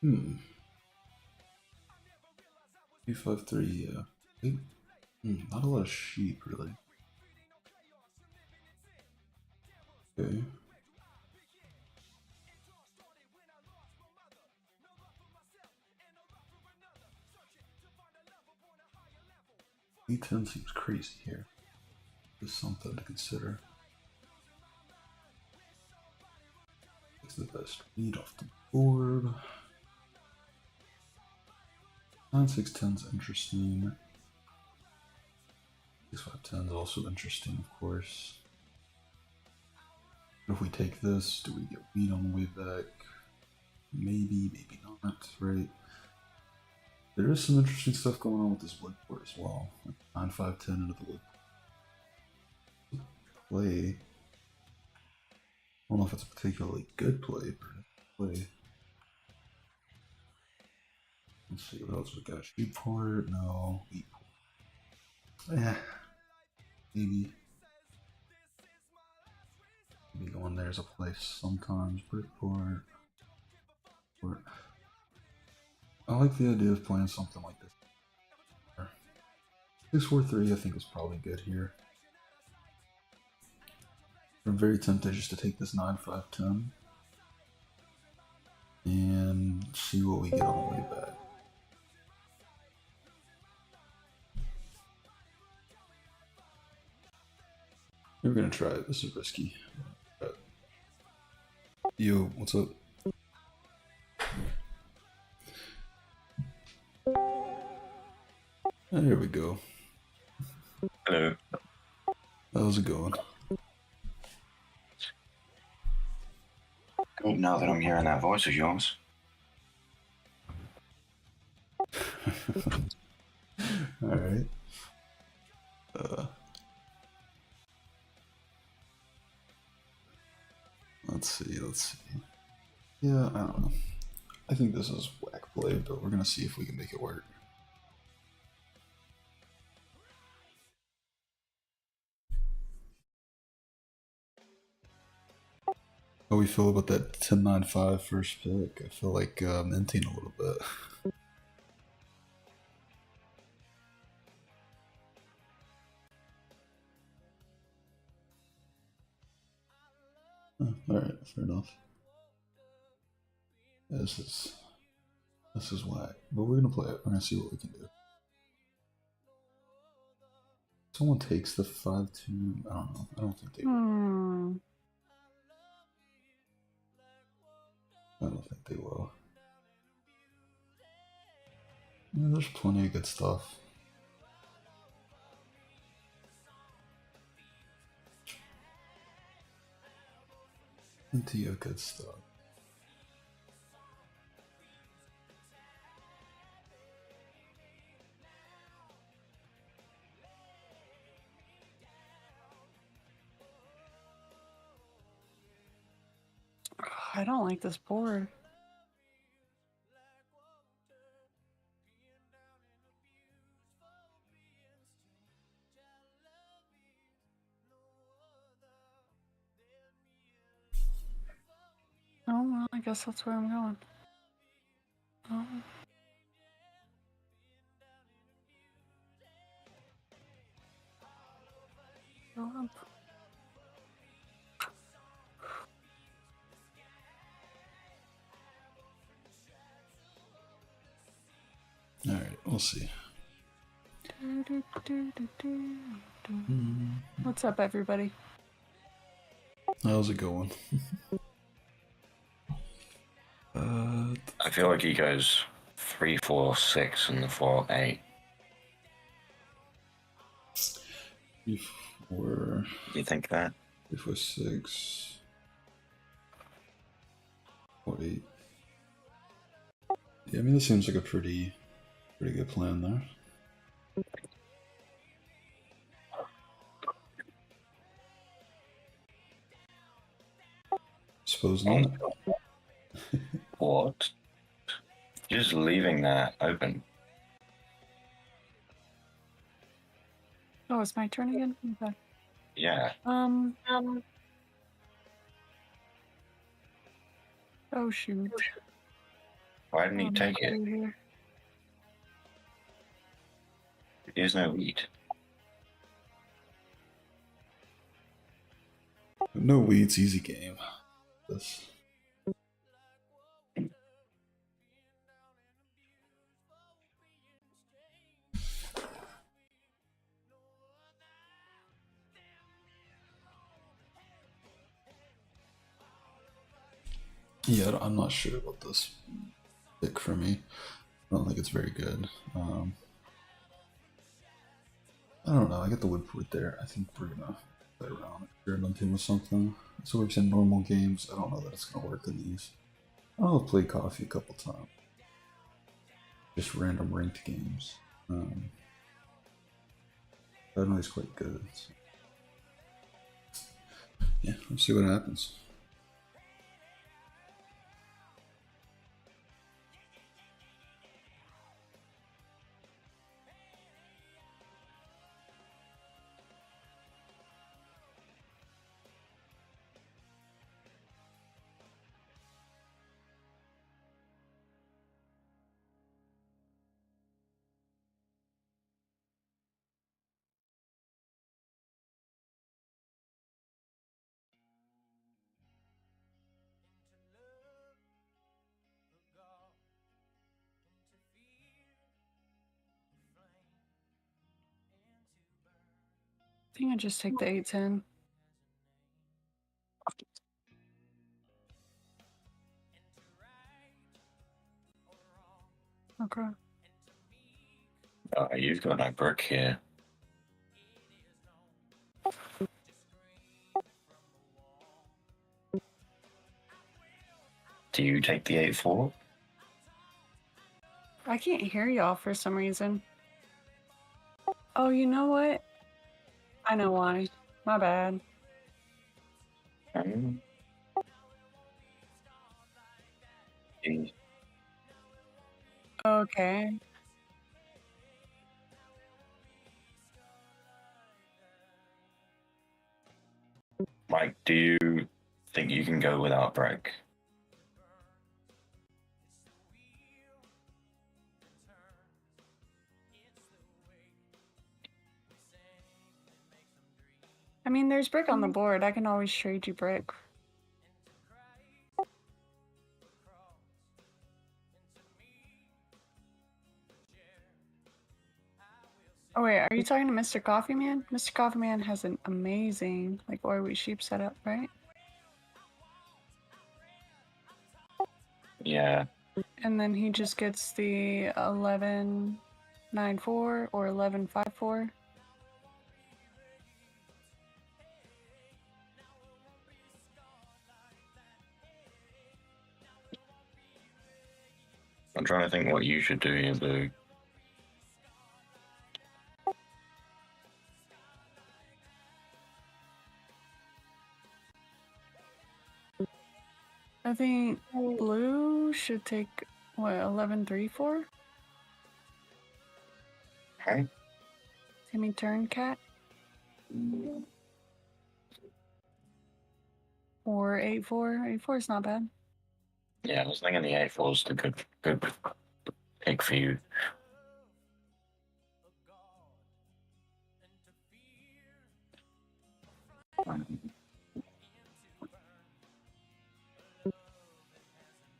Hmm. 853, yeah. Not a lot of sheep, really. Okay. E10 seems crazy here. Just something to consider. It's the best read off the board. 9-6-10 is interesting. 6-5-10 is also interesting, of course. But if we take this, do we get wheat on the way back? Maybe, maybe not, right? There is some interesting stuff going on with this wood port as well. Like 9-5-10 into the wood play. I don't know if it's a particularly good play, but play. Let's see what else we got. Sheep port? No. Wheat port. Yeah. Maybe. Maybe going there's a place sometimes. Brick port. Port. I like the idea of playing something like this. 6-4-3 I think is probably good here. I'm very tempted just to take this 9-5-10 and see what we get on the way back. We're gonna try it. This is risky. Yo, what's up? There we go. Hello. How's it going? Great, now that I'm hearing that voice of yours. All right. Let's see. Let's see. Yeah, I don't know. I think this is whack play, but we're gonna see if we can make it work. How we feel about that 10-9-5 first pick? I feel like minting a little bit. All right, fair enough. Yeah, this is whack, but we're gonna play it. We're gonna see what we can do. Someone takes the 5-2. I don't know. I don't think they. I don't think they will. Yeah, there's plenty of good stuff. Plenty of good stuff. I don't like this board. Oh, well, I guess that's where I'm going. Oh. Go up. All right, we'll see. What's up, everybody? How's it going? I feel like he goes 3, 4, 6, and the 4, 8. Before. Do you think that? Before 6. 4, 8. Yeah, I mean, this seems like a pretty good plan there. Suppose not. What? Just leaving that open. Oh, it's my turn again? Okay. Yeah. Oh, shoot. Why didn't he take it? Here. There's no wheat. No weeds, easy game. This. Yeah, I'm not sure about this pick for me. I don't think it's very good. I don't know. I get the wood port there. I think we're gonna play around, experiment with something. This works in normal games. I don't know that it's gonna work in these. I'll play coffee a couple times. Just random ranked games. I know he's quite good. So. Yeah, let's see what happens. I think I just take the 8-10. Okay. You've got no brick here. Do you take the 8-4? I can't hear y'all for some reason. Oh, you know what? I know why. My bad. Mm. Mm. Okay. Mike, do you think you can go without brick? I mean, there's brick on the board. I can always trade you brick. Oh wait, are you talking to Mr. Coffee Man? Mr. Coffee Man has an amazing, like, Or Wheat Sheep setup, right? Yeah. And then he just gets the 11-9-4 or 11-5-4. I'm trying to think what you should do here, Blue. I think blue should take, what, 11-3-4? Okay. Timmy turn cat? Or 8-4. 8-4 is not bad. Yeah, I was thinking the 8-4 is the good pick for you.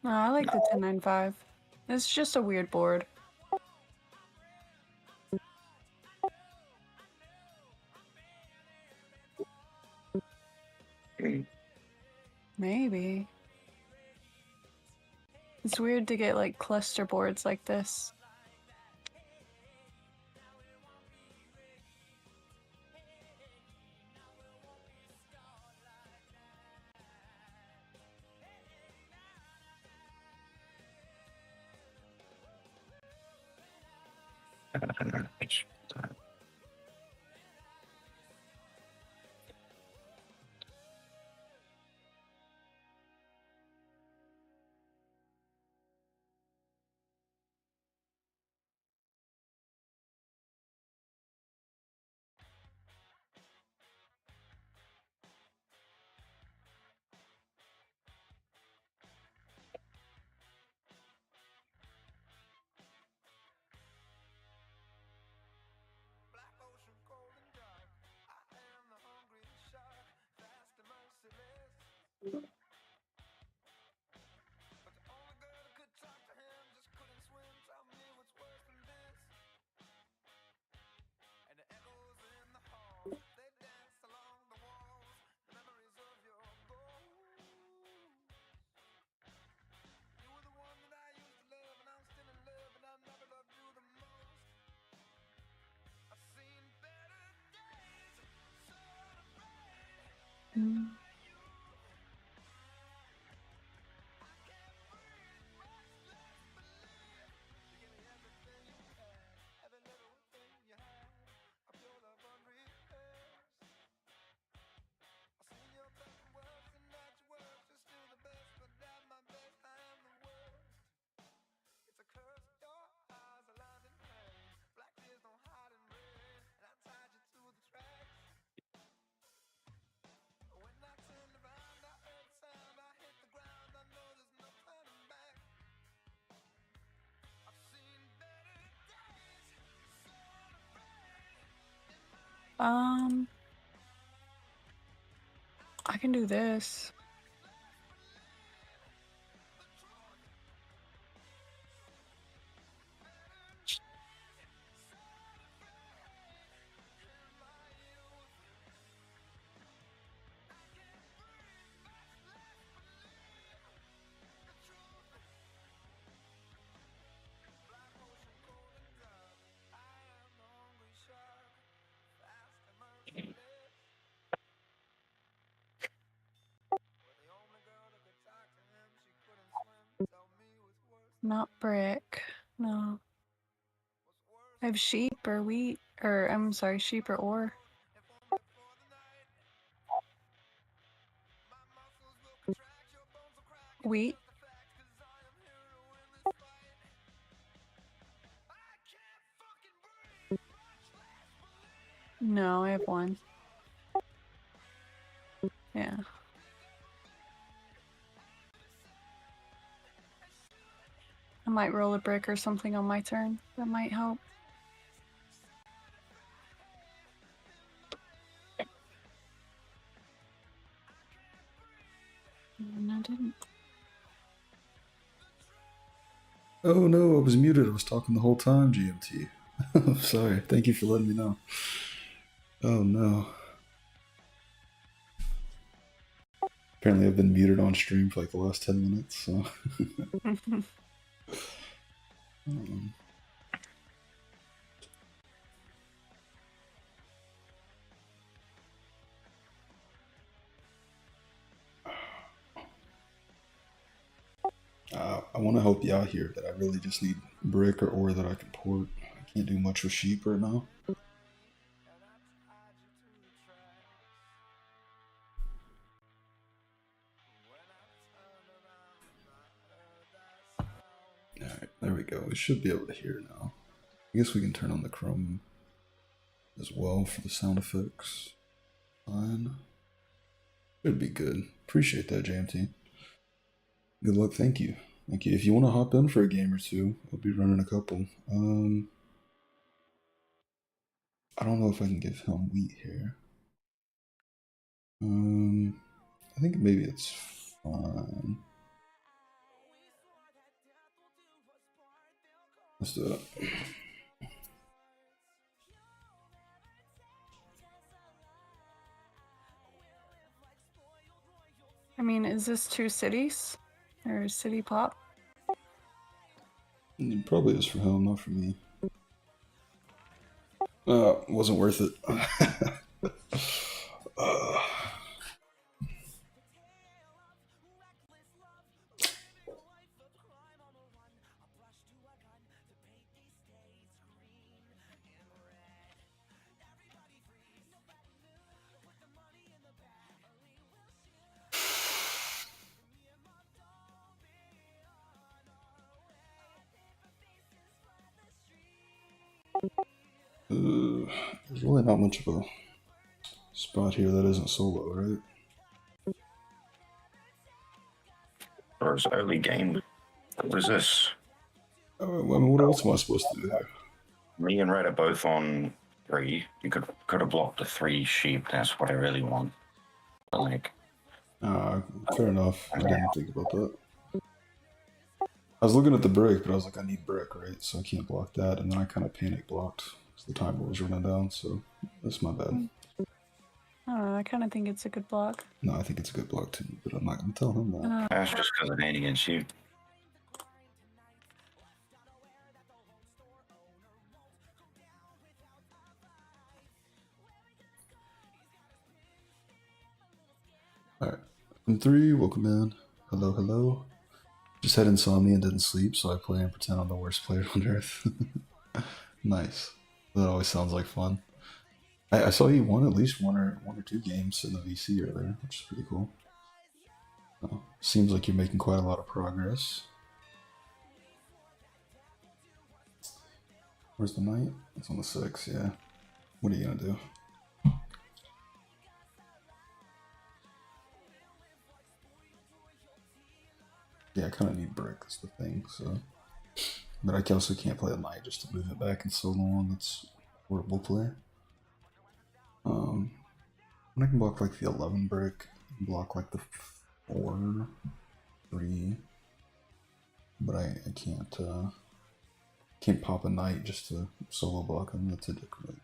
No, I like the 10-9-5. It's just a weird board. Maybe. It's weird to get like cluster boards like this. I can do this. Not brick. No. I have sheep or wheat, or I'm sorry, sheep or ore. Wheat. No, I have one. Yeah. I might roll a brick or something on my turn. That might help. And I didn't. Oh no, I was muted. I was talking the whole time, GMT. I'm sorry. Thank you for letting me know. Oh no. Apparently I've been muted on stream for like the last 10 minutes, so. um, I want to help you out here, but I really just need brick or ore that I can port. I can't do much with sheep right now. Alright, there we go. We should be able to hear now. I guess we can turn on the Chrome as well for the sound effects. Fine. Should be good. Appreciate that, JMT. Good luck. Thank you. Thank you. If you want to hop in for a game or two, I'll be running a couple. I don't know if I can give him wheat here. I think maybe it's fine. Let's do it. I mean, is this 2 cities? Or city pop? It probably is for him, not for me. Wasn't worth it. There's really not much of a spot here that isn't solo, right? Or it's early game. What was this? I mean, what else am I supposed to do here? Me and Red are both on 3. You could have blocked the 3 sheep. That's what I really want. But like, Fair enough. I didn't think about that. I was looking at the brick, but I was like, I need brick, right? So I can't block that. And then I kind of panic blocked because the timer was running down. So that's my bad. I don't know. I kind of think it's a good block. No, I think it's a good block too, but I'm not going to tell him that. that's just because it ain't against you. Alright. From 3, welcome in. Hello, hello. Just had insomnia and didn't sleep, so I play and pretend I'm the worst player on earth. Nice. That always sounds like fun. I saw you won at least one or 2 games in the VC earlier, which is pretty cool. Seems like you're making quite a lot of progress. Where's the knight? It's on the 6, yeah. What are you gonna do? Yeah, I kind of need brick, that's the thing, so. But I also can't play a knight just to move it back in so long. That's horrible play. I can block like the 11 brick, block like the 4, 3, but I can't pop a knight just to solo block him. That's a different.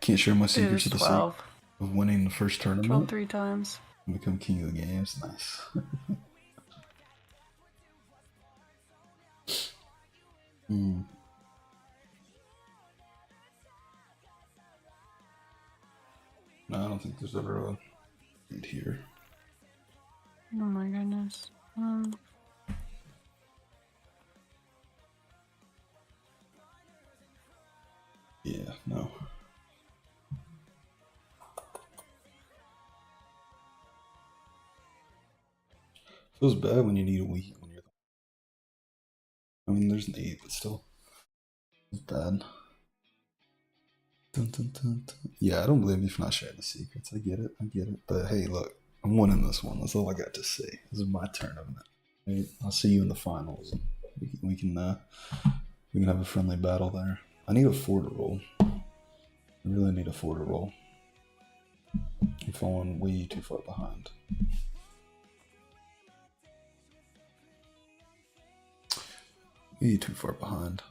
Can't share my secrets of the sake of winning the first tournament. 12 3 times. Become king of the games. Nice. No, I don't think there's ever a read here. Oh my goodness. Yeah, no. Feels bad when you need a wheat when you're. I mean, there's an 8, but still, it's bad. Dun, dun, dun, dun. Yeah, I don't blame you for not sharing the secrets. I get it. But hey, look, I'm winning this one. That's all I got to say. This is my tournament. Right? I'll see you in the finals. We can have a friendly battle there. I need a 4 to roll. I really need a 4 to roll. I'm falling way too far behind. Way too far behind.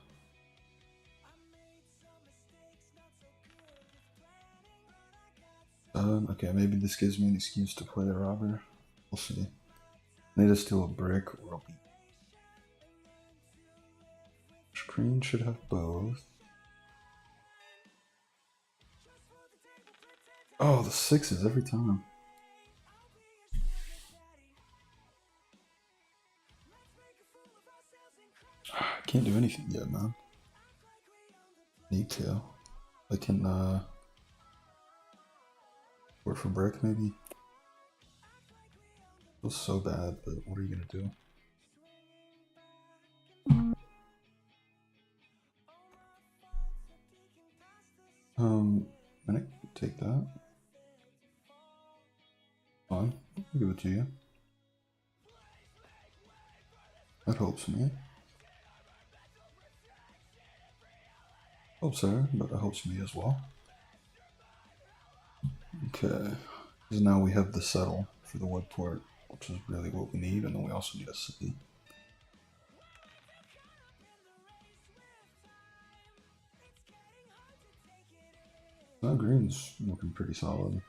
Okay, maybe this gives me an excuse to play a robber. We'll see. I need to steal a brick or a beat. Screen should have both. Oh, the 6s every time. I can't do anything yet, man. Need to. I can, work for brick, maybe? Feels so bad, but what are you gonna do? I can take that. Fine, I'll give it to you. That helps me. Helps her, but that helps me as well. Okay, because now we have the settle for the wood port, which is really what we need, and then we also need a city. Now green's looking pretty solid.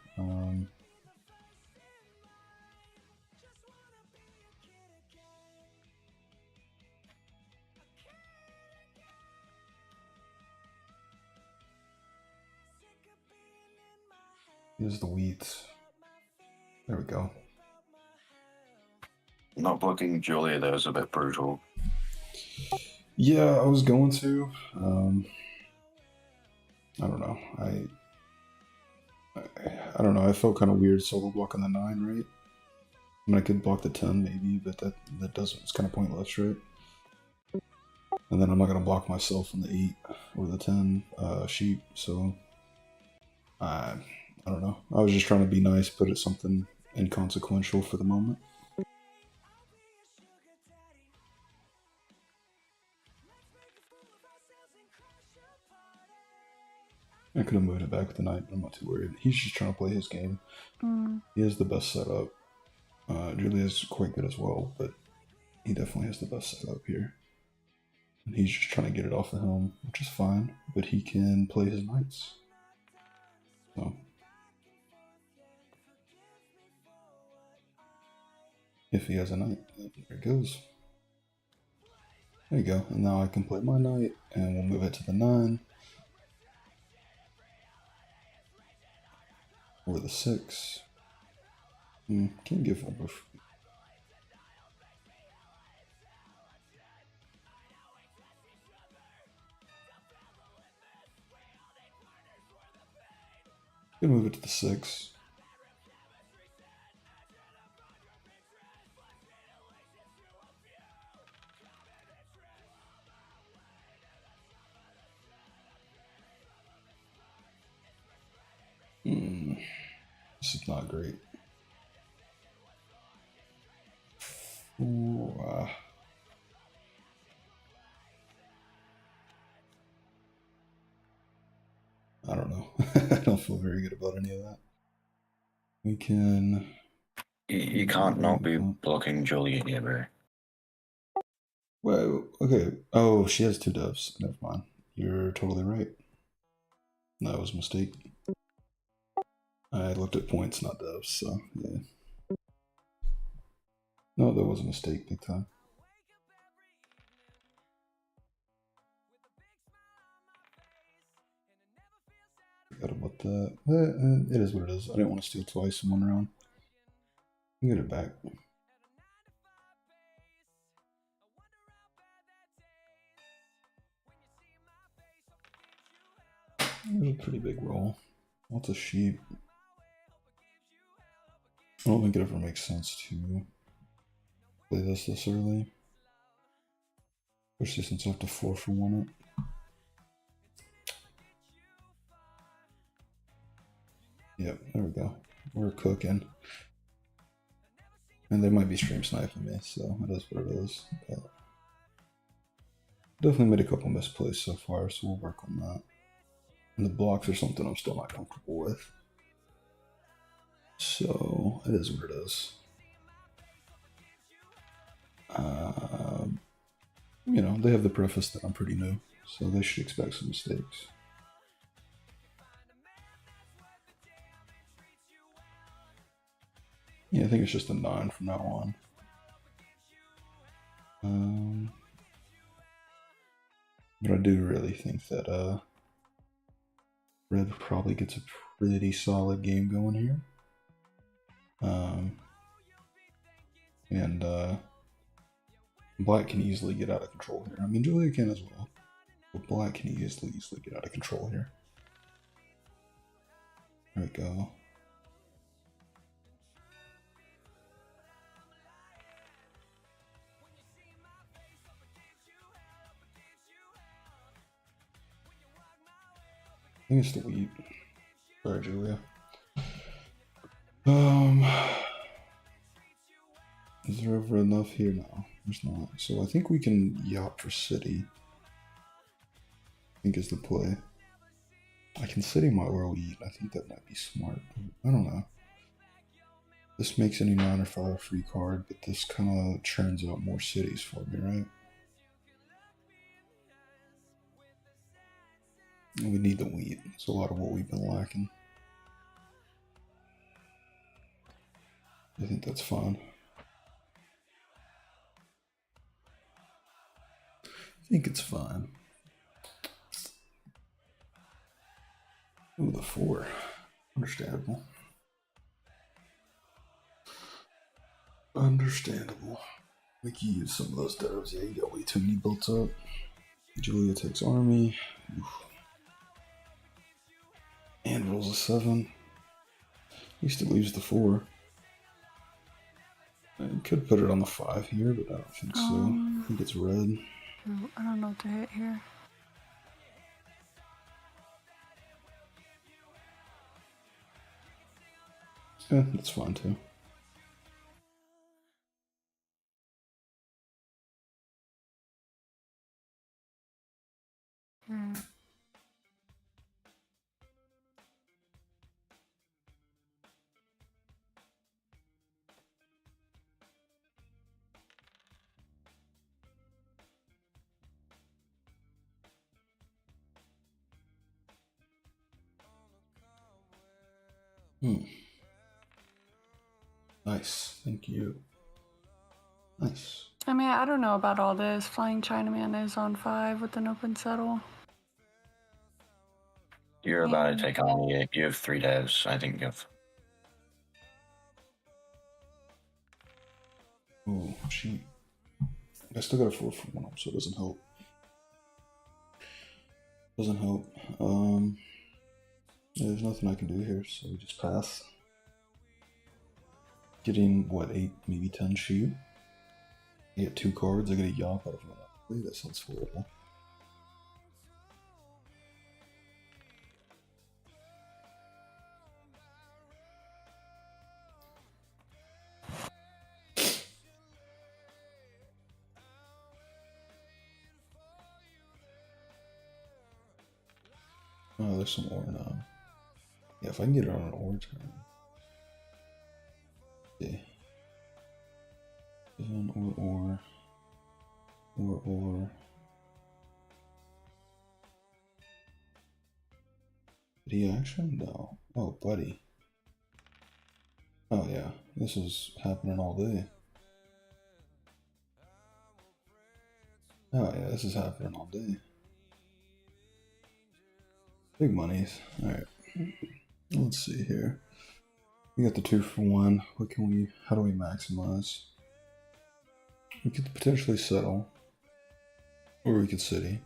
Here's the wheat. There we go. Not blocking Julia there was a bit brutal. Yeah, I was going to. I don't know. I don't know. I felt kind of weird solo blocking the 9, right? I mean, I could block the 10 maybe, but that doesn't. It's kind of pointless, right? And then I'm not gonna block myself on the 8 or the 10 sheep. So I don't know. I was just trying to be nice, put it something inconsequential for the moment. I could have moved it back with the 9, but I'm not too worried. He's just trying to play his game. He has the best setup. Julia's quite good as well, but he definitely has the best setup here. And he's just trying to get it off the helm, which is fine, but he can play his knights. So if he has a knight, there it goes. There you go. And now I can play my knight, and we'll move it to the 9. Or the 6. Can't give one buff. Can move it to the 6. This is not great. Ooh, I don't know. I don't feel very good about any of that. We can. You can't not be blocking Julia here, bro. Well, okay. Oh, she has 2 devs. Never mind. You're totally right. That was a mistake. I looked at points, not devs, so yeah. No, that was a mistake, big time. Forgot about that. It is what it is. I didn't want to steal twice in one round. I can get it back. It was a pretty big roll. Lots of sheep. I don't think it ever makes sense to play this early. Especially since I have to 4-for-1 it. Yep, there we go. We're cooking. And they might be stream sniping me, so it is what it is. But definitely made a couple misplays so far, so we'll work on that. And the blocks are something I'm still not comfortable with. So it is what it is. You know, they have the preface that I'm pretty new, so they should expect some mistakes. Yeah, I think it's just a 9 from now on. But I do really think that Red probably gets a pretty solid game going here. And Black can easily get out of control here. I mean, Julia can as well. But Black can easily get out of control here. There we go. I think it's the wheat. Sorry, Julia. Is there ever enough here? No, there's not. So I think we can yacht for city. I think is the play. I can city my oil wheat. I think that might be smart. I don't know. This makes any 9 or 5 free card, but this kind of churns out more cities for me, right? And we need the wheat. It's a lot of what we've been lacking. I think that's fine. I think it's fine. Ooh, the 4. Understandable. Understandable. We can use some of those devs. Yeah, you got way too many built up. Julia takes army. Oof. And rolls a 7. At least it leaves the 4. I could put it on the 5 here, but I don't think so. I think it's red. I don't know what to hit here. Yeah, that's fine too. Nice, thank you. Nice. I mean, I don't know about all this. Flying Chinaman is on 5 with an open settle. You're about to take on the. You have 3 devs. I think you have. Oh, sheep. I still got a 4-for-1 up, so it doesn't help. Doesn't help. Yeah, there's nothing I can do here, so we just pass. Getting, what, 8, maybe 10 sheep? I get 2 cards, I get a yop out of one. That sounds horrible. Oh, there's some ore now. Yeah, if I can get it on an ore turn. Yeah. Ore. Did he action? No. Oh, buddy. Oh, yeah. This is happening all day. Oh, yeah. This is happening all day. Big monies. Alright. Let's see here. We got the 2-for-1. What can we? How do we maximize? We could potentially settle, or we could city.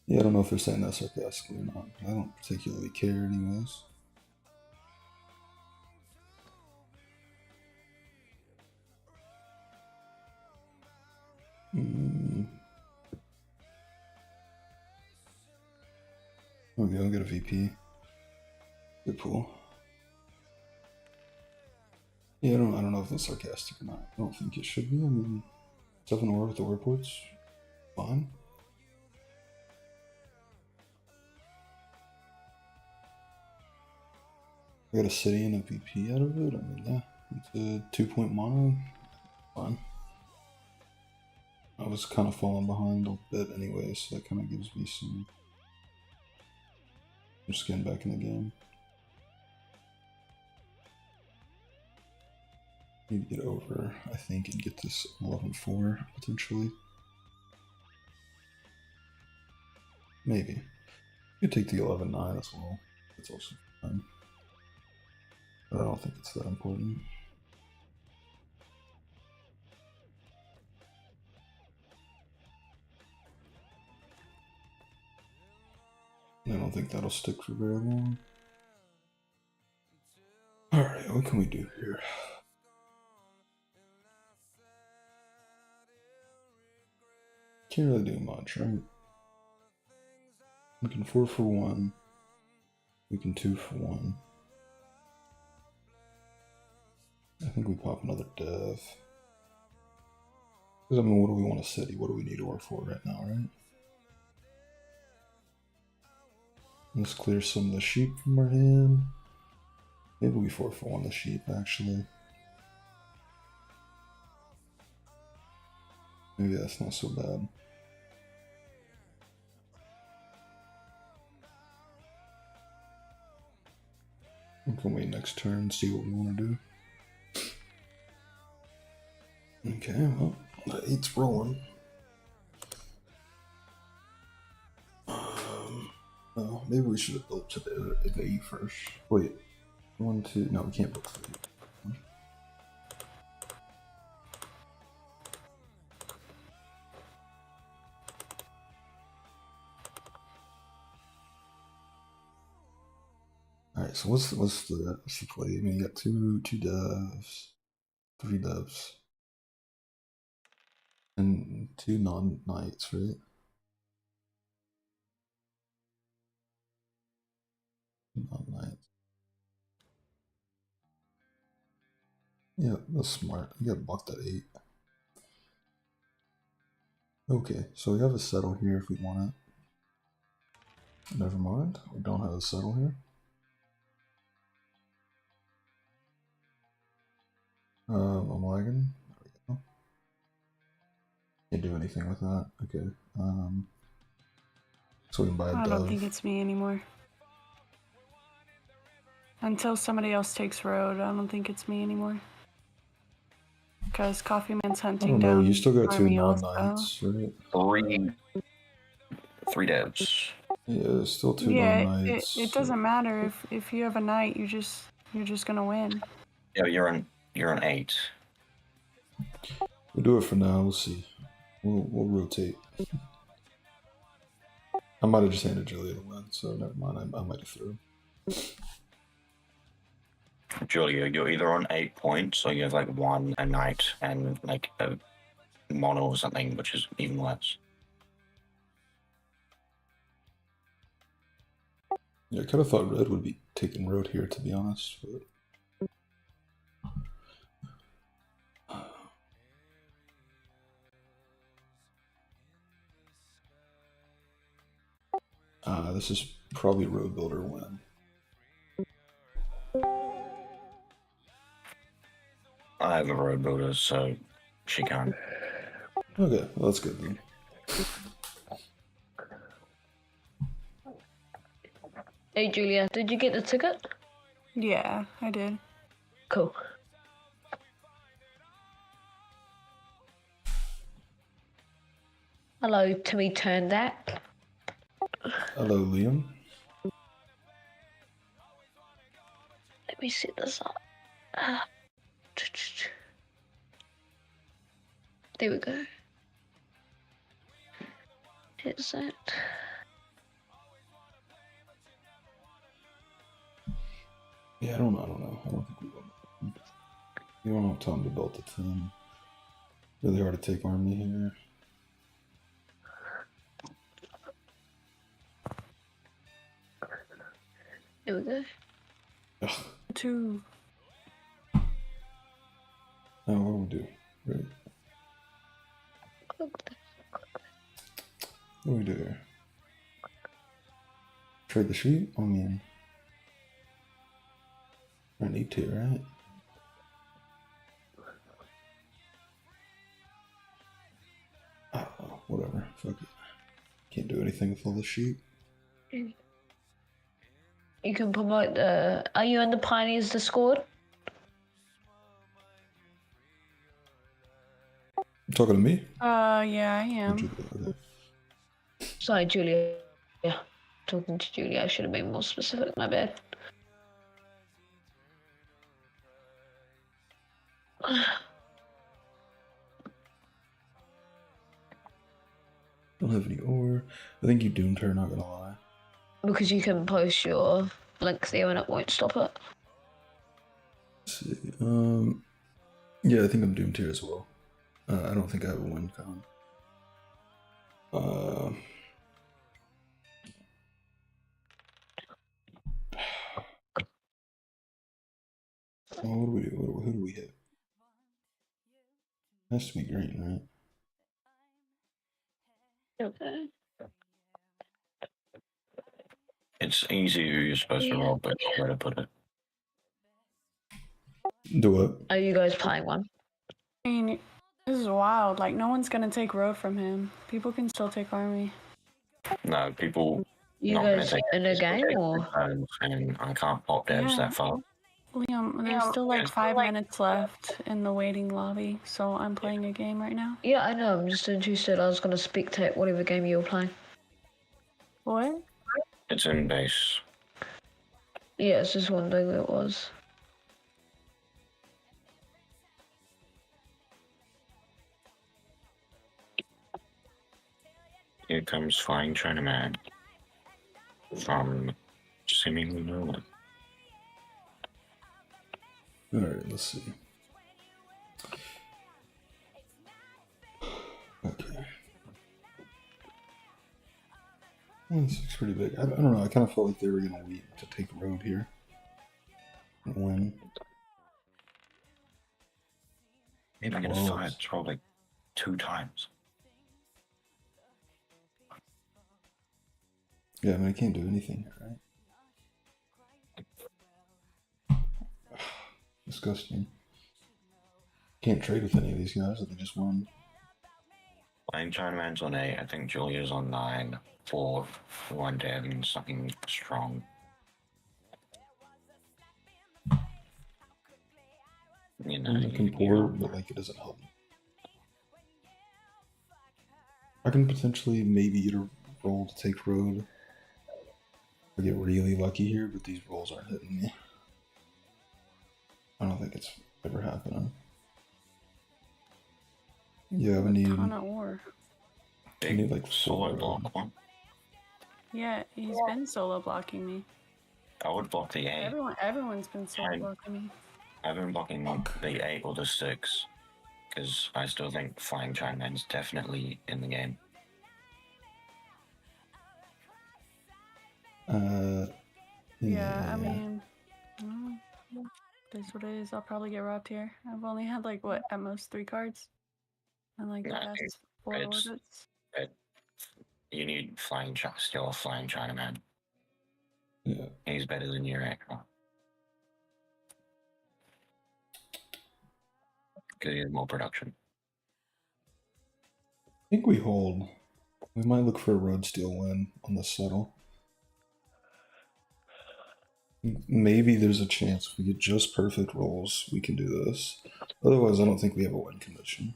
Yeah, I don't know if they're saying that sarcastically or not. I don't particularly care, anyways. Okay, I'll get a VP. Good pool. Yeah, I don't know if that's sarcastic or not. I don't think it should be. I mean, 7 ore with the ore ports, fine. I got a city and a VP out of it. I mean, yeah, it's a 2-point mono. Fine. I was kind of falling behind a bit anyway, so that kind of gives me some. I'm just getting back in the game. Need to get over, I think, and get this 11-4 potentially. Maybe. You could take the 11-9 as well. That's also fine. But I don't think it's that important. I don't think that'll stick for very long. Alright, what can we do here? Can't really do much, right? We can 4-for-1. We can 2-for-1. I think we pop another dev. Because, I mean, what do we want to city? What do we need ore for right now, right? Let's clear some of the sheep from our hand. Maybe we 4-for-1 the sheep, actually. Maybe that's not so bad. We can wait next turn, see what we want to do. Okay, well, the 8's rolling. Well, maybe we should have built to the 8 first. Wait, 1, 2, no, we can't build to the 8. Alright, so what's the play? I mean, you got two devs, 3 devs, and 2 non-knights, right? Non-knights. Yeah, that's smart. You got blocked at 8. Okay, so we have a settle here if we want it. Never mind, we don't have a settle here. I'm lagging. There we go. Can't do anything with that. Okay. So we can buy a I dove. don't think it's me anymore. Until somebody else takes road, I don't think it's me anymore. Because Coffee Man's I hunting don't know. down. You still got 2 Army also. non-knights, right? Three devs. Yeah, still 2 Yeah, non-knights. it doesn't matter if you have a knight. You're just gonna win. Yeah, you're an 8. We'll do it for now. We'll see. We'll rotate. I might have just handed Julia the win, so never mind. I might have threw. Julia, you're either on 8 points or you have like 1 a knight and like a mono or something, which is even less. Yeah, I kind of thought red would be taking road here, to be honest. But this is probably road builder win. I have a road builder, so she can't. Okay, well, that's good then. Hey Julia, did you get the ticket? Yeah, I did. Cool. Hello, Timmy turned that. Hello, Liam. Let me set this up. There we go. Here's it. Yeah, I don't know. I don't think we will. You don't have time to build the 10. Really hard to take army here. There we go. Ugh. 2. Now what do we do? Right. Click this. What do we do here? Trade the sheep? I mean, I need to, right? I don't know. Whatever. Fuck it. Can't do anything with all the sheep. You can promote the. Are you in the Pioneers Discord? You talking to me? Yeah, I am. Okay. Sorry, Julia. Yeah, talking to Julia. I should have been more specific. My bad. Don't have any ore. I think you doomed her, not gonna lie. Because you can post your link there and it won't stop it. Let's see. Yeah, I think I'm doomed here as well. I don't think I have a win con. Well, what do we do? Who do we hit? Has to be green, right? Okay. It's easy who you're supposed to roll, but where to put it. Do what? Are you guys playing one? I mean, this is wild. Like, no one's gonna take road from him. People can still take army. No, people You not going guys to take in a game or? turns, and I can't pop devs Yeah. that far. Liam, there's still like 5 minutes left in the waiting lobby, so I'm playing a game right now. Yeah, I know. I'm just interested. I was gonna spectate whatever game you were playing. What? It's in base. Yeah, it's just wondering who it was. Here comes Flying Chinaman from seemingly nowhere. Alright, let's see. Okay. This looks pretty big. I don't know. I kind of felt like they were going to wait to take road here and win. Maybe I can Walls. fire throw like 2 times. Yeah, I mean, I can't do anything here, right? Disgusting. Can't trade with any of these guys, they just won. Flying Chinaman's on 8. I think Julia's on 9. 4. 1 dev and something strong. You know, I can pour, but like it doesn't help. I can potentially maybe get a roll to take road. I get really lucky here, but these rolls aren't hitting me. I don't think it's ever happening. Yeah, I need. Ton of ore. I need like solo 4. block one. Yeah, he's been solo blocking me. I would block the 8. Everyone's been solo blocking me. I've been blocking the 8 or the 6 because I still think Flying Chinaman's definitely in the game. Yeah, I mean, that's what it is. I'll probably get robbed here. I've only had like what, at most 3 cards, and like the Nah, past 4 it's- orbits. You need still a Flying Chinaman. Yeah. He's better than your actor. Because he has more production. I think we hold. We might look for a road steal win on the settle. Maybe there's a chance if we get just perfect rolls, we can do this. Otherwise, I don't think we have a win condition.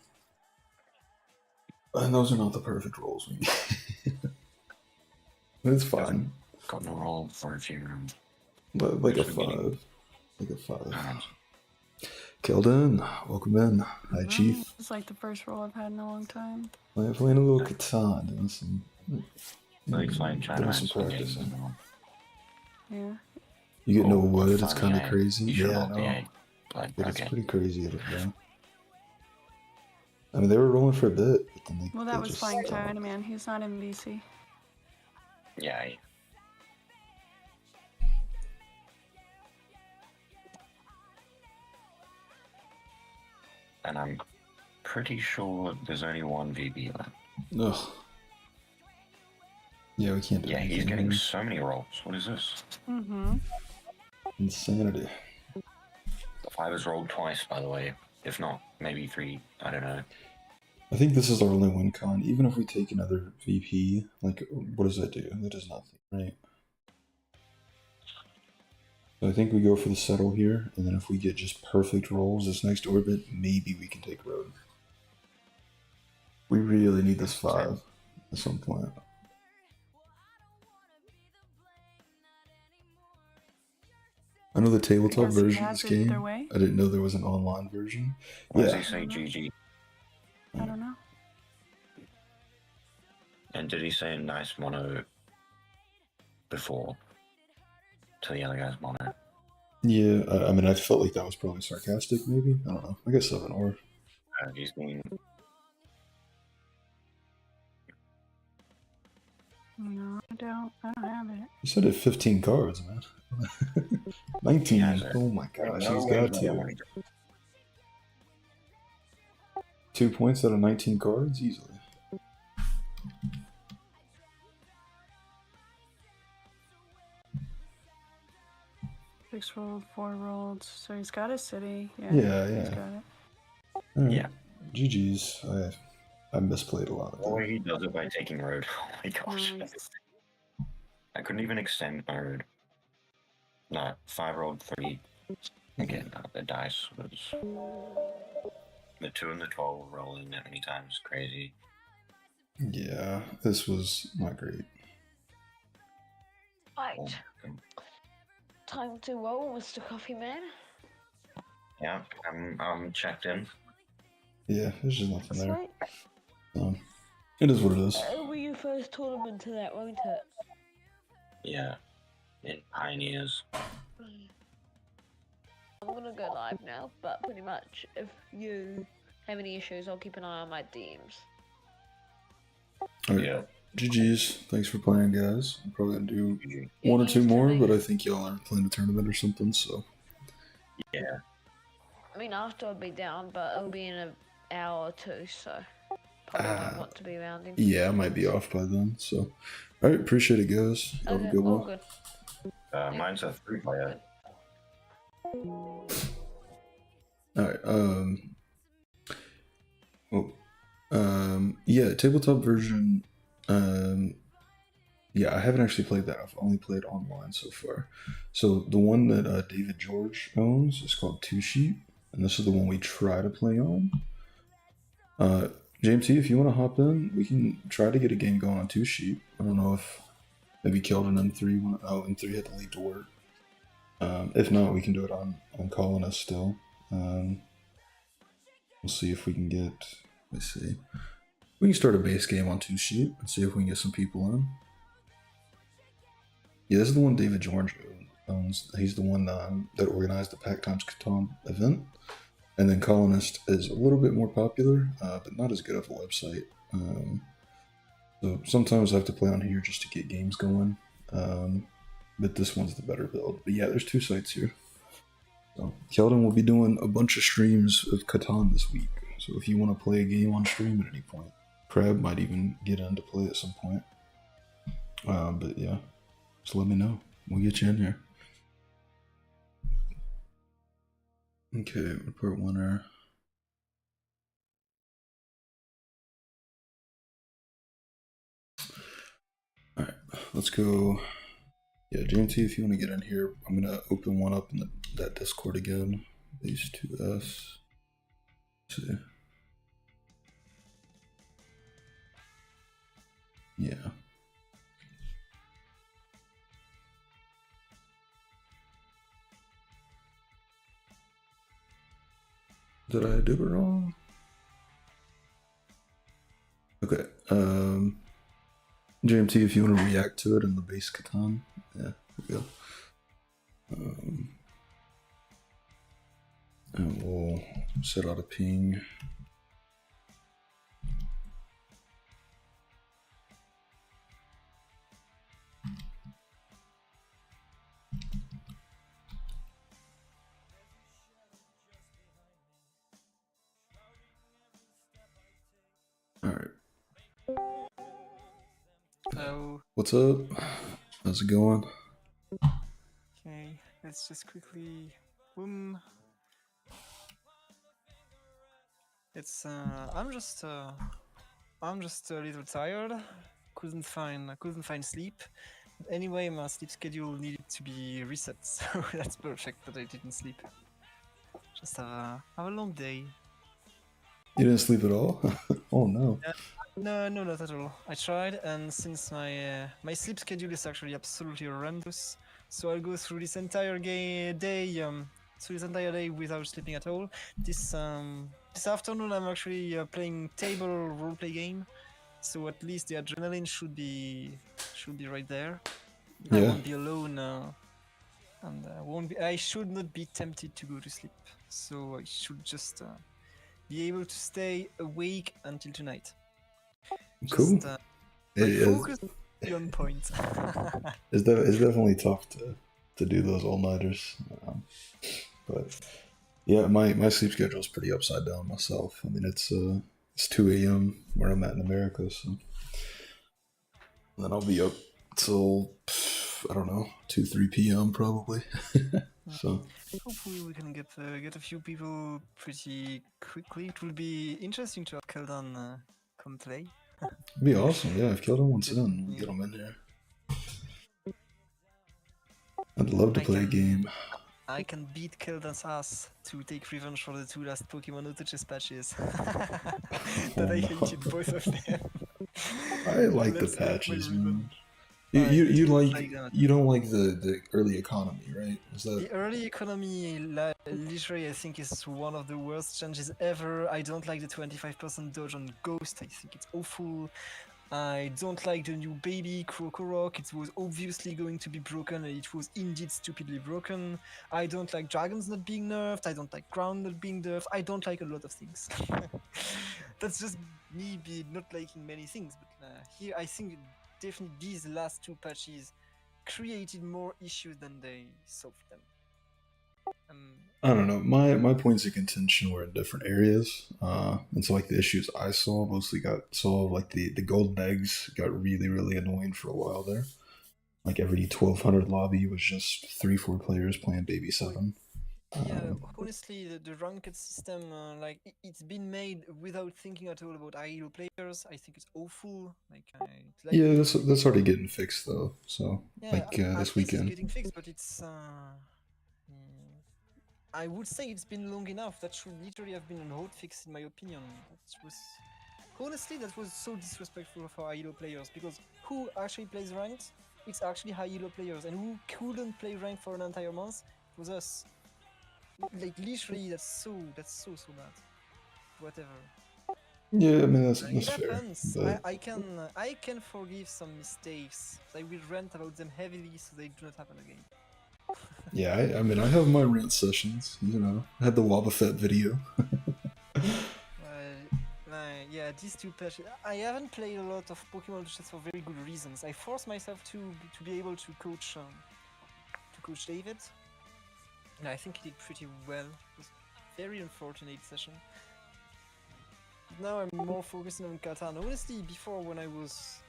And those are not the perfect rolls. It's fine. Got no roll for a few rounds. Like a Actually getting- 5. Like a 5. Alright. Kelden, welcome in. Hi, Chief. It's like the first roll I've had in a long time. I'm playing a little Catan, doing some, Like playing China doing and some some games. practicing. Yeah. You get no Oh, wood, it's kind of finally, crazy. You should Yeah, roll the no. 8. But But it's okay. pretty crazy at it, though. I mean, they were rolling for a bit, but then Well, they that was just flying stopped. Chinaman. He's not in VC. Yeah. And I'm pretty sure there's only one VB left. Ugh. Yeah, we can't do Yeah, he's anything getting here. so many rolls. What is this? Mm-hmm. Insanity. The 5 has rolled twice, by the way. If not, maybe 3. I don't know. I think this is our only win con. Even if we take another VP, like, what does that do? That does nothing, right? So I think we go for the settle here, and then if we get just perfect rolls this next orbit, maybe we can take road. We really need this 5 at some point. I know the tabletop guess he version of has this it either game. way. I didn't know there was an online version. Why does Yeah. he say GG? I don't know. And did he say nice mono before to the other guy's mono? Yeah, I mean, I felt like that was probably sarcastic, maybe? I don't know. I guess 7 or. He's been No, I don't. I don't have it. You said it 15 cards, man. 19. Yeah, sir. Oh my gosh, No he's way got he's to. not. 2 points out of 19 cards? Easily. Six rolled, 4 rolled. So he's got a city. Yeah. Yeah, He's yeah. got it. Alright. Yeah. GG's. I misplayed a lot of The way that. he does it by taking road. Oh my gosh. Nice. I couldn't even extend my road. No, 5 rolled 3. Again, the dice was. The 2 and the 12 rolling that many times. Crazy. Yeah, this was not great. Right. Oh, Time to roll, Mr. Coffee Man. yeah, I'm checked in. Yeah, there's just nothing That's there. right. It is what it is. It'll be your first tournament to that, won't it? Yeah. In Pioneers. I'm gonna go live now, but pretty much if you have any issues, I'll keep an eye on my DMs. Alright, Yeah. GG's. Thanks for playing, guys. I'm probably gonna do Get 1 or used 2 to more, me. but I think y'all are playing a tournament or something, so. Yeah. I mean, after I'll be down, but it'll be in an hour or 2, so probably don't want to be rounding. Yeah, I might be off by then, so. Alright, appreciate it, guys. Y'all have a Okay, good all one. good. Mine's a 3-player. Alright, yeah, tabletop version, yeah, I haven't actually played that. I've only played online so far. So the one that David George owns is called Two Sheep, and this is the one we try to play on. James T, if you want to hop in, we can try to get a game going on Two Sheep. I don't know if maybe Keldon and M3 had to leave to work. If not, we can do it on Colonist still. We'll see if we can get. Let's see. We can start a base game on Two Sheep and see if we can get some people in. Yeah, this is the one David George owns. He's the one that organized the Pack Times Catan event. And then Colonist is a little bit more popular, but not as good of a website. So sometimes I have to play on here just to get games going. But this one's the better build. But yeah, there's 2 sites here. So Keldon will be doing a bunch of streams of Catan this week. So if you want to play a game on stream at any point, Crab might even get in to play at some point. But yeah, just let me know. We'll get you in here. Okay, report winner. Alright, let's go Yeah, GMT, if you want to get in here, I'm gonna open one up in that Discord again. These 2S. Let's see. Yeah. Did I do it wrong? Okay. GMT, if you want to react to it in the base Catan. Yeah, we go. And we'll set out a ping. All right. Hello. What's up? How's it going? Okay, let's just quickly boom. It's I'm just a little tired. Couldn't find sleep. Anyway, my sleep schedule needed to be reset, so that's perfect that I didn't sleep. Just have a long day. You didn't sleep at all? Oh no. No, not at all. I tried, and since my sleep schedule is actually absolutely horrendous, so I'll go through this entire day without sleeping at all. This afternoon I'm actually playing table roleplay game, so at least the adrenaline should be right there. I Yeah. won't be alone, and I should not be tempted to go to sleep. So I should just be able to stay awake until tonight. Cool. Just, my focus is on point. It's definitely tough to do those all-nighters. But yeah, my sleep schedule is pretty upside down myself. I mean, it's 2 a.m. where I'm at in America, so and then I'll be up till I don't know 3 p.m. probably. So Hopefully we can get a few people pretty quickly. It will be interesting to have Keldan come play. it'd be awesome. Yeah, if Keldon wants in, we'll get him in here. I'd love to play a game. I can beat Keldan's ass to take revenge for the 2 last Pokemon Auto-Chess patches. That I hated both of them. I like the Let's get my patches, man. revenge. You don't like the early economy, right? Is The that early economy, literally, I think is one of the worst changes ever. I don't like the 25% dodge on Ghost. I think it's awful. I don't like the new baby Krokorok. It was obviously going to be broken, and it was indeed stupidly broken. I don't like dragons not being nerfed. I don't like ground not being nerfed. I don't like a lot of things. That's just me not liking many things. But here, I think definitely these last 2 patches created more issues than they solved them. I don't know. My points of contention were in different areas, and so like the issues I saw mostly got solved. Like the golden eggs got really annoying for a while there. Like every 1200 lobby was just 3-4 players playing baby 7. Yeah, honestly, the ranked system, it's been made without thinking at all about IELO players. I think it's awful. Yeah, that's already getting fixed though. So yeah, like at this least weekend. it's getting fixed, but it's I would say it's been long enough. That should literally have been an hotfix in my opinion. That was so disrespectful for IELO players, because who actually plays ranked? It's actually high elo players, and who couldn't play ranked for an entire month? It was us. Like literally, that's so bad. Whatever. Yeah, I mean that's It fair. happens. But I can forgive some mistakes. I will rant about them heavily so they do not happen again. yeah, I mean I have my rant sessions. You know, I had the Wobbuffet video. Yeah, these 2 patches. I haven't played a lot of Pokemon just for very good reasons. I forced myself to be able to coach David. And I think he did pretty well. It was a very unfortunate session. Now I'm more focusing on Catan. Honestly, before when I was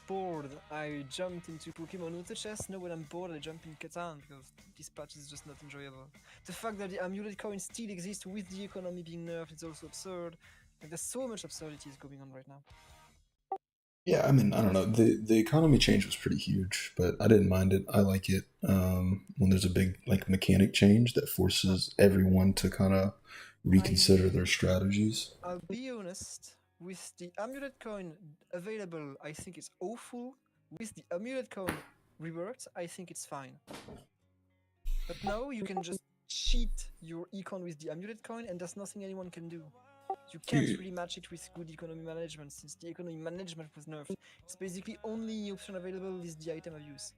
bored, I jumped into Pokemon Auto-Chess. Now when I'm bored, I jump in Catan because this patch is just not enjoyable. The fact that the amulet coin still exists with the economy being nerfed is also absurd. Like, there's so much absurdities going on right now. Yeah, I mean, I don't know. The economy change was pretty huge, but I didn't mind it. I like it when there's a big like mechanic change that forces everyone to kind of reconsider their strategies. I'll be honest, with the amulet coin available, I think it's awful. With the amulet coin reworked, I think it's fine. But now you can just cheat your econ with the amulet coin, and there's nothing anyone can do. You can't You- really match it with good economy management, since the economy management was nerfed. It's basically only option available is the item abuse,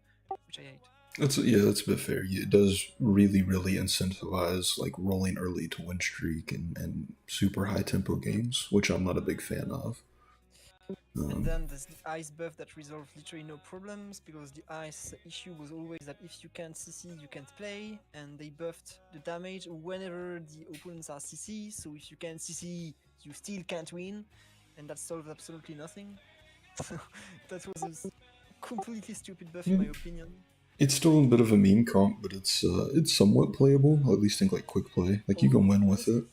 which I hate. that's a bit fair. It does really incentivize like rolling early to win streak and super high tempo games, which I'm not a big fan of. And then there's the ice buff that resolves literally no problems, because the ice issue was always that if you can't CC, you can't play, and they buffed the damage whenever the opponents are CC, so if you can't CC, you still can't win, and that solves absolutely nothing. That was a completely stupid buff in my opinion. It's still a bit of a meme comp, but it's somewhat playable. At least think like quick play, like you can win with it.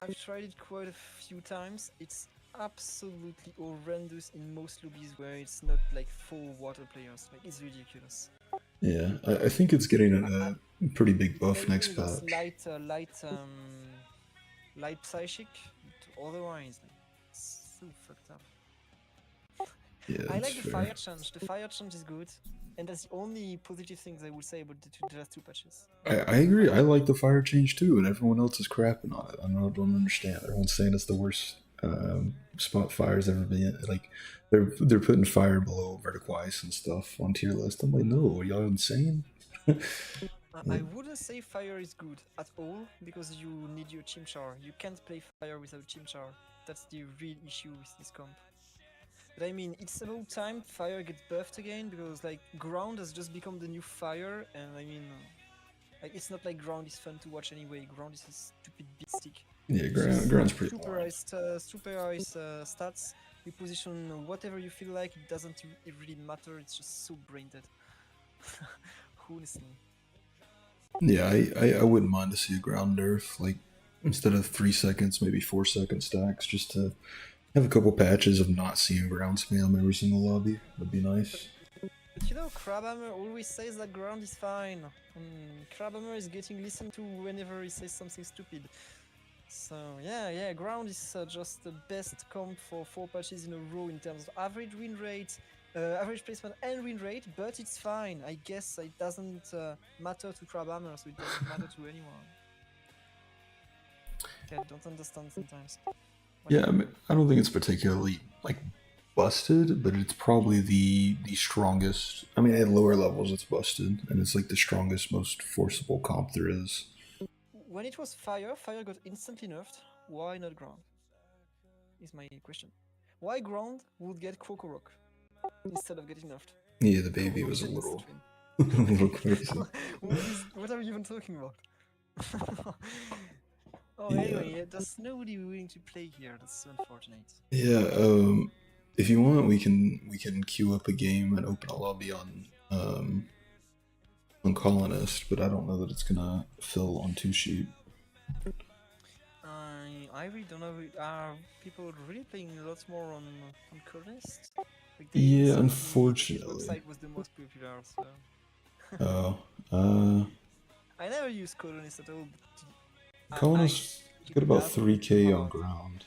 I've tried it quite a few times. It's absolutely horrendous in most lobbies where it's not like 4 water players. Like, it's ridiculous. Yeah, I think it's getting a pretty big buff next Maybe it's patch. light psychic. But otherwise, like, it's so fucked up. Yeah, I it's like the fair. fire change. The fire change is good, and that's the only positive things I would say about the last 2 patches. I agree. I like the fire change too, and everyone else is crapping on it. I don't understand. Everyone's saying it's the worst spot fire's ever been. Like they're putting fire below vertical ice and stuff on tier list. I'm like, no, are y'all insane? I wouldn't say fire is good at all, because you need your chimchar. You can't play fire without chimchar. That's the real issue with this comp. But I mean, it's about time fire gets buffed again, because like ground has just become the new fire, and I mean, like, it's not like ground is fun to watch anyway. Ground is a stupid beat stick. Yeah, It's just ground's pretty super boring. super ice stats. You position whatever you feel like. It doesn't really matter. It's just so brain dead. Honestly. Yeah, I wouldn't mind to see a ground nerf, like instead of 3 seconds, maybe 4 second stacks, just to have a couple patches of not seeing ground spam every single lobby. Would be nice. But you know, Crabhammer always says that ground is fine. Crabhammer is getting listened to whenever he says something stupid. So yeah, ground is just the best comp for 4 patches in a row in terms of average win rate, average placement and win rate, but it's fine. I guess it doesn't matter to Crabhammer, so it doesn't matter to anyone. Okay, I don't understand sometimes. Yeah, I mean, I don't think it's particularly like busted, but it's probably the strongest. I mean, at lower levels, it's busted, and it's like the strongest, most forcible comp there is. When it was fire, fire got instantly nerfed. Why not ground? Is my question. Why ground would get Krokorok instead of getting nerfed? Yeah, the baby was a little, a little crazy. What are you even talking about? Oh, Yeah. anyway, there's nobody willing to play here. That's so unfortunate. Yeah, if you want, we can queue up a game and open a lobby on Colonist, but I don't know that it's gonna fill on 2Sheep. I really don't know. Are people really playing a lot more on Colonist? Like, Yeah, said unfortunately. His website was the most popular, so. Oh, I never use Colonist at all. But Colonist got about have 3K on about- ground,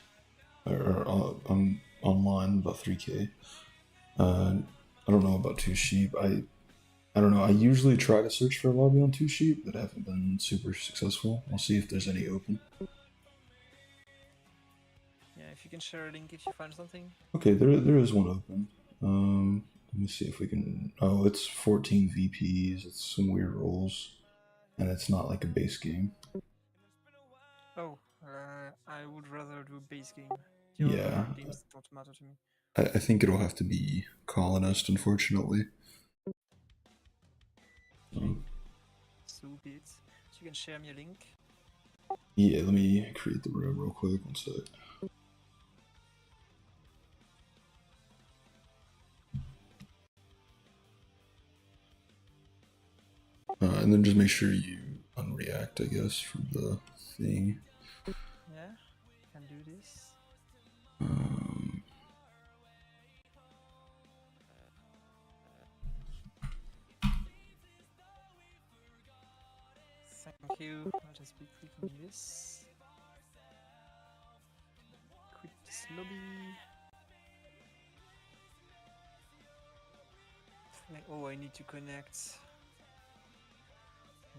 or on online about 3K. I don't know about 2Sheep. I don't know. I usually try to search for a lobby on 2Sheep, but haven't been super successful. We'll see if there's any open. Yeah, if you can share a link if you find something. Okay, there is one open. Let me see if we can. Oh, it's 14 VPs. It's some weird roles, and it's not like a base game. Oh, I would rather do base game. Yeah. Other games don't matter to me. I think it'll have to be Colonist, unfortunately. So be it. So you can share me a link. Yeah, let me create the room real quick. One sec. And then just make sure you unreact, I guess, from the thing. Yeah, can do this. you. I'll just be clicking this. Quit this lobby. Oh, I need to connect.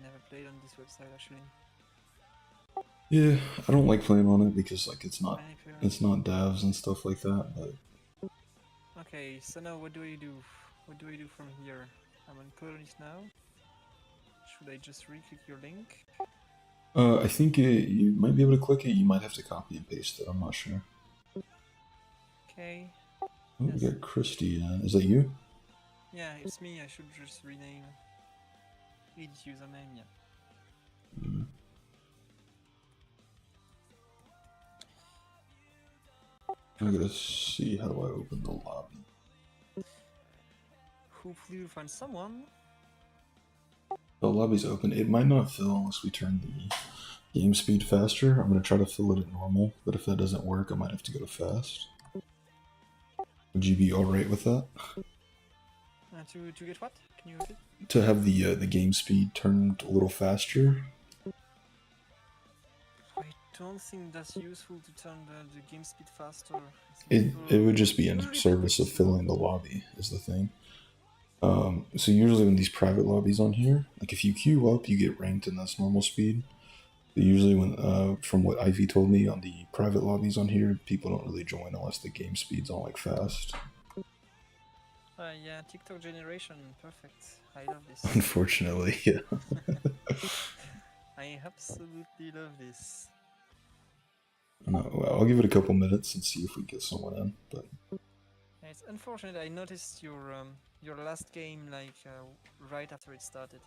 Never played on this website actually. Yeah, I don't like playing on it because like it's not Manipulate. devs and stuff like that. But Okay, so now what do I do? What do I do from here? I'm on Colonies now. Should I just re-click your link? I think you might be able to click it. You might have to copy and paste it. I'm not sure. Okay. Oh, we Yes. got Christy. Is that you? Yeah, it's me. I should just rename. Edit username. Yeah. Mm. I gotta see how do I open the lobby. Hopefully we'll find someone. The lobby's open. It might not fill unless we turn the game speed faster. I'm gonna try to fill it at normal, but if that doesn't work, I might have to go to fast. Would you be alright with that? To get what? Can you repeat? To have the game speed turned a little faster? I don't think that's useful to turn the game speed faster. I think It would just be in usually service of filling the lobby, is the thing. So usually when these private lobbies on here, like if you queue up, you get ranked and that's normal speed. But usually when, from what Ivy told me on the private lobbies on here, people don't really join unless the game speed's on like fast. yeah, TikTok generation, perfect. I love this. Unfortunately, yeah. I absolutely love this. No, I'll give it a couple minutes and see if we get someone in. But It's unfortunate. I noticed your last game like right after it started.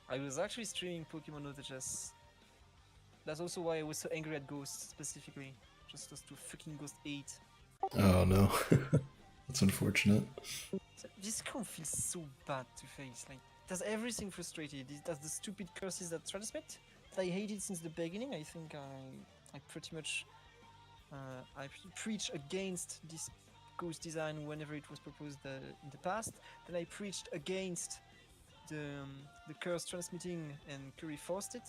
I was actually streaming Pokemon OTHS. That's also why I was so angry at Ghost specifically. Just those two fucking Ghost 8. oh no, that's unfortunate. So this comp feels so bad to face. Like, does everything frustrated? Does the stupid curses that transmit that I hated since the beginning? I think I pretty much preach against this ghost design whenever it was proposed in the past. Then I preached against the curse transmitting, and Curry forced it.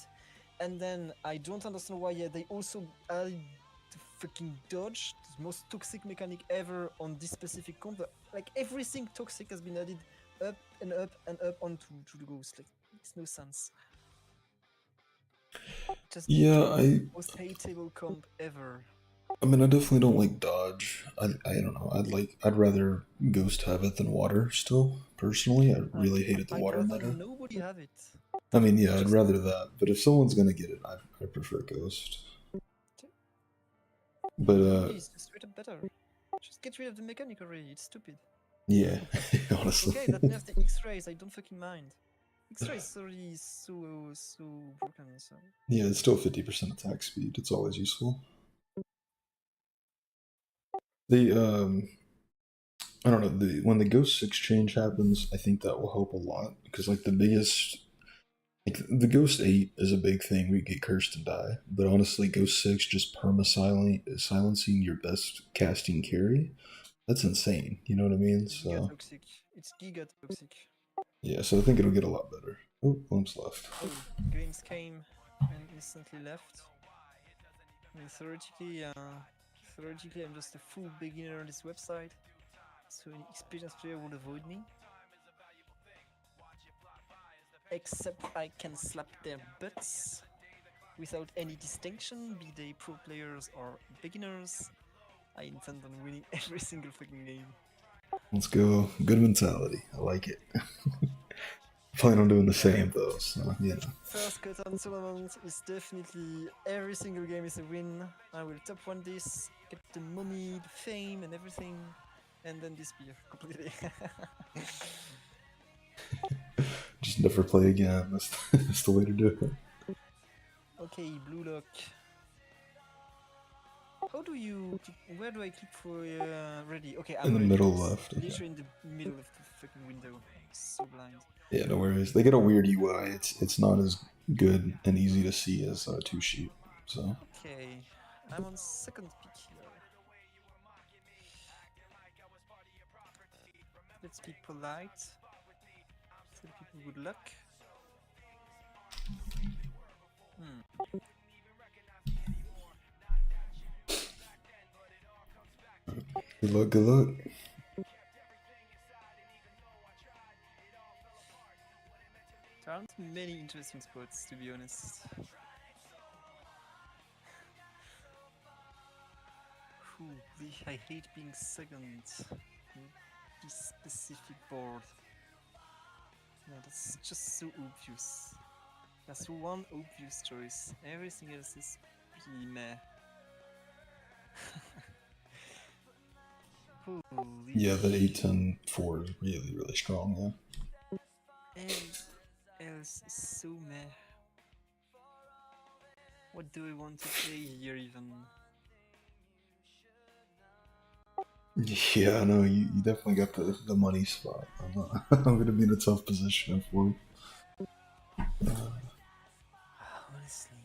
And then I don't understand why they also added the freaking dodge, the most toxic mechanic ever on this specific comp. Like everything toxic has been added up and up and up onto the ghost. Like makes no sense. Just Yeah, the most hateable comp ever. I mean, I definitely don't like dodge. I don't know. I'd rather Ghost have it than water. Still, personally, I really hated the I'd water rather meta. nobody have it. I mean, yeah, I'd Just- rather that. But if someone's gonna get it, I prefer Ghost. But Please, just straight up better. Just get rid of the mechanic already. It's stupid. yeah, honestly. Okay, that nerfs the X-rays. I don't fucking mind. X-ray is already so broken. So Yeah, it's still 50% attack speed. It's always useful. I don't know, when the Ghost 6 change happens, I think that will help a lot. Because, like, the Ghost 8 is a big thing where you get cursed and die. But honestly, Ghost 6 just silencing your best casting carry, that's insane. You know what I mean? it's giga So, toxic. It's giga toxic. yeah, so I think it'll get a lot better. Oh, Glimpse left. Oh, games came and instantly left. I mean, theoretically, I'm just a full beginner on this website, so an experienced player would avoid me. Except I can slap their butts without any distinction, be they pro players or beginners. I intend on winning every single fucking game. Let's go. Good mentality. I like it. Plan on doing the same, though, so, you know. First Catan tournament is definitely every single game is a win. I will top 1 this, get the money, the fame, and everything, and then disappear completely. Just never play again. That's the way to do it. Okay, blue lock. How do you? Where do I click for ready? Okay, I'm In the ready. middle It's left, okay. literally in the middle of the fucking window. I'm so blind. Yeah, no worries. They get a weird UI. It's not as good and easy to see as Two Sheep. So Okay, I'm on second pick here. Let's be polite. Tell people good luck. Hmm. Good luck, good luck. There aren't many interesting spots, to be honest. Holy, I hate being second in this specific board. Yeah, that's just so obvious. There's one obvious choice. Everything else is pretty meh. Holy. Yeah, that 8-10-4 is really, really strong, yeah. Everything else is so meh. What do I want to play here even? Yeah, I know, you definitely got the money spot. I'm gonna be in a tough position for Honestly.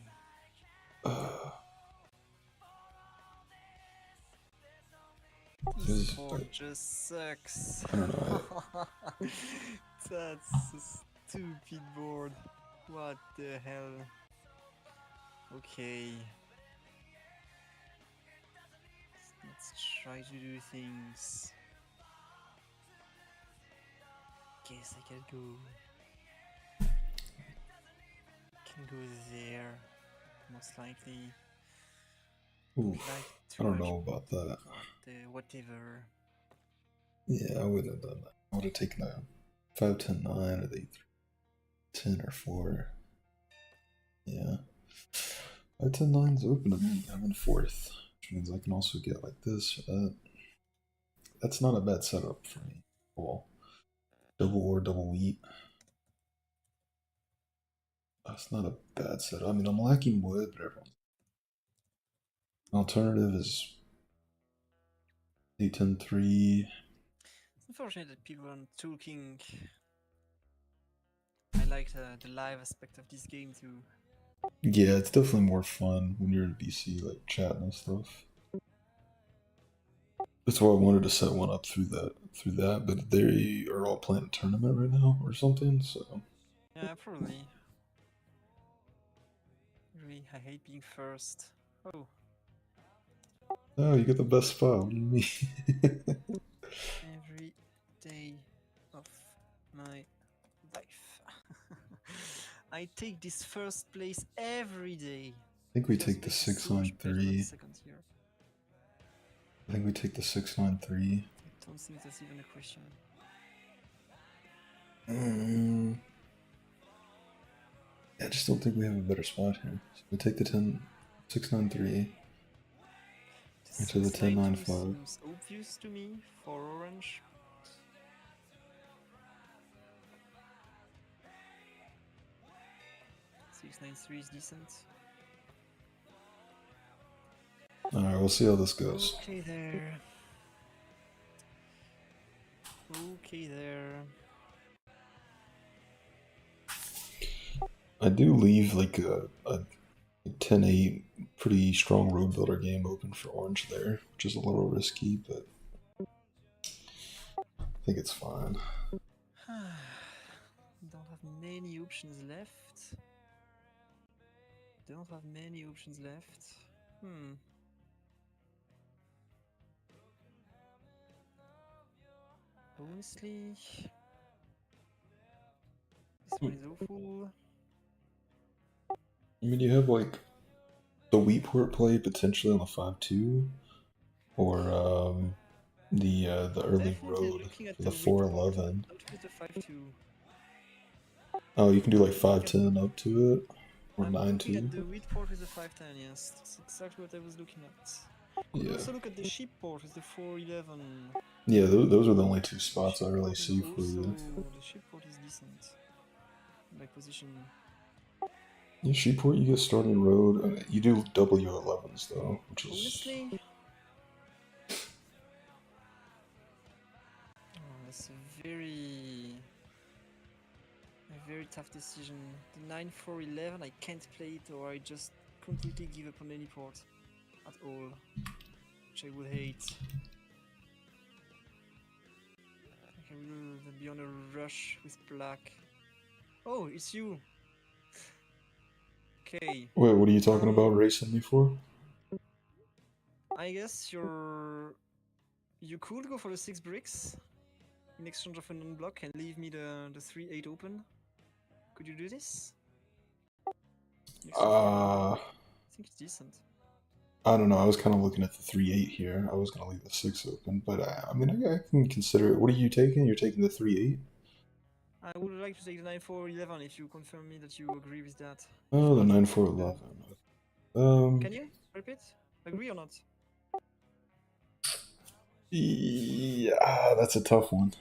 This Because board just sucks. I don't know. That's a stupid board. What the hell? Okay. Let's try to do things. Guess I can go. Can go there. Most likely. Oof, Like I too don't much, know about that. whatever. Yeah, I wouldn't have done that. I would have taken a 5-10-9 or the 10 or 4. Yeah. 5-10-9's open to me. I'm in 4th, which means I can also get like this or that. That's not a bad setup for me. Well, double or double wheat. That's not a bad setup. I mean, I'm lacking wood, but everyone. Alternative is 8-10-3. It's unfortunate that people aren't talking. I like the live aspect of this game too. Yeah, it's definitely more fun when you're in BC, like chatting and stuff. That's why I wanted to set one up through that, but they are all playing a tournament right now or something, so Yeah, probably. Really, I hate being first. Oh, oh, you get the best spot. What do you mean? every day of my life. I take this first place every day. I think we Because take the it makes me so much better than 6-9-3. second here. I think we take the 6-9-3. I don't think that's even a question. I just don't think we have a better spot here. So we take the 6-9-3 into the 10-9-5. Seems obvious to me for orange. 6-9-3 is decent. Alright, we'll see how this goes. Okay there. Okay there. I do leave like a 10-8 pretty strong road builder game open for orange there, which is a little risky, but I think it's fine. Don't have many options left. Don't have many options left. Honestly, this one is awful. I mean, you have like the Wheatport play potentially on the 5-2, or the early Definitely road looking at for the the report, 4-11. not with the 5-2. Oh, you can do like 5-10 up to it, or I'm looking 9-2. at the wheat port with the 5-10, yes. That's exactly what I was looking at. Could Yeah, also look at the sheep port with the 4-11. yeah, those are the only two spots I Sheep really port is see for also, you. the sheep port is decent. By position. Yeah, Sheeport, you get starting road. You do W11s though, which is Honestly, that's a very tough decision. The 9-4-11, I can't play it, or I just completely give up on any port at all, which I would hate. I will be on a rush with black. Oh, it's you. Okay. Wait, what are you talking about racing me for? I guess you could go for the 6 bricks in exchange of a non-block and leave me the 3-8 open. Could you do this? In exchange for a non-block? I think it's decent. I don't know. I was kind of looking at the 3-8 here. I was gonna leave the 6 open, but I mean, I can consider it. What are you taking? You're taking the 3-8. I would like to take the 9-4-11 if you confirm me that you agree with that. Oh, the If not, 9-4-11. Can you repeat? Agree or not? Yeah, that's a tough one.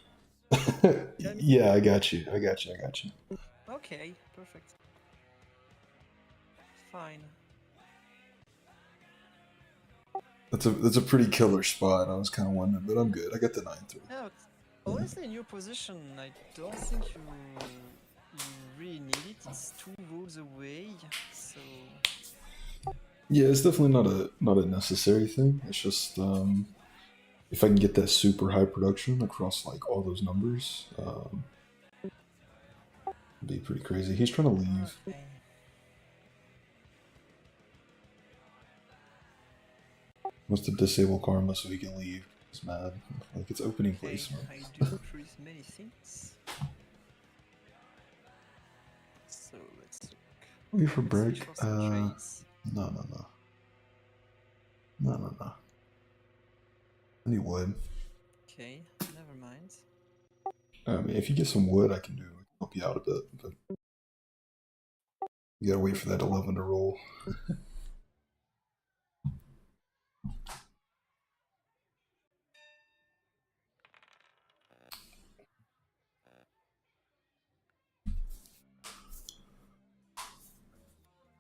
Yeah, I got you. Okay, perfect. Fine. That's a pretty killer spot. I was kind of wondering, but I'm good. I got the 9-3. Yeah, but honestly, in your position, I don't think you really need it. It's 2 rolls away, so Yeah, it's definitely not a necessary thing. It's just if I can get that super high production across like all those numbers, it'd be pretty crazy. He's trying to leave. okay. Wants to disable karma so he can leave. He's mad. Like it's opening Okay, placement. I do freeze many things. So let's look. Wait for Let's break. switch for some trades. No. I need wood. Okay, never mind. I mean, if you get some wood, I can help you out a bit, but you gotta wait for that 11 to roll.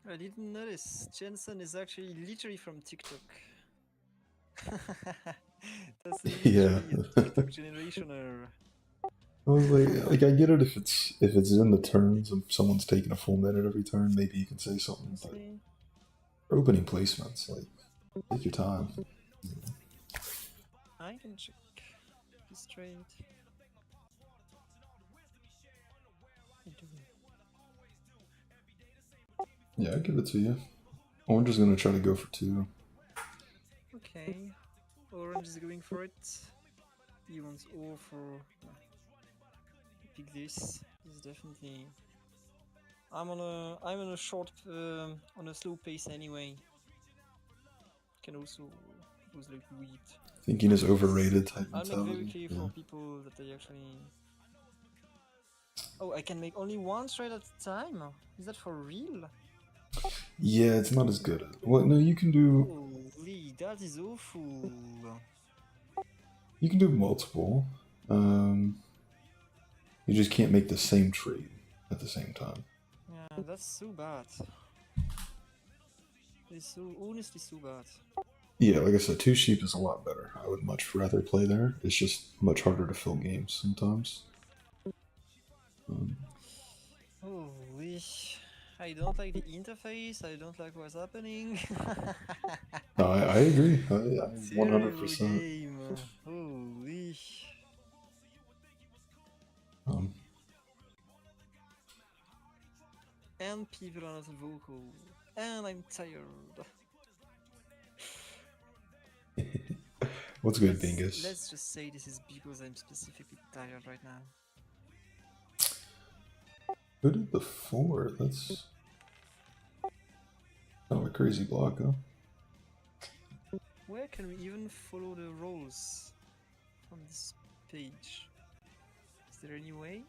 I didn't notice. Jensen is actually literally from TikTok. That's Yeah. literally a TikTok generationer. I was like I get it if it's in the turns and someone's taking a full minute every turn, maybe you can say something. But See? for opening placements, like take your time. I can check this trade. I do. Yeah, I'll give it to you. Orange is gonna try to go for 2. Okay, Orange is going for it. He wants all for. Pick this. This is definitely. I'm on a short on a slow pace anyway. Can also use like wheat. Thinking is overrated type I'll make very mentality. clear Yeah. for people that they actually. Oh, I can make only one trade at a time. Is that for real? Yeah, it's not as good. Well, no, you can do Holy, that is awful. multiple. You just can't make the same trade at the same time. Yeah, that's so bad. It's so honestly so bad. Yeah, like I said, 2 sheep is a lot better. I would much rather play there. It's just much harder to fill games sometimes. Holy, I don't like the interface. I don't like what's happening. No, I agree. I Terrible 100%. game. Holy. And people are not vocal. And I'm tired. What's good, Bingus? Let's just say this is because I'm specifically tired right now. Who did the 4? That's kind of a crazy block, huh? Where can we even follow the rolls from this page? Is there any way?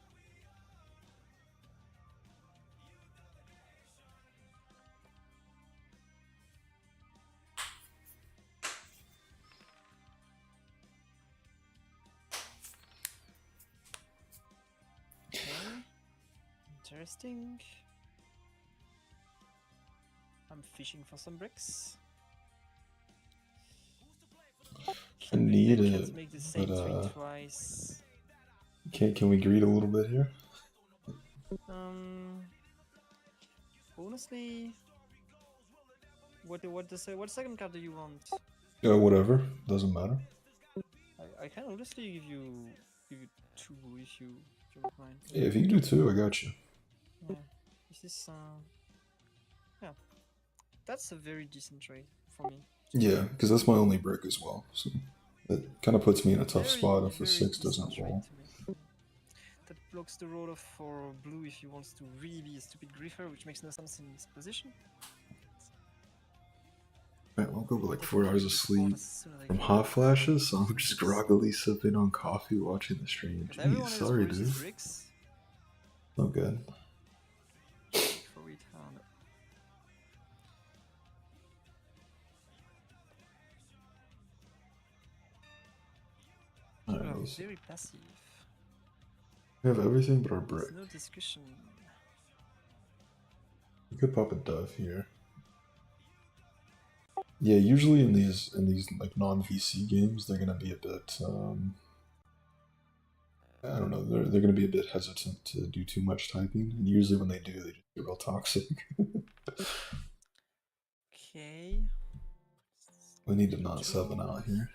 Okay. Interesting. I'm fishing for some bricks. I need Can't it, make the same but trade twice. can we greed a little bit here? Honestly, what second card do you want? Whatever, doesn't matter. I can honestly give you 2 if you don't mind. Yeah, if you do 2, I got you. Yeah, this is yeah. That's a very decent trade for me. Yeah, because that's my only brick as well. So it kind of puts me in a tough Very, spot if a very 6 decent doesn't trade roll. to me. That blocks the roll off for blue if he wants to really be a stupid griefer, which makes no sense in this position. Right, I'll go with like 4 Definitely hours of get bored sleep as soon as I from can. hot flashes, so I'm just groggily sipping on coffee watching the stream. But Jeez, everyone else sorry, grows dude. his bricks. Oh, good. For it hard. Alright, Wow, let's see. very passive. We have everything but our There's brick. no discussion. We could pop a dove here. Yeah, usually in these like non-VC games, they're gonna be a bit I don't know, they're gonna be a bit hesitant to do too much typing, and usually when they do, they just get real toxic. Okay. We need to not 7 out here.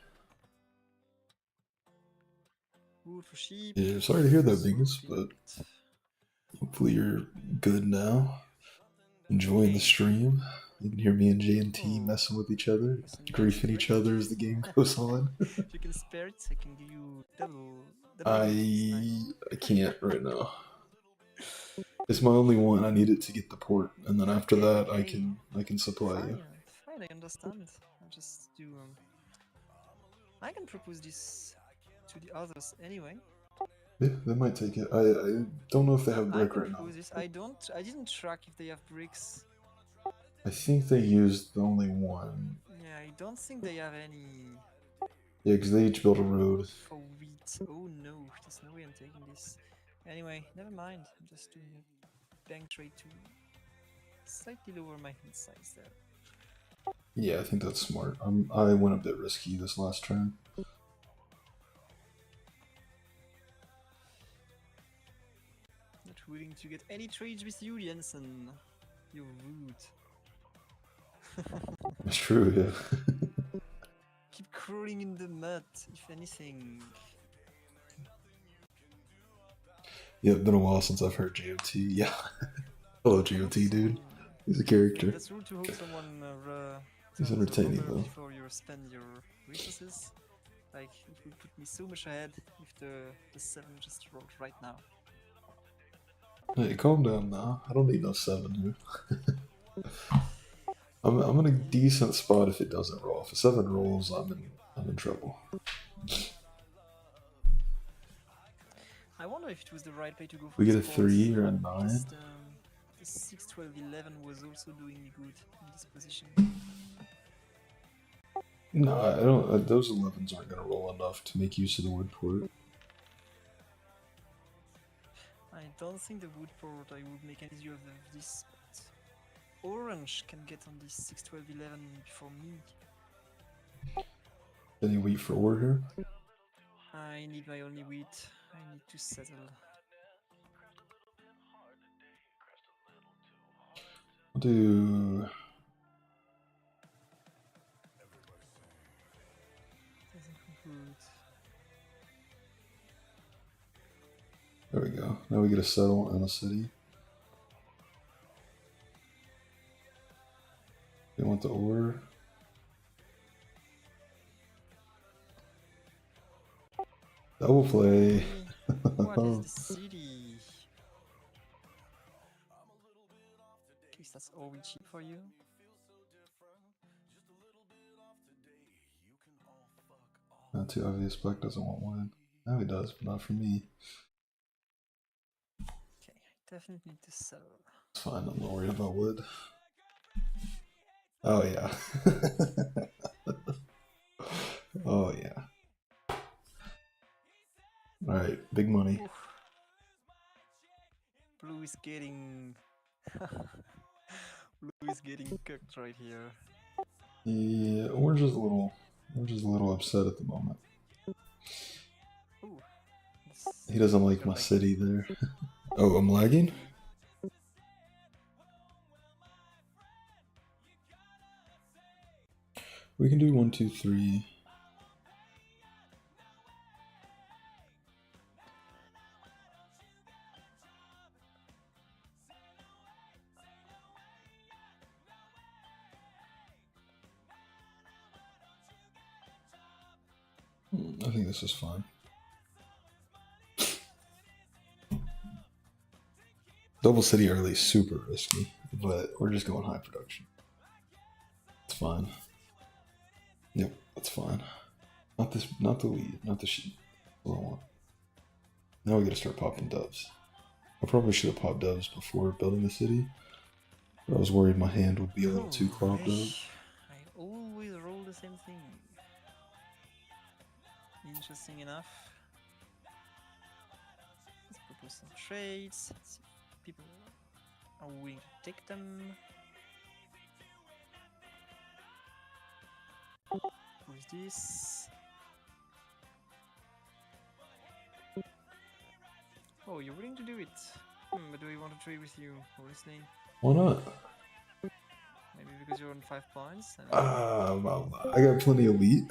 Wood for sheep. Yeah, sorry to hear that, So Bingus, but built. hopefully you're good now. Enjoying the stream. You can hear me and JNT Oh, messing with each other, that's a nice griefing each brick. other as the game goes on. If you can spare it, I can give you double loot I can't right now. It's my only one. I need it to get the port, and then after that, Okay. I can supply you. Fine, I understand. I'll just do. I can propose this to the others anyway. Yeah, they might take it. I don't know if they have I brick can right now. propose this. I didn't track if they have bricks. I think they used only one. Yeah, I don't think they have any Yeah, because they each built a road. for wheat. Oh no, there's no way I'm taking this. Anyway, never mind. I'm just doing a bank trade to slightly lower my hand size there. Yeah, I think that's smart. I went a bit risky this last turn. Not willing to get any trades with you, Jensen. You're rude. That's true, yeah. Keep crawling in the mud, if anything. Yeah, it's been a while since I've heard GOT. Yeah. Hello, GOT, dude. He's a character. That's rude to hope someone He's turns the entertaining, rubber though. before you spend your resources. Like, it would put me so much ahead if the 7 just rolled right now. Hey, calm down now. I don't need no 7 here. I'm in a decent spot if it doesn't roll. If a 7 rolls, I'm in trouble. I wonder if it was the right play to go for We get a this 3 pause, or a because 9. the 6, 12, 11 was also doing me good in this position. No, I don't. Those 11s aren't gonna roll enough to make use of the wood port. I don't think the wood port I would make any use of this, but orange can get on this 6, 12, 11 before me. Any wheat for ore here? I need my only wheat. I need to settle. I'll do. Doesn't conclude. There we go. Now we get a settle and a city. They want the ore. Double play. What is the city? At least that's all we cheap for you. Not too obvious. Black doesn't want one. Now he does, but not for me. Okay, I definitely need to sell. It's fine. I'm not worried about wood. Oh yeah. Oh yeah. All right, big money. Oof. Blue is getting. Blue is getting cooked right here. Yeah, orange is a little upset at the moment. Ooh. He doesn't like my city there. Oh, I'm lagging? We can do 1, 2, 3. I think this is fine. Double city early is super risky, but we're just going high production. It's fine. Yep, that's fine. Not this, not the lead, not the sheep. That's what I want. Now we gotta start popping doves. I probably should have popped doves before building the city, but I was worried my hand would be a little too clogged up. I always roll the same thing. Interesting enough. Let's propose some trades. Let's see if people are willing to take them. Who is this? Oh, you're willing to do it. But do I want to trade with you, honestly? Why not? Maybe because you're on 5 points. Well, I got plenty of wheat.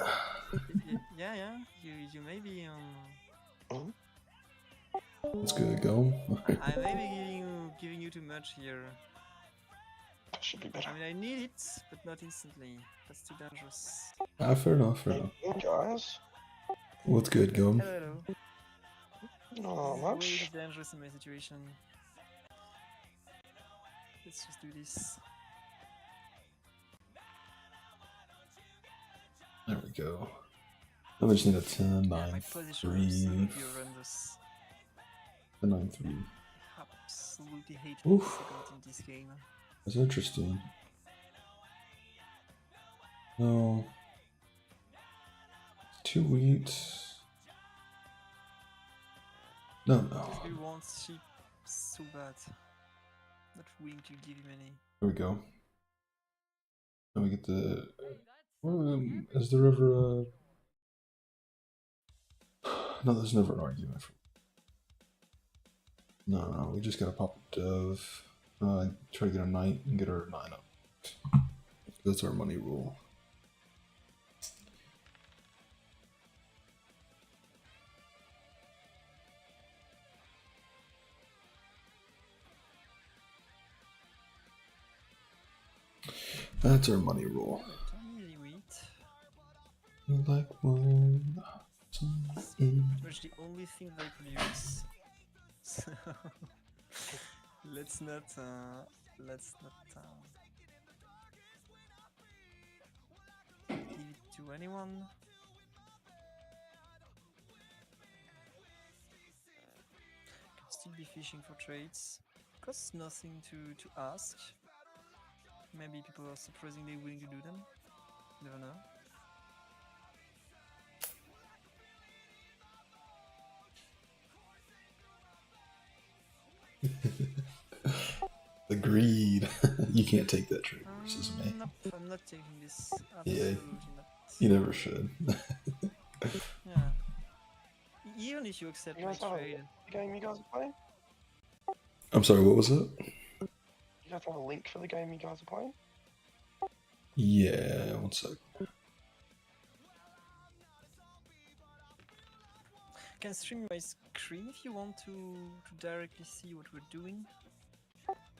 Yeah. You may be on. That's good, go. I may be giving you too much here. That should be better. I mean, I need it, but not instantly. That's too dangerous. Fair enough, fair enough. Hey guys. What's good, Gum? Hello. Not This is much. way too dangerous in my situation. Let's just do this. There we go. I just need a 10, Yeah, 9, my position 3, is absolutely horrendous. 10, 9, 3. Absolutely hate Oof. in this game. That's interesting. No. 2 wheat. No. This guy wants sheep so bad. Not willing to give him any. There we go. Now we get the. Is the river No, there's never an argument for. No, we just gotta pop a dove. Try to get a knight and get our 9 up. That's our money rule. That's our money rule. Tiny wheat. Like one. It's pretty much the only thing that I produce. So let's not give it to anyone. Can still be fishing for trades. Costs nothing to ask. Maybe people are surprisingly willing to do them. Never know. The greed. You can't take that trade versus me. Nope, I'm not taking this. Yeah. Absolutely not. You never should. Yeah. Even if you accept You my guys have trade. a game you guys are playing? I'm sorry, what was that? You guys have a link for the game you guys are playing? Yeah, one sec. Can stream my screen if you want to directly see what we're doing.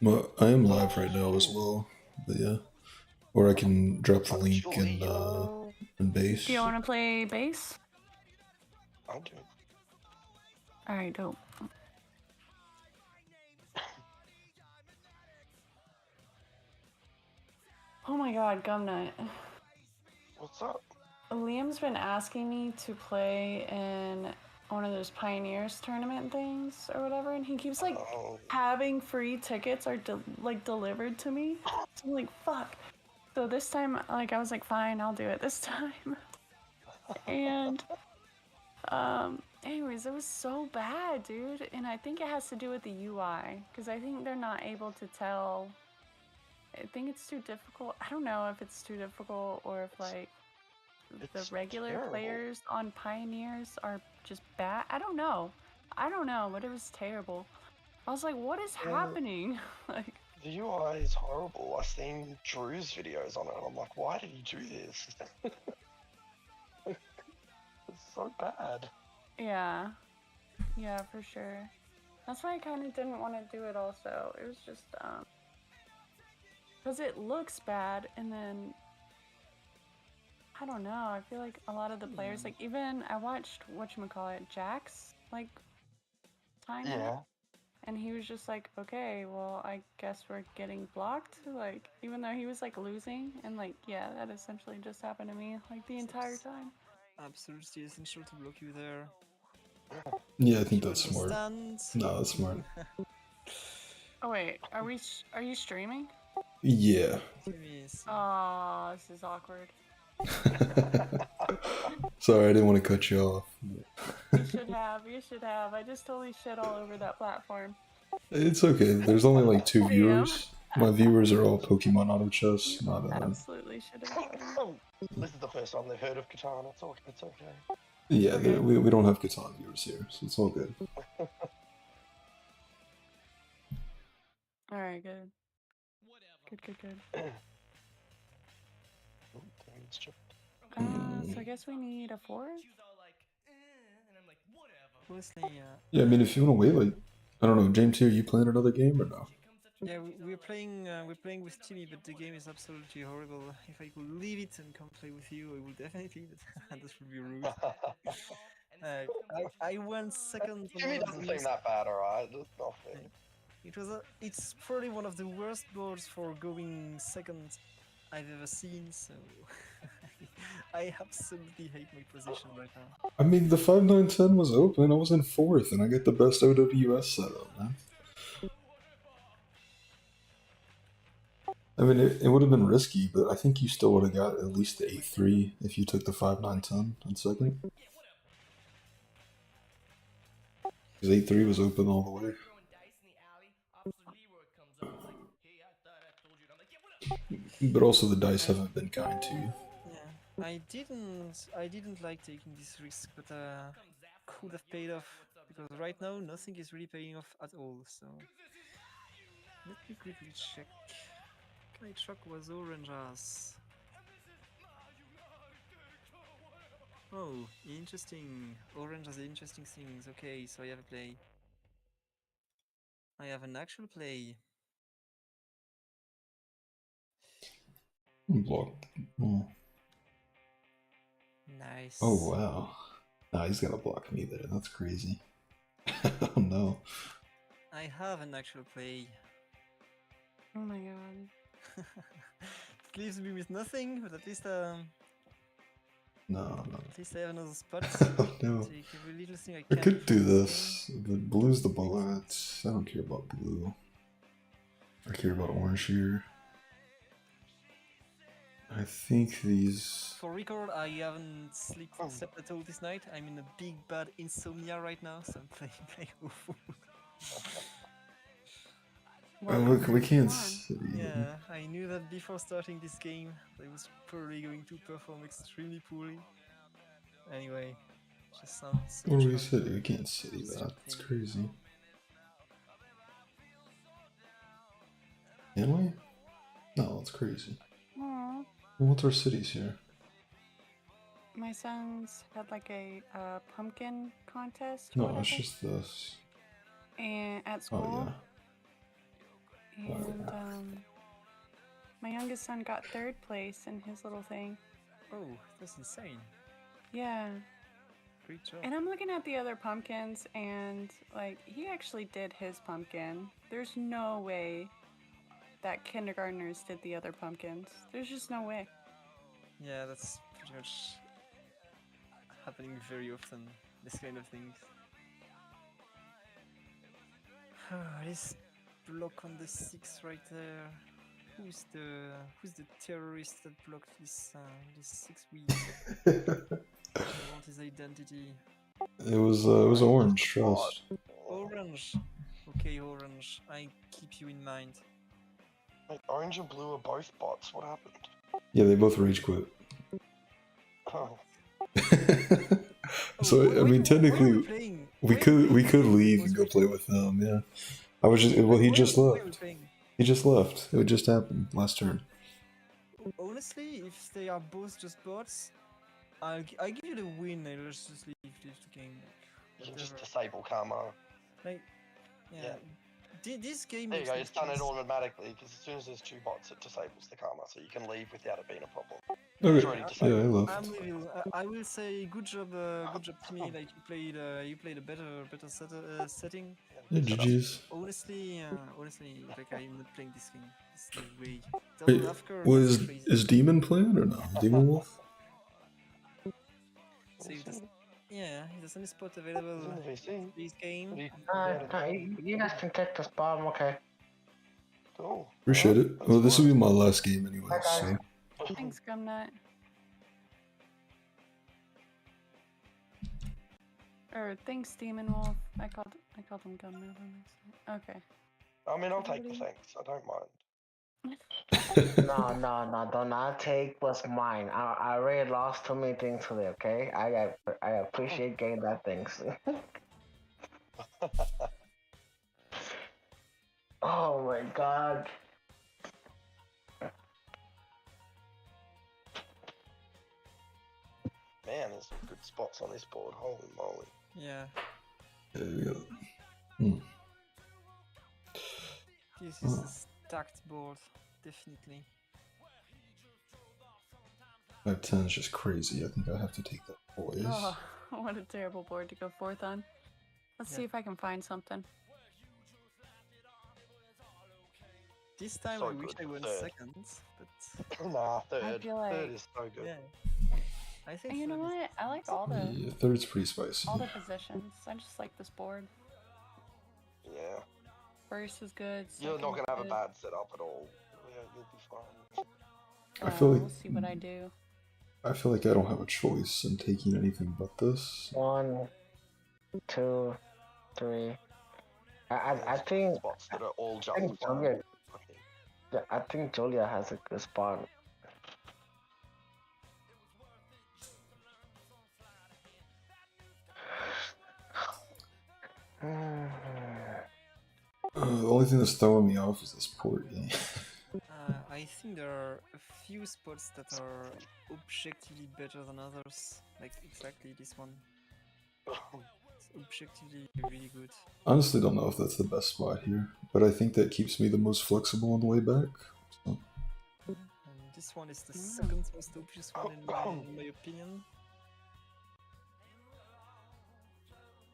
Well, I am live right now as well, but yeah. Or I can drop the link in base. Do you want to play bass? I do. Alright, dope. Oh my god, Gumnut. What's up? Liam's been asking me to play in one of those Pioneers tournament things or whatever, and he keeps like Oh, having free tickets are delivered to me. So I'm like, fuck. So this time, like, I was like, fine, I'll do it this time. And anyways, it was so bad, dude, and I think it has to do with the UI, because I think they're not able to tell. I think it's too difficult. I don't know if it's too difficult or if like the It's regular terrible. players on Pioneers are just bad. I don't know, but it was terrible. I was like, what is Yeah. happening? Like, the UI is horrible. I've seen Drew's videos on it, and I'm like, why did he do this? It's so bad. yeah, for sure. That's why I kind of didn't want to do it also. It was just, because it looks bad, and then I don't know. I feel like a lot of the players, like even I watched whatchamacallit, Jax, like time it, Yeah. and he was just like, okay, well, I guess we're getting blocked. Like, even though he was like losing, and like, yeah, that essentially just happened to me like the entire time. Absolutely essential to block you there. Yeah, I think You that's smart. understand? No, that's smart. Oh wait, are you streaming? Yeah. Yes. Oh, this is awkward. Sorry, I didn't want to cut you off. You should have. You should have. I just totally shit all over that platform. It's okay. There's only like 2 Damn. viewers. My viewers are all Pokemon Auto Chess. You Not absolutely should have. This is the first time they've heard of Catan. It's okay. yeah. Okay. We don't have Catan viewers here, so it's all good. All right, good. Good. Ooh, damage check. So I guess we need a fourth. Honestly, Yeah, I mean, if you want to wait, like, I don't know, James, here, you playing another game or no? yeah, we're playing with Timmy, but the game is absolutely horrible. If I could leave it and come play with you, I would definitely, but that would be rude. I went second on Jimmy one of doesn't the seem most. that bad, alright. It's not fair. It's probably one of the worst boards for going second I've ever seen. So I absolutely hate my position right now. I mean, the 5-9-10 was open. I was in 4th, and I get the best OWS setup, man. I mean, it would have been risky, but I think you still would have got at least the 8-3 if you took the 5-9-10 in second. Because 8-3 was open all the way. But also the dice haven't been kind to you. Yeah, I didn't like taking this risk, but could have paid off because right now nothing is really paying off at all. So let me quickly check. My truck was orange ass. Oh, interesting. Orange has interesting things. Okay, so I have a play. I have an actual play. Blocked. Oh. Nice. Oh, wow. Nah, he's gonna block me there. That's crazy. Oh, no. I have an actual play. Oh my god. It leaves me with nothing, but at least No, no. at least I have another spot. Oh, no. Take every little thing I I can. could do from this this, but blue's the bullet. I don't care about blue. I care about orange here. I think these... For record, I haven't slept at all this night. I'm in a big bad insomnia right now, so I'm playing like awful. we can't Come on. see. Yeah, I knew that before starting this game, I was probably going to perform extremely poorly. Anyway, just sounds so What much are we fun. city? We can't city that. It's crazy. Can we? No, it's crazy. Aw. Well, what's our cities here? My son's had like a pumpkin contest. Or No, whatever, it's just this. and at Oh, school. yeah. And my youngest son got third place in his little thing. Oh, that's insane. Yeah. Great job. And I'm looking at the other pumpkins, and like he actually did his pumpkin. There's no way that kindergartners did the other pumpkins. There's just no way. Yeah, that's pretty much happening very often, this kind of things. This block on the 6 right there. Who's the terrorist that blocked this 6 weeks? I want his identity. It was orange, trust. Orange. Okay, orange. I keep you in mind. Wait, orange and blue are both bots. What happened? Yeah, they both rage quit. Oh. So I mean, technically, we could leave and go play with them. Yeah, I was just he just left. He just left. It just happened last turn. Honestly, if they are both just bots, I give you the win. Let's just leave the game. You can just disable Karma. Like, yeah. This game There you makes go, no it's done it sense. automatically because as soon as there's 2 bots, it disables the karma, so you can leave without it being a problem. Okay. It's already Yeah, I disabled. I'm left. leaving. I will say good job Timmy. Like you played a better setting. Yeah, Set up. GG's. Honestly, like I'm not playing this game. There's no way. Wait, Double Afker, was that's crazy. is Demon playing or no? Demon Wolf? So if there's, yeah, if there's any spot available It's in the VC. for this game, What are you- No, you guys can take the spot. I'm okay. Cool. Appreciate Alright, it. that's Well, this will fine. be my last game anyway, Bye, guys. so Thanks, Gumnut. Or thanks, Demon Wolf. I called him Gumnut on accident. Okay. I mean, I'll take the thanks. I don't mind. No, do not take what's mine. I already lost too many things today, okay? I appreciate getting that things. Oh my god. Man, there's some good spots on this board. Holy moly. yeah, there we go. Hmm. this is a stacked board, definitely. 5-10 is just crazy. I think I have to take that boys. Oh, what a terrible board to go fourth on. Let's see Yeah. if I can find something. This time So I wish good. I went Third. second, but Nah, third. feel like- Third is so good. yeah, I think. And you know third is- what? I like all the Yeah, third's pretty spicy. positions. I just like this board. Yeah. First is good. You're not second gonna have a is bad setup at all. Yeah, you'll be fine. good. I feel like- We'll see what I do. I feel like I don't have a choice in taking anything but this. 1, 2, 3. I There's think spots that are all I just think fine. Julia, I think. yeah, I think Julia has a good spot. The only thing that's throwing me off is this port game. I think there are a few spots that are objectively better than others. Like exactly this one. It's objectively really good. Honestly, don't know if that's the best spot here, but I think that keeps me the most flexible on the way back. So, And this one is the second most obvious one in my opinion.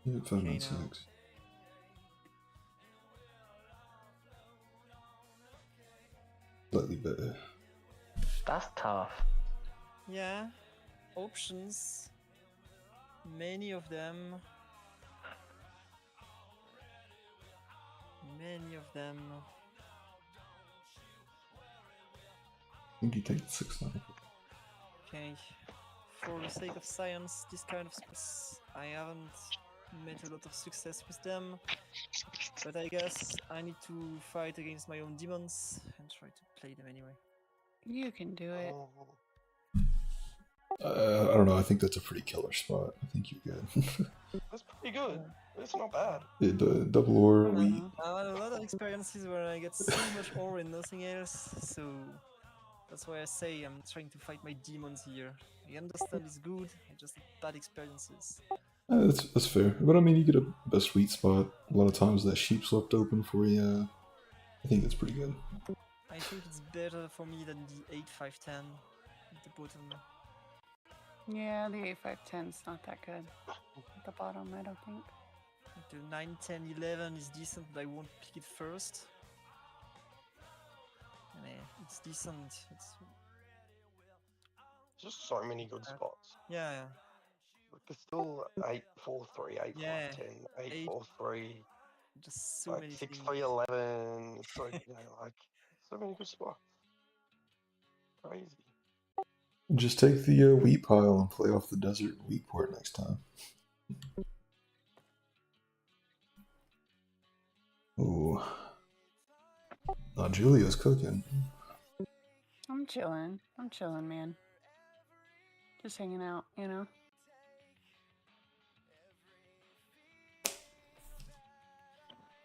yeah, 5 Okay, and now. 6. Slightly better. That's tough. Yeah, options. Many of them. Many of them. I think you take the 6 now. Okay. For the sake of science, this kind of spots, I haven't met a lot of success with them. But I guess I need to fight against my own demons and try to play them anyway. You can do it. Oh, I don't know. I think that's a pretty killer spot. I think you're good. that's pretty good. It's not bad. Double or wheat. I had a lot of experiences where I get so much ore and nothing else, so that's why I say I'm trying to fight my demons here. I understand it's good, I just had bad experiences. That's fair. But I mean, you get a best wheat spot. A lot of times that sheep's left open for you. I think that's pretty good. I think it's better for me than the 8-5-10 at the bottom. Yeah, the 8-5-10 is not that good. At the bottom, I don't think. The 9-10-11 is decent, but I won't pick it first. Nah, it's decent. It's Just so many good spots. yeah. Like, there's still 8-4-3, 8-5-10, Eight- 8-4-3, Just so like many 6-3-11. It's so, like, so many good spots. Crazy. Just take the wheat pile and play off the desert wheat port next time. Ooh. Now Julia's cooking. I'm chilling. I'm chilling, man. Just hanging out, you know?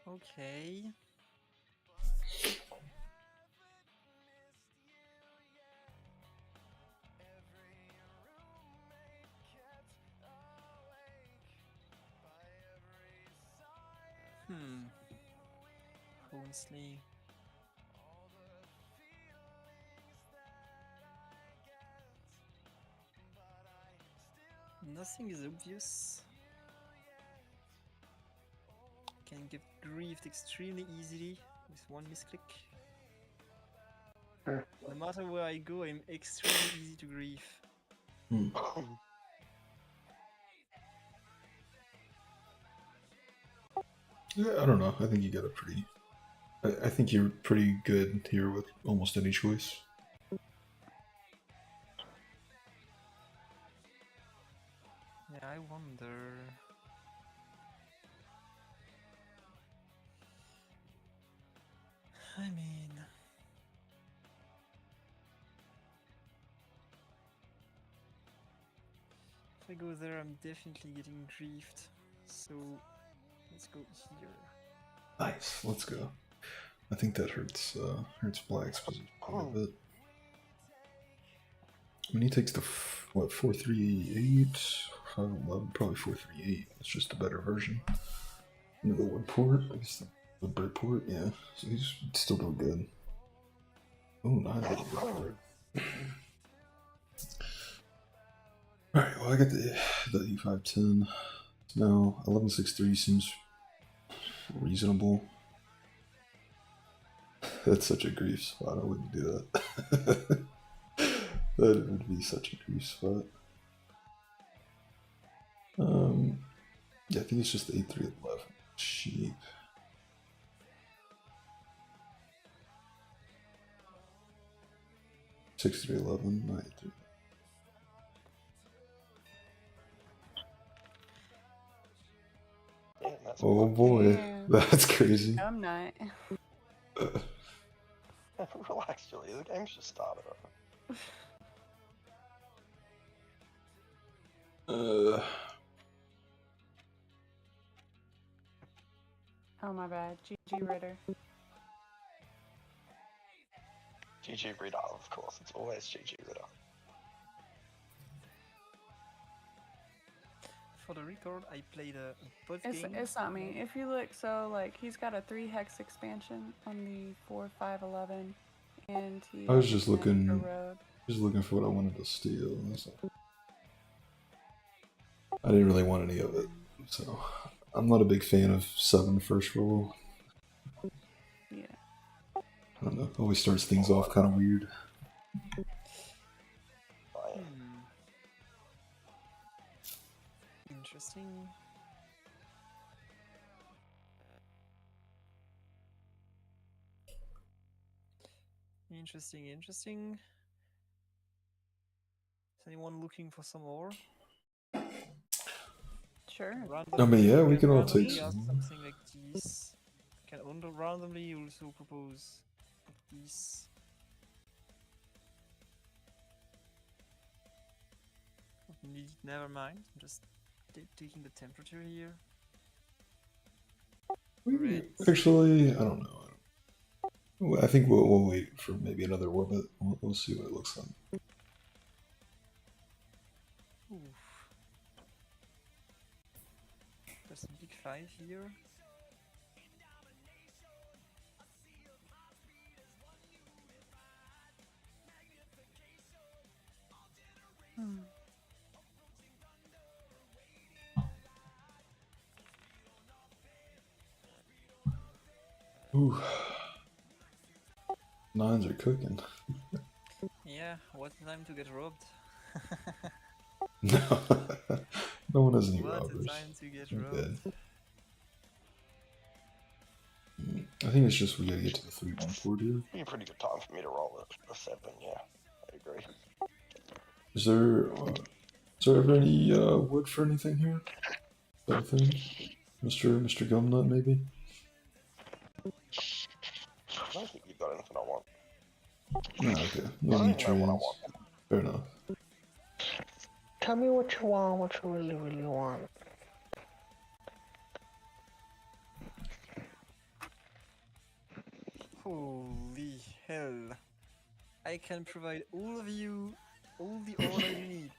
Okay. honestly. Nothing is obvious. Can get griefed extremely easily with one misclick. No matter where I go, I'm extremely easy to grief. Yeah, I don't know. I think you got a pretty. I think you're pretty good here with almost any choice. Yeah, I wonder. I mean, if I go there, I'm definitely getting griefed. So let's go here. Nice. Let's go. I think that hurts Black's position quite a bit. When he takes the what 438, 511, probably 438. It's just a better version. Another wood port, I guess the brick port, yeah. So he's still doing good. Oh, not a good port. Alright, well I got the E510. Now 1163 seems reasonable. That's such a grief spot, I wouldn't do that. That would be such a grief spot. Yeah, I think it's just the 8311. Cheap. Six 311, 93. Damn, that's Oh boy, Damn. that's crazy. I'm not. Relax, Julie. The game's just started. Oh my bad. GG Ritter. GG Ritter, of course. It's always GG Ritter. For the record, I played both It's games. not me. If you look, so like he's got a 3 hex expansion on the 4-5-11, and he. I was has just a looking, road. for what I wanted to steal. I didn't really want any of it, so I'm not a big fan of 7 first roll. Yeah. I don't know. Always starts things off kind of weird. Interesting. Interesting. Is anyone looking for some more? Sure. I mean, yeah, we can all randomly take ask some. something like this. Can randomly also propose like this. Never mind. I'm just taking the temperature here. Actually, I don't know. I think we'll wait for maybe another orbit. We'll see what it looks like. Oof. There's a big 5 here. Ooh. 9s are cooking. Yeah, what time to get robbed? No, no one has any What robbers. a time to get We're robbed. good. I think it's just we gotta get to the 3-1 port here. Be a pretty good time for me to roll a 7, yeah. I agree. Is there ever any wood for anything here? Is that a thing? Mr. Gumnut, maybe? I don't think you've got anything I want. No, okay. I No don't need even know what I trans. want. Fair enough. Tell me what you want, what you really want. Holy hell. I can provide all of you all the order you need.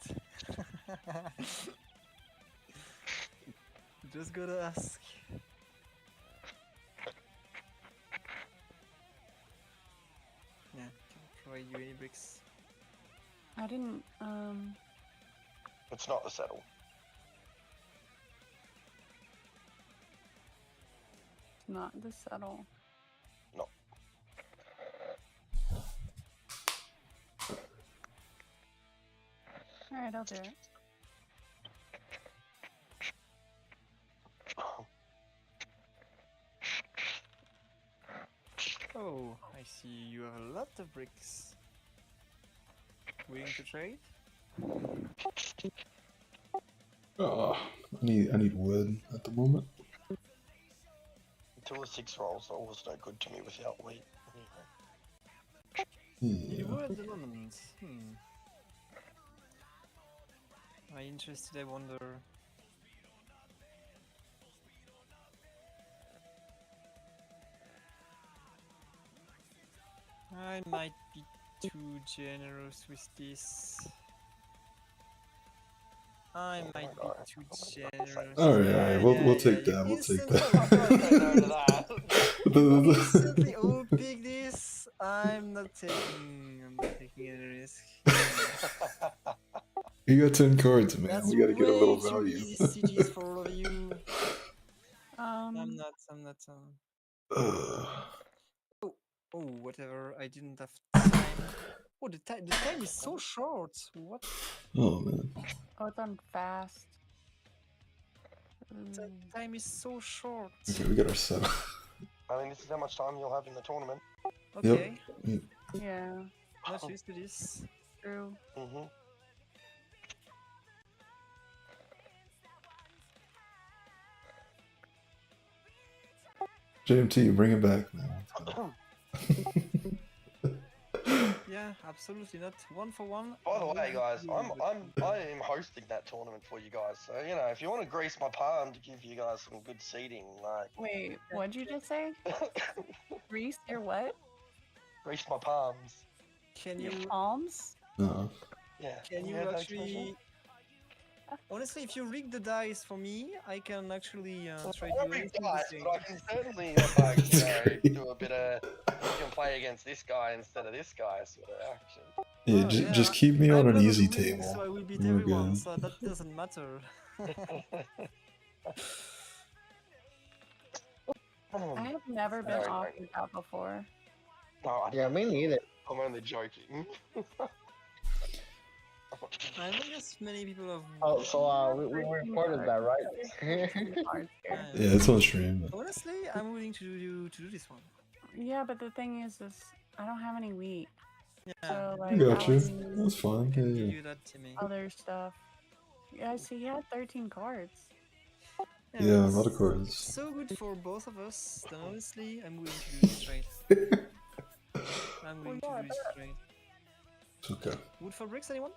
Just gotta ask. you any bricks. I didn't. It's not the settle. Not the settle. No. All right, I'll do it. Oh, I see you have a lot of bricks. Willing to trade? I need wood at the moment. Until the 6 rolls, are always no good to me without wheat. You Yeah. were at the moment. Am I interested, I wonder? I might be too generous with this. I might be too generous. Alright, we'll take you that. We'll take instantly- that. You instantly all pick this. I'm not taking any risk. You got 10 cards, man. That's We gotta get a little way too value. easy CGs for all of you. I'm not. Oh, whatever. I didn't have time. Oh, the time is so short. What? Oh man. Oh, it's on fast. The time is so short. Okay, we got our set. I mean, this is how much time you'll have in the tournament. Okay. Yep. Yeah, Not used to this. true. Mm-hmm. JMT, bring it back, man. Yeah, absolutely not. 1 for 1. By the way, guys, I am hosting that tournament for you guys. So you know, if you want to grease my palm to give you guys some good seating, like Wait, what'd you just say? Reese, your what? grease my palms. Can Your you? palms? No. Yeah. Can you heard that actually? expression? Honestly, if you rig the dice for me, I can actually trade I you don't anything think the dice, same. but I can certainly like you know do a bit of. You can play against this guy instead of this guy sort of action. Yeah, Oh, just keep me on I'm an level easy wing, table. so I will beat We're everyone. good. So that doesn't matter. I have never been Sorry, offered that before. No, Yeah, me neither. I'm only joking. I don't guess many people have. Oh, so we recorded that, right? Yeah. Yeah, it's on stream. Honestly, I'm willing to do this one. Yeah, but the thing is I don't have any wheat. Yeah. So I like got I you. would need That's fine. I can Yeah, give yeah. you that, Timmy. other stuff. Yeah, see, you had 13 cards. Yeah, a it's lot of cards. So good for both of us. Then honestly, I'm willing to do this trade. I'm willing to do this trade. It's okay. Wood for bricks, anyone?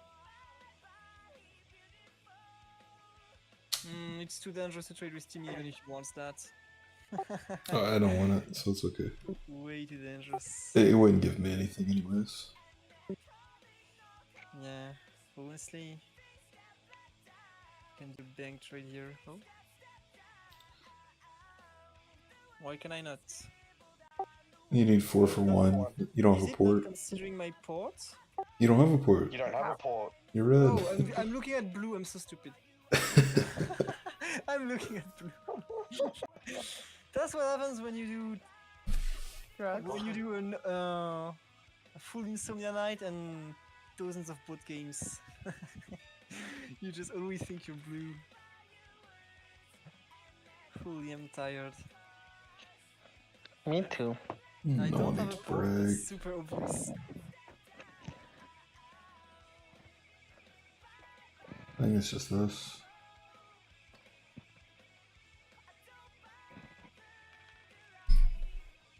It's too dangerous to trade with Timmy even if he wants that. Oh, I don't want it, so it's okay. Way too dangerous. It wouldn't give me anything anyways. Yeah, honestly. Can do bank trade here. Oh. Why can I not? You need 4 for 1. You don't Is have a it port. not considering my port? You don't have a port. You don't have a port. You're red. Oh, I'm looking at blue. I'm so stupid. I'm looking at blue. That's what happens when you do Drugs. when you do a full insomnia night and dozens of board games. You just always think you're blue. Fully am tired. Me too. I No don't one have a needs port. brag. That's super obvious. I think it's just this.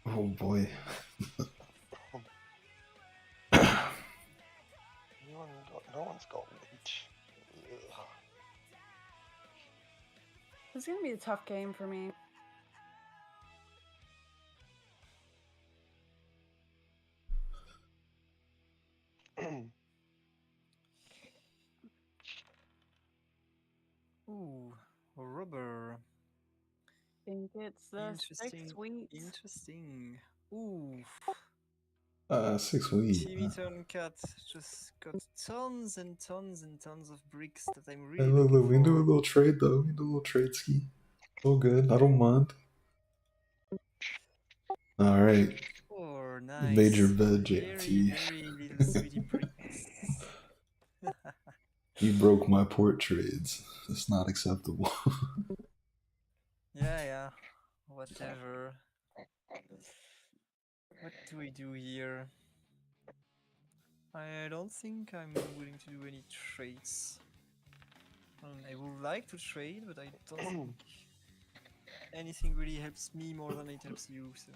Oh boy. No one's got wheat. Ugh. This is gonna be a tough game for me. Ooh, rubber. I think it's the Interesting. 6 wheat. Interesting. Ooh. 6 weeks. TV turn cat just got tons and tons and tons of bricks that I'm Hey, really look, looking we can do a for. little trade though. We can do a little trade ski. All good. I don't mind. All right. Oh, You made your nice. bed, Very, JT. very little sweetie bricks. You broke my port trades. That's not acceptable. Yeah, whatever. What do I do here? I don't think I'm willing to do any trades. I would like to trade, but I don't think anything really helps me more than it helps you, so...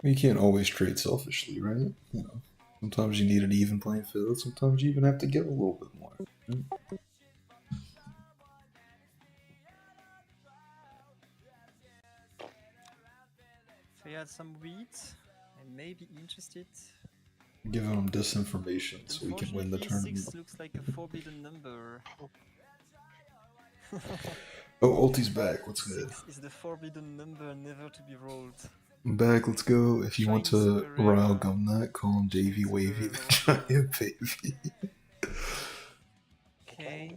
You can't always trade selfishly, right? You know, sometimes you need an even playing field. Sometimes you even have to give a little bit more. If I had some wheat, I may be interested. Giving them disinformation so we can win the Unfortunately, tournament. 6 looks like a forbidden number. Oh, Ulti's back. What's good? 6 is the forbidden number never to be rolled. I'm back. Let's go. If you want to Shine rile Superera. Gumnut, call him JV Shine Wavy, the Superera, giant baby. Okay.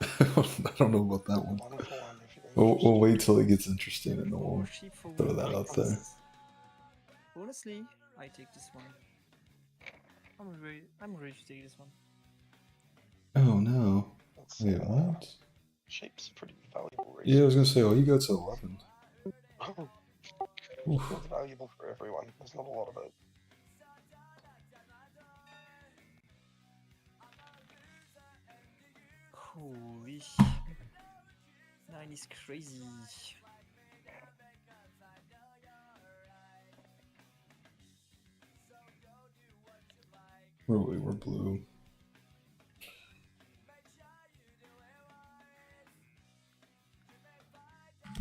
I don't know about that one. 1 for 1 if you're We'll wait till it gets interesting and then 4 we'll sheep for throw 1 that out there. breakfast. Honestly, I take this one. I'm ready to take this one. Oh no. That's, Wait, what? sheep's pretty valuable Yeah, I was resource. gonna say, oh, you got to 11. Oof. It's valuable for everyone. There's not a lot of it. Holy. 9 is crazy. Where are we? We're blue.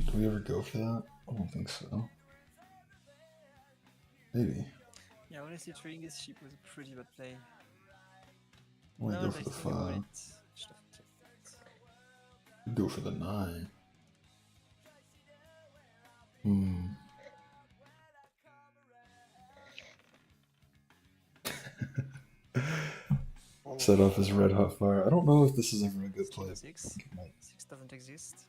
Do we ever go for that? I don't think so. Maybe. Yeah, honestly, trading this sheep was a pretty bad play. I might Now go that I for the think about 5. it, I should have kept it. Go for the 9. Hmm. Set off his red hot fire. I don't know if this is ever a good play. 6. 6 doesn't exist.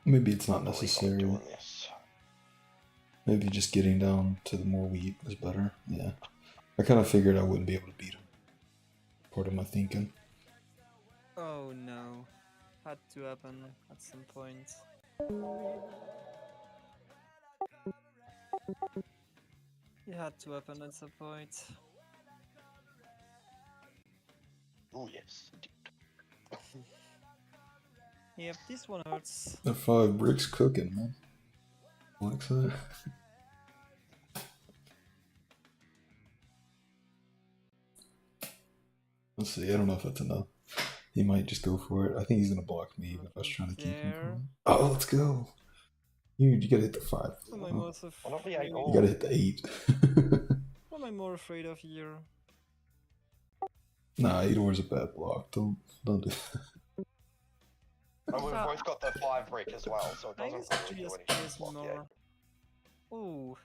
Maybe it's not I believe I'm necessary. doing this. Maybe just getting down to the more wheat is better. Yeah. I kind of figured I wouldn't be able to beat him. Part of my thinking. Oh no. Had to happen at some point. It had to happen at some point. Oh yes. Yep, this one hurts. The 5 bricks cooking, man. Like that. Let's see. I don't know if that's enough. He might just go for it. I think he's gonna block me, even if I was trying to keep him from it. Oh, let's go. You gotta hit the 5. What am I more so Well, not the 8 You all. gotta hit the 8. What am I more afraid of here? Nah, 8 is a bad block. Don't do that. And we've both got the 5 brick as well, so it I doesn't guess really actually do just anything plays to block the 8. more. Oh.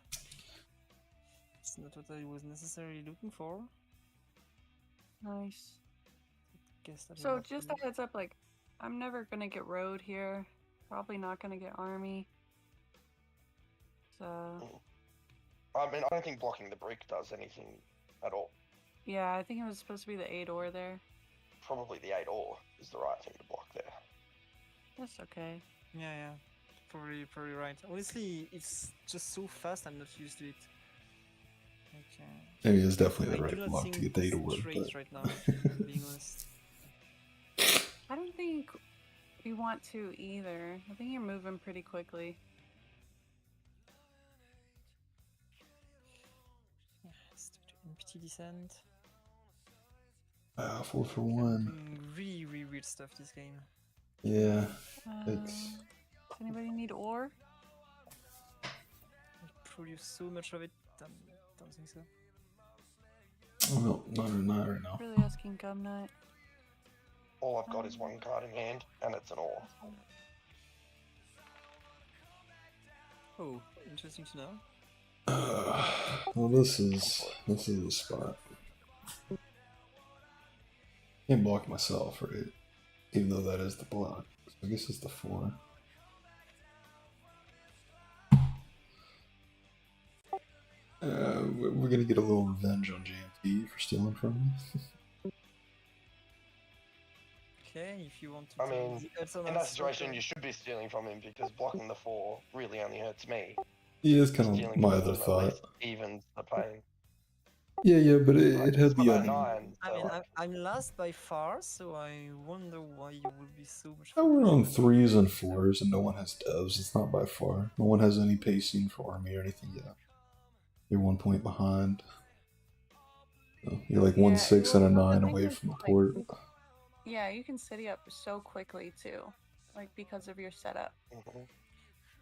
It's not what I was necessarily looking for. Nice. Guess that So will just not a heads up, like, I'm never gonna get road here. Probably not gonna get army. So I mean, I don't think blocking the brick does anything at all. yeah, I think it was supposed to be the 8 ore there. Probably the 8 ore is the right thing to block there. That's okay. Yeah. Probably right. Honestly, it's just so fast. I'm not used to it. Okay. Maybe it's definitely I the do right not block think to get the 8 this trades but... right now. Being honest. I don't think we want to either. I think you're moving pretty quickly. Yeah, let's do the empty descent. 4 for 1. Really weird stuff this game. Yeah. Does anybody need ore? I produce so much of it. Don't think so. Oh, no, not right now. Really asking Gumnut. All I've got is 1 card in hand, and it's an ore. Oh, interesting to know. Well, this is the spot. Can't block myself, right? Even though that is the block. So I guess it's the 4. We're gonna get a little revenge on JMP for stealing from me. Okay, if you want to I tell mean, the alternate in that situation, soccer- you should be stealing from him because blocking the 4 really only hurts me. Yeah, it's kind of Stealing my from other him at thought. least evens the pain. Yeah, but Like, it had I'm the at other. 9, I so mean, like, I'm last by far, so I wonder why you would be so much. Oh, we're on focused on 3s and 4s, and no one has devs. It's not by far. No one has any pacing for army or anything yet. You're 1 point behind. So you're like 1-6 and a 9 away from the port. Yeah, you can city up so quickly too, like because of your setup.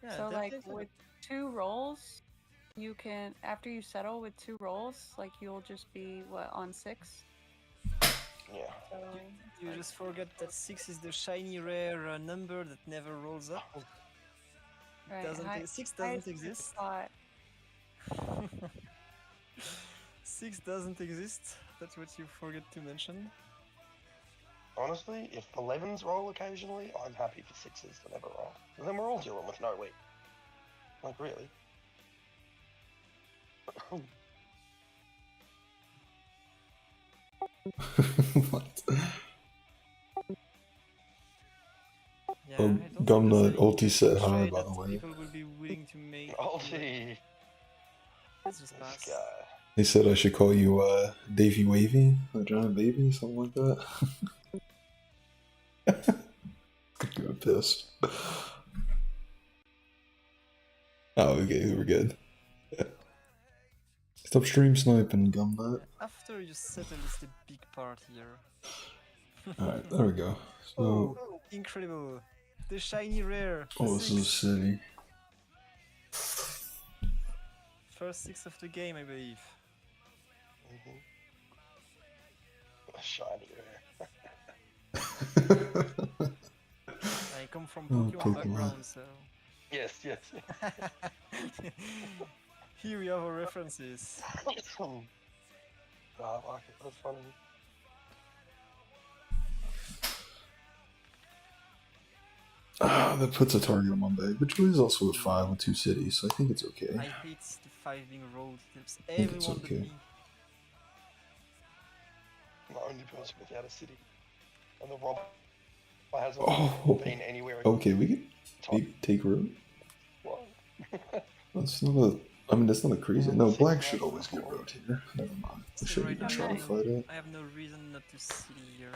Yeah, So like definitely. with 2 rolls, you can after you settle with 2 rolls, like you'll just be what on 6. yeah. So You like, just forget that 6 is the shiny rare number that never rolls up. right, Doesn't 6 highest doesn't exist. spot. 6 doesn't exist. That's what you forget to mention. Honestly, if 11s roll occasionally, I'm happy for 6s to never roll. And then we're all dealing with no week. Like, really. What? Yeah, Oh, I don't think Gumnut that's a ulti said hi, trade by that the way. people will be willing to make. Ulti. Let's just This pass. guy. They said I should call you Davy Wavy, a giant baby, something like that. Could get pissed. Oh, okay, we're good. Stop stream sniping, Gumnut. After you settle is the big part here. Alright, there we go. So, Oh, incredible! The shiny rare. oh, this is 6. city. First 6 of the game, I believe. A shiny rare. I come from Oh, Pokemon Pokemon. background, so. Yes. Here we have our references. No, I like it. That's funny. That puts a target on my bag, but Joey's also a 5 with 2 cities, so I think it's okay. I hate the 5 being rolled. There's think it's everyone but okay. me. I'm the only person without a city. And the robber hasn't Oh, been anywhere. okay, we can maybe take root. What? That's not a. I mean, that's not a crazy. No, black should always get root here. Never mind. We So shouldn't right even now, try to I fight it. I have no reason not to city here.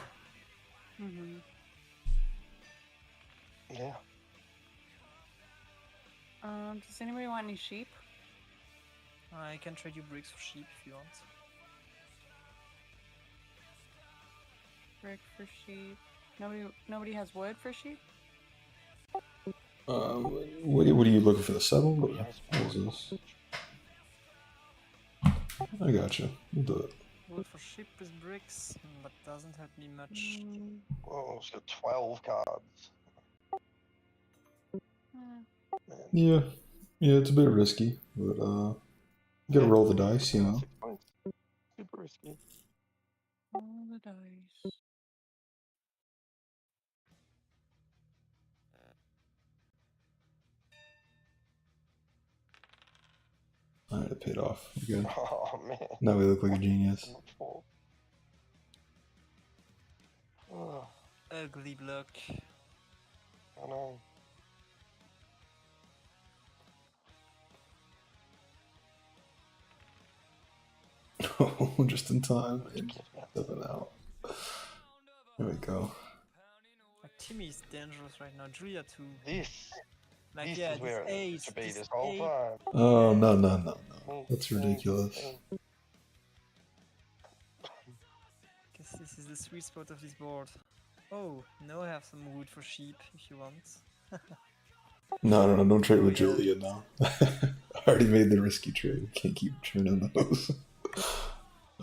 Mm-hmm. Yeah. Does anybody want any sheep? I can trade you bricks for sheep if you want. Brick for sheep. Nobody has wood for sheep? What are you looking for? The settle? Or what is this? I gotcha. We'll do it. Wood for sheep with bricks, but doesn't help me much. Oh, it's got 12 cards. Man. Yeah, it's a bit risky, but you gotta roll the dice, you know. 6 points. Super risky. Roll the dice. Alright, it paid off. We're good. Oh, man. Now we look like a genius. Oh, Ugly block. I know. Just in time. And 7 out. There we go. Like, Timmy is dangerous right now. Julia too. This Like, this yeah, is where this it ace, needs to be this this whole ace. time. Oh, no. That's ridiculous. Guess this is the sweet spot of this board. Oh, now I have some wood for sheep if you want. No, don't trade with Julia now. I already made the risky trade. Can't keep churning those.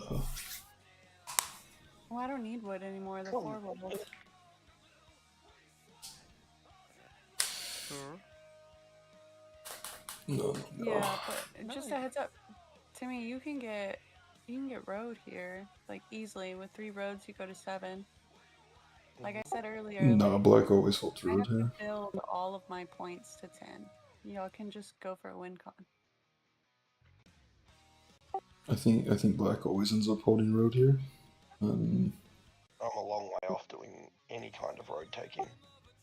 Oh. Oh, I don't need wood anymore. The floor bubbles. Sure. No. Yeah, but No, just a heads up, Timmy, you can get road here like easily with 3 roads. You go to 7. Like I said earlier, Nah, like black always holds I road have to here. build all of my points to 10. Y'all can just go for a win con. I think black always ends up holding road here. I'm a long way off doing any kind of road taking.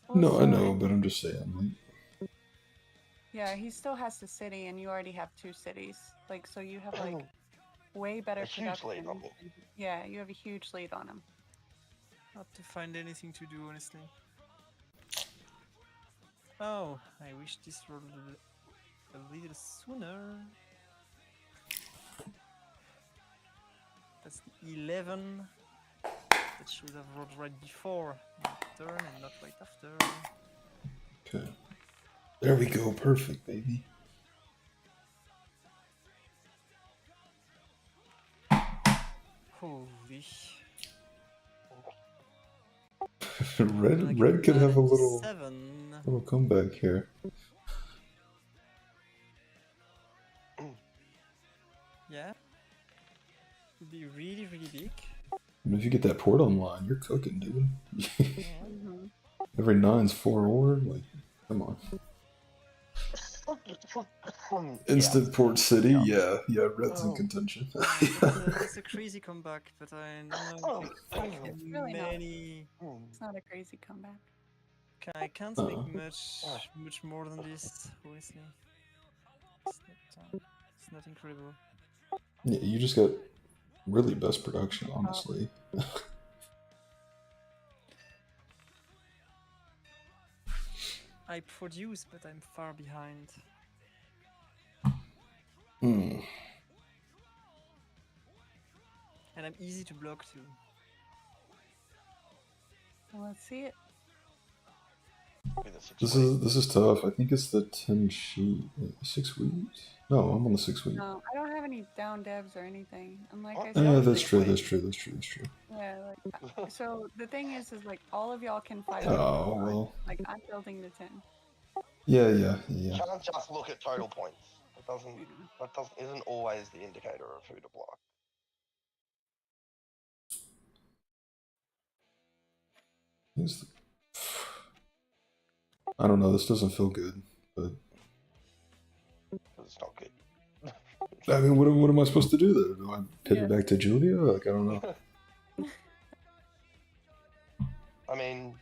Well, No, I know, so- but I'm just saying. Like, Yeah, he still has the city, and you already have 2 cities. Like, so you have like way better A huge lead on production. me. Yeah, you have a huge lead on him. Not to find anything to do, honestly. Oh, I wish this rolled a little sooner. That's the 11. That should have rolled right before my turn and not right after. okay. There we go. Perfect, baby. Holy. Red could have a little 7. comeback here. Yeah. Would be really, really big. And if you get that port online, you're cooking, dude. Mm-hmm. Every 9's 4 ore. Like, come on. Instant port city. Yeah, red's in contention. That's a crazy comeback, but I don't know if It's really not. many. It's not a crazy comeback. I can't make much more than this, honestly. It's not incredible. Yeah, you just got really best production, honestly. I produce, but I'm far behind. Hmm. And I'm easy to block too. Well, let's see it. This is tough. I think it's the 10 sheet. 6 weeks? No, I'm on the 6 week. No, I don't have any down devs or anything. And like I Yeah, said, that's true. That's true. yeah, like so the thing is like all of y'all can fight. Oh well. Like I'm building the 10. Yeah. You can't just look at total points. That isn't always the indicator of who to block. I don't know. This doesn't feel good, but It's not good. I mean, what am I supposed to do there? Do I pivot back to Julia? Like, I don't know. I mean,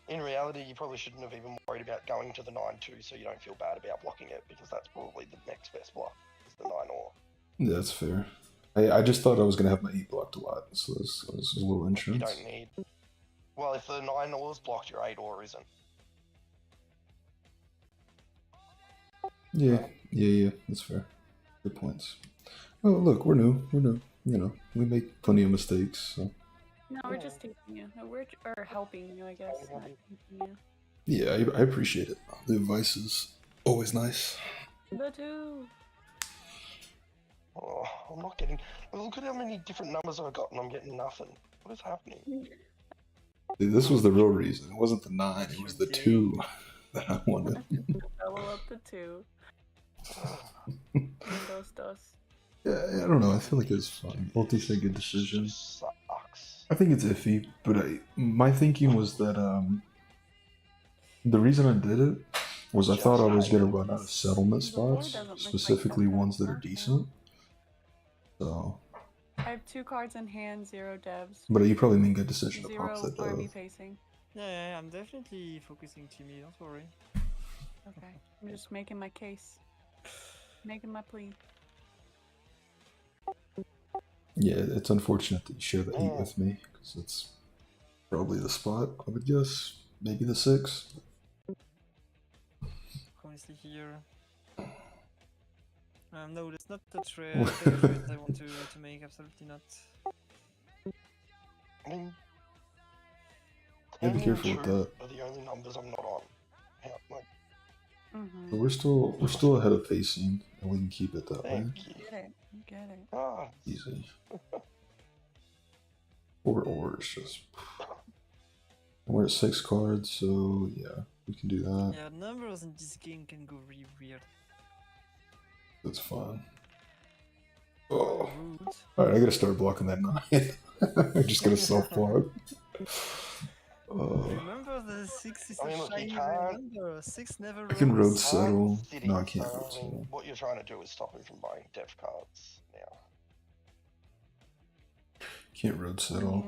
in reality, you probably shouldn't have even worried about going to the 9-2, so you don't feel bad about blocking it, because that's probably the next best block, is the 9 ore. Yeah, that's fair. I just thought I was gonna have my 8 blocked a lot, so this was a little You insurance. don't need. Well, if the 9 ore's blocked, your 8 ore isn't. Yeah, that's fair. Good points. Oh, look, we're new. You know, we make plenty of mistakes. So. No, we're just teaching you. No, we're helping you, I guess. Not teaching you. Yeah, I appreciate it. The advice is always nice. The 2. Oh, I'm not getting. Look at how many different numbers I've got, and I'm getting nothing. What is happening? See, this was the real reason. It wasn't the 9. It was the 2 that I wanted. Double up the 2. Dos. Yeah, I don't know. I feel like it's fun. Ulti's a good decision. Sucks. I think it's iffy, but my thinking was that the reason I did it was I thought I was gonna run out of settlement spots, specifically ones that are decent. So. I have 2 cards in hand, 0 devs. But you probably mean good decision to 0 pop that army dove. pacing. Yeah, I'm definitely focusing Timmy, don't worry. Okay, I'm just making my case. Making my plea. Yeah, it's unfortunate that you share the 8 with me, because it's probably the spot, I would guess. Maybe the 6. Honestly, here. No, that's not the trade I want to make, absolutely not. I mean, Yeah, be careful with that. are the only numbers I'm not on. Yeah, like, So we're still ahead of pacing, and we can keep it that way. thank you. Get it. Ah, Easy. 4 ores, just. We're at 6 cards, so yeah, we can do that. Yeah, numbers in this game can go really weird. That's fine. Oh. Rude. Alright, I gotta start blocking that 9. I just gotta self-block. Remember the 6 is I a mean, look, you shiny can't- number. 6 never I can road rolls. settle. City, No, I can't so, road I mean, settle. what you're trying to do is stop him from buying depth cards now. Can't road settle.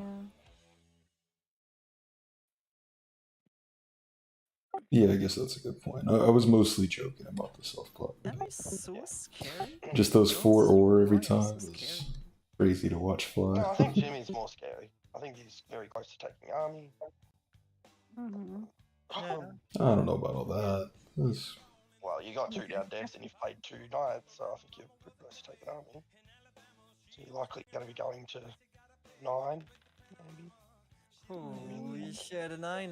Yeah, I guess that's a good point. I was mostly joking about the self-block. Am I so scary? Just those 4 ore every Why am I so time is scary? crazy to watch fly. No, I think Jimmy's more scary. I think he's very close to taking army. Mm-hmm. Yeah. I don't know about all that. That's- Well, you got 2 down decks and you've played 2 knights, so I think you're pretty close to taking army. So you're likely going to be going to 9, maybe. Holy shit, the 9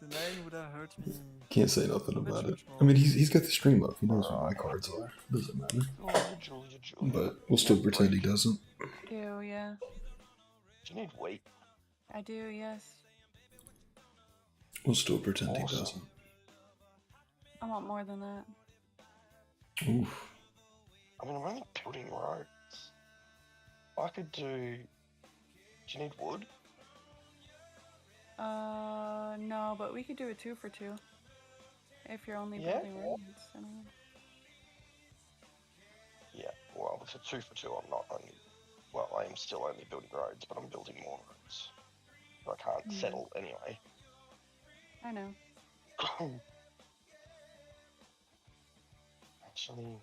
The 9 would have hurt me. Can't say nothing much, about it. much more. I mean, he's got the stream up. He knows what my cards are. Doesn't matter. Oh, Julia. But we'll still pretend he doesn't. I do, yeah. Do you need wheat? I do, yes. We'll still pretend he Awesome. doesn't. I want more than that. Oof. I mean, I'm only building roads. I could do... Do you need wood? No, but we could do a 2 for 2. If you're only Yeah. building roads. I don't know. Yeah, well, for 2 for 2, I'm not only... Well, I am still only building roads, but I'm building more roads. I can't settle anyway. I know. Actually...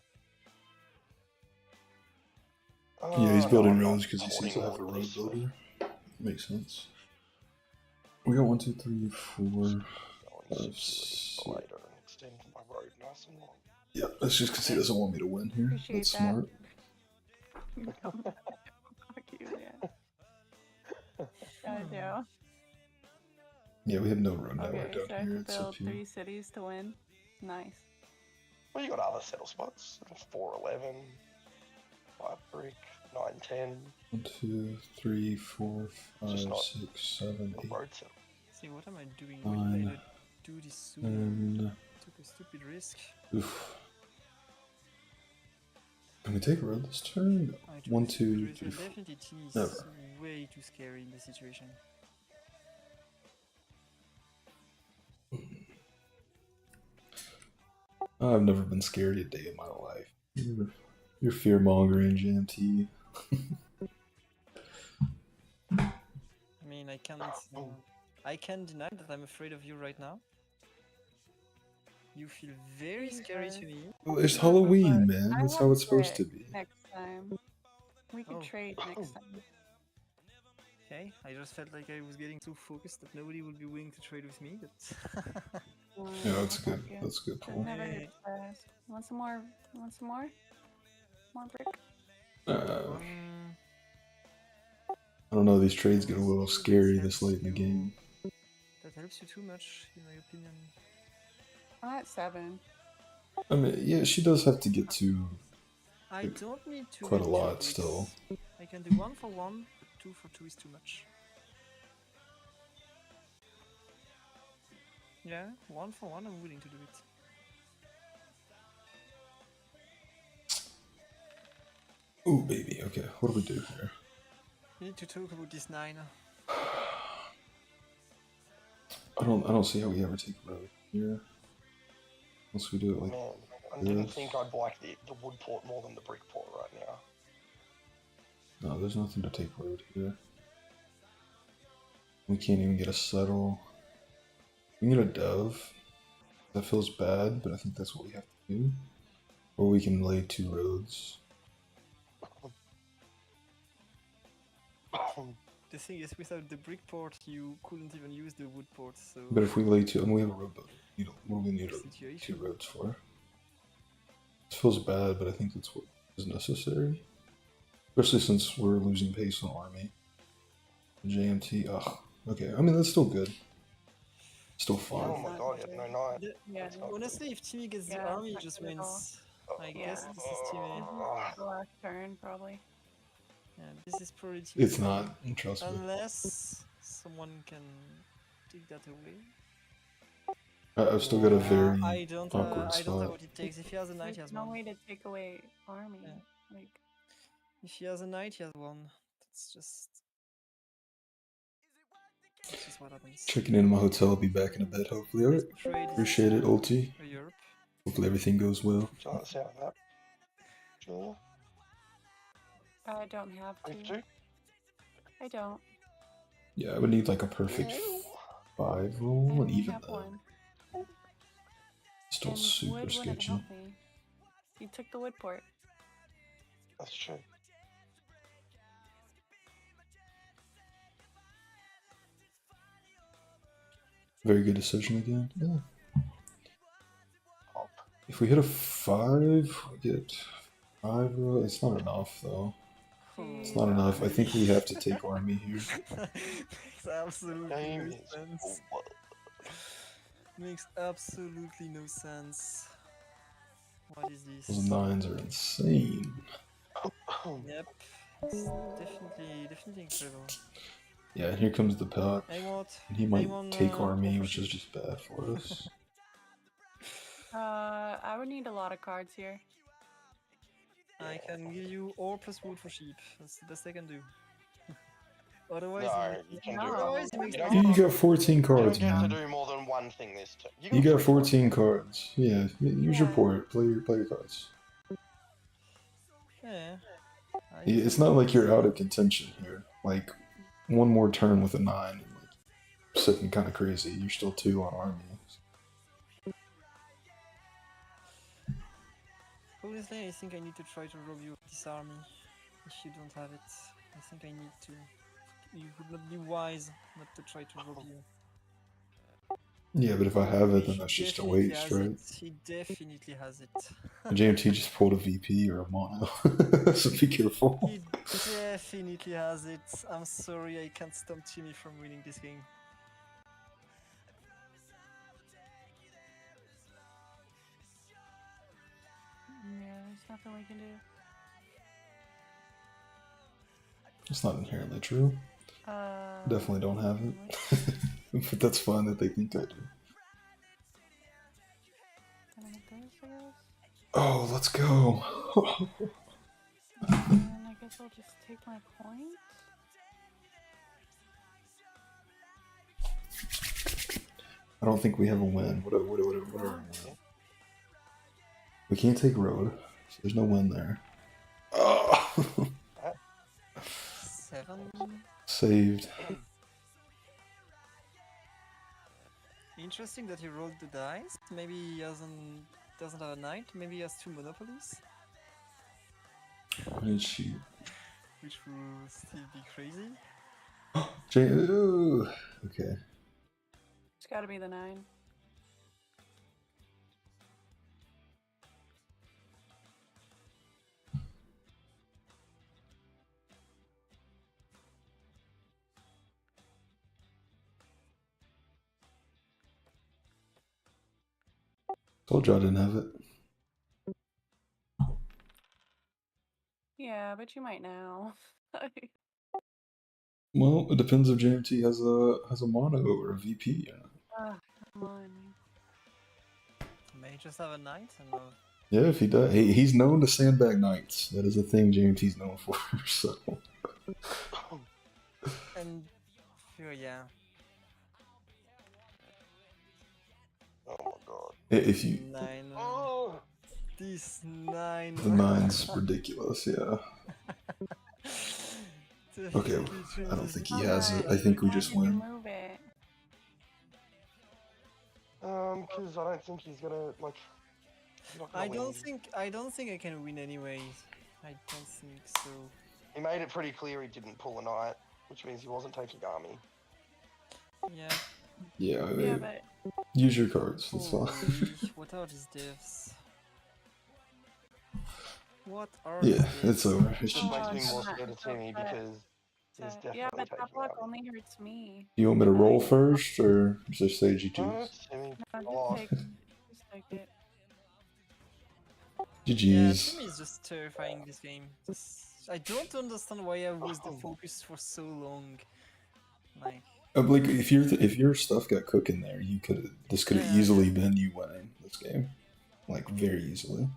Yeah, he's no, building I'm not roads because he sees I have a building road this way. builder. Makes sense. We got 1, 2, 3, 4. Go and 5, secure 6. it later and extend my road nice and long. Yeah, that's just because he doesn't want me to win here. Appreciate That's that. smart. Fuck you, yeah. I do. Yeah, we have no road network Okay, so I down have here. to It's up build here. 3 cities to win. Nice. Well, you got other settle spots. 411, 5 brick, 910. 1, 2, 3, 4, 5, Just not 6, 7, 8, road settle. See, what am I doing? Why did I do this sooner? 9. Took a stupid risk. Oof. Can we take a road this turn? No. I took 1, a stupid 2, risk, 3, but 4. definitely T is Never. way too scary in this situation. I've never been scared a day in my life. You're fear mongering, JMT. I mean, I can't deny that I'm afraid of you right now. You feel very scary to me. Well, it's Halloween, man. I That's how will it's supposed to pick be. Next time. We could Oh. trade next time. Okay, I just felt like I was getting so focused that nobody would be willing to trade with me. But Yeah, that's Fuck good. you. That's a good That point. never hits fast. Want some more? Want some more? More brick? I don't know. These trades get a little scary this late in the game. that helps you too much, in my opinion. I'm at 7. I mean, yeah, she does have to get to I don't need to. quite a win lot trades. still. I can do 1 for 1, but 2 for 2 is too much. Yeah, 1 for 1, I'm willing to do it. Ooh, baby. Okay, what do we do here? We need to talk about this 9. I don't see how we ever take a road here. Unless we do it like Man, I didn't this. think I'd like the wood port more than the brick port right now. No, there's nothing to take road here. We can't even get a settle. We can get a dove. That feels bad, but I think that's what we have to do. Or we can lay 2 roads. The thing is, without the brick port, you couldn't even use the wood port, so... But if we lay 2, and we have a road builder, what do we need 2 Situation. roads for? This feels bad, but I think that's what is necessary. Especially since we're losing pace on army. JMT, ugh. Okay, I mean, that's still good. Still Oh fine. my god, you have no 9. Yeah, That's not honestly, if Timmy gets the Yeah, army, it not just good at all. wins. I Yeah. guess this is Timmy. The last turn, probably. Yeah, this is probably Timmy. It's not, trust me. Unless someone can take that away. I've still got a very I don't awkward have spot. what it takes. If he has a knight, he There's has no one. way to take away army. Yeah. Like, If he has a knight, he has one. That's just what happens. Checking in my hotel. I'll be back in a bit, hopefully. Alright. Let's trade Appreciate it, Ulti. for Europe. Hopefully everything goes well. Do you like the sound of that? Julia? I don't have Move to. two? I don't. Yeah, I would need like a perfect 5 roll, I and only even have then, one. still And super wood wouldn't sketchy. help me. You took the wood port. That's true. Very good decision again. Yeah. Pop. If we hit a 5, we get 5 roll. It's not enough though. It's not enough. I think we have to take army here. Makes absolutely Game no is sense. over. Makes absolutely no sense. What is Those this? 9s are insane. Yep. It's definitely incredible. Yeah, and here comes the pot. I want. And he might want, take uh, army, wolf which is sheep. just bad for us. I would need a lot of cards here. I can give you ore plus wood for sheep. That's the best I can do. Otherwise, No, you can do otherwise it. it makes You no don't, You got 14 you don't cards, get to man. do more than one thing this turn. You got 14 cards. cards. Yeah, use your Yeah. port. Play your cards. Yeah. It's not like you're out of contention here. Like, one more turn with a 9 and like sitting kind of crazy. You're still 2 on army. Honestly, I think I need to try to rob you of this army. If you don't have it, I think I need to. You would not be wise not to try to rob you. Yeah, but if I have it, then He that's just a definitely waste, has right? it. He definitely has it. JMT just pulled a VP or a mono, so be careful. He definitely has it. I'm sorry, I can't stop Jimmy from winning this game. Yeah, there's nothing we can do. It's not inherently true. Definitely don't have it. But that's fine that they think I do. Can I hit this, I guess? Oh, let's go. And I guess I'll just take my point. I don't think we have a win. What are our win? We can't take road, so there's no win there. Oh. 7. Saved. Interesting that he rolled the dice. Maybe he doesn't have a knight. Maybe he has 2 monopolies, I need sheep. which will still be crazy. Ooh. Okay. It's gotta be the 9. Told you I didn't have it. Yeah, but you might now. Well, it depends if JMT has a mono or a VP. Ah, come on. May just have a knight and Yeah, if he does, he's known to sandbag knights. That is a thing JMT's known for. So sure, yeah. Oh my god. if you 9. Oh! This 9. the 9's ridiculous. Yeah. Okay, I don't think he has it. I think we just Why did you win. move it? Because I don't think he's gonna, like... he's not gonna I don't win. think I can win anyway. I don't think so. He made it pretty clear he didn't pull a knight, which means he wasn't taking army. Yeah. Yeah, I mean, Yeah, but use your cards. That's fine. Holy, what are these devs? What are Yeah, these it's devs? over. It's It just makes me GG's. more Oh, scared of Timmy but- because he's definitely yeah, but that taking block army. only hurts me. You want me to roll first, or just say No, GG's? it's Timmy. No, Oh, just take it. Yeah, GG's. Timmy is just terrifying this game. I don't understand why I was the focus for so long. Like, Like if your stuff got cooking there, this could have Yeah. easily been you winning this game, like very easily.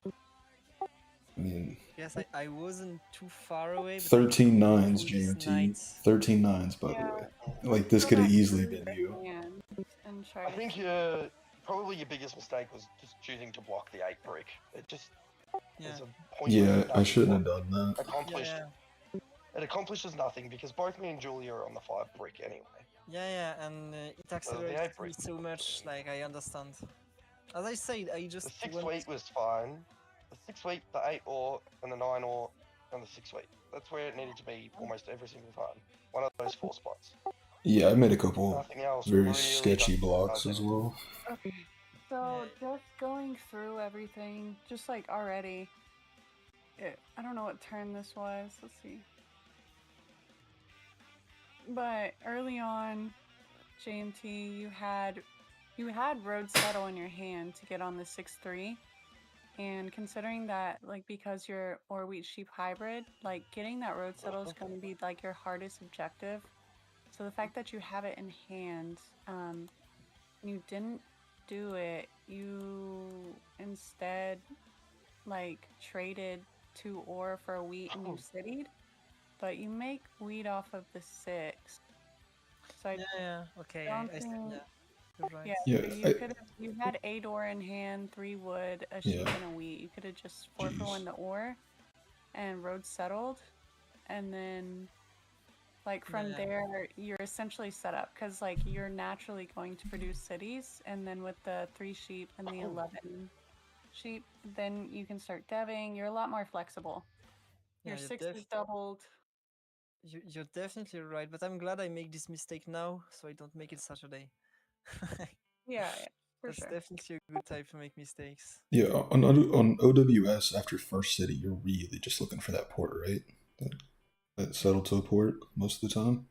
I mean, Yes, I wasn't too far away, but 13 I nines, pulled this GMT. knight. 13 nines, by the Yeah. way. Like this could have easily been Your you. hand and try I to think see. probably your biggest mistake was just choosing to block the 8 brick. It just Yeah. is a pointless. Yeah, I nothing shouldn't have what done that. accomplished. Yeah. It accomplishes nothing because both me and Julia are on the 5 brick anyway. Yeah, and it the accelerates 8 me brick. so much. Like I understand. As I said, I just The 6 went. wheat was fine. The 6 wheat, the 8 ore, and the 9 ore, and the 6 wheat. That's where it needed to be almost every single time. One of those 4 spots. Yeah, I made a couple Nothing else very really sketchy does blocks as anything. well. Okay. So just going through everything, just like already. I don't know what turn this was. Let's see. But early on, JMT, you had road settle in your hand to get on the 6-3. And considering that, like, because you're or wheat sheep hybrid, like getting that road settle is going to be like your hardest objective. So the fact that you have it in hand, you didn't do it. You instead like traded 2 ore for a wheat and you citied, but you make wheat off of the 6. So I Yeah. Okay. don't I think. You're right. Yeah, Yeah, so you had 8 ore in hand, 3 wood, a sheep, Yeah. and a wheat. You could have just 4 for Jeez. 1 the ore and road settled, and then like from Yeah. there you're essentially set up because like you're naturally going to produce cities, and then with the 3 sheep and the 11 sheep, then you can start deving. You're a lot more flexible. Yeah, Your 6 is doubled. You're definitely right, but I'm glad I make this mistake now, so I don't make it Saturday. Yeah, for That's sure. definitely a good time to make mistakes. Yeah, on OWS after first city, you're really just looking for that port, right? That settle to a port most of the time.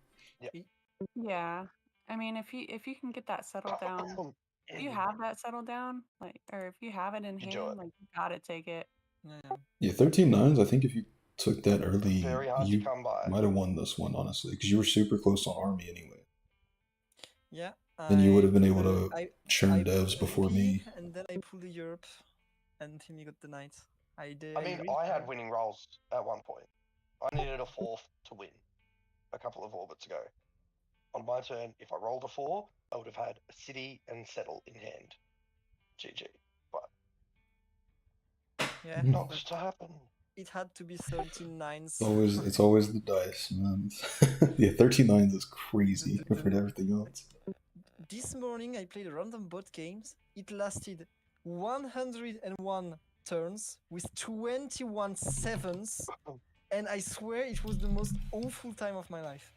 Yeah, I mean, if you can get that settled down, if you have that settled down, like, or if you have it in You do hand, it. like, you gotta take it. Yeah. Yeah, 13 nines. I think if you took that early, Very hard to you come by. might have won this one, honestly, because you were super close on army anyway. Yeah. Then you would have been I able pulled to I churn pulled devs before AP, me. and then I pulled the Europe, and Timmy got the knight. I mean, I had winning rolls at one point. I needed a 4th to win a couple of orbits ago. On my turn, if I rolled a 4, I would have had a city and settle in hand. GG. But Yeah, not but to happen. it had to be 13 nines. It's always the dice, man. Yeah, 13 nines is crazy compared to everything else. This morning I played a random bot games. It lasted 101 turns with 21 sevens, and I swear it was the most awful time of my life.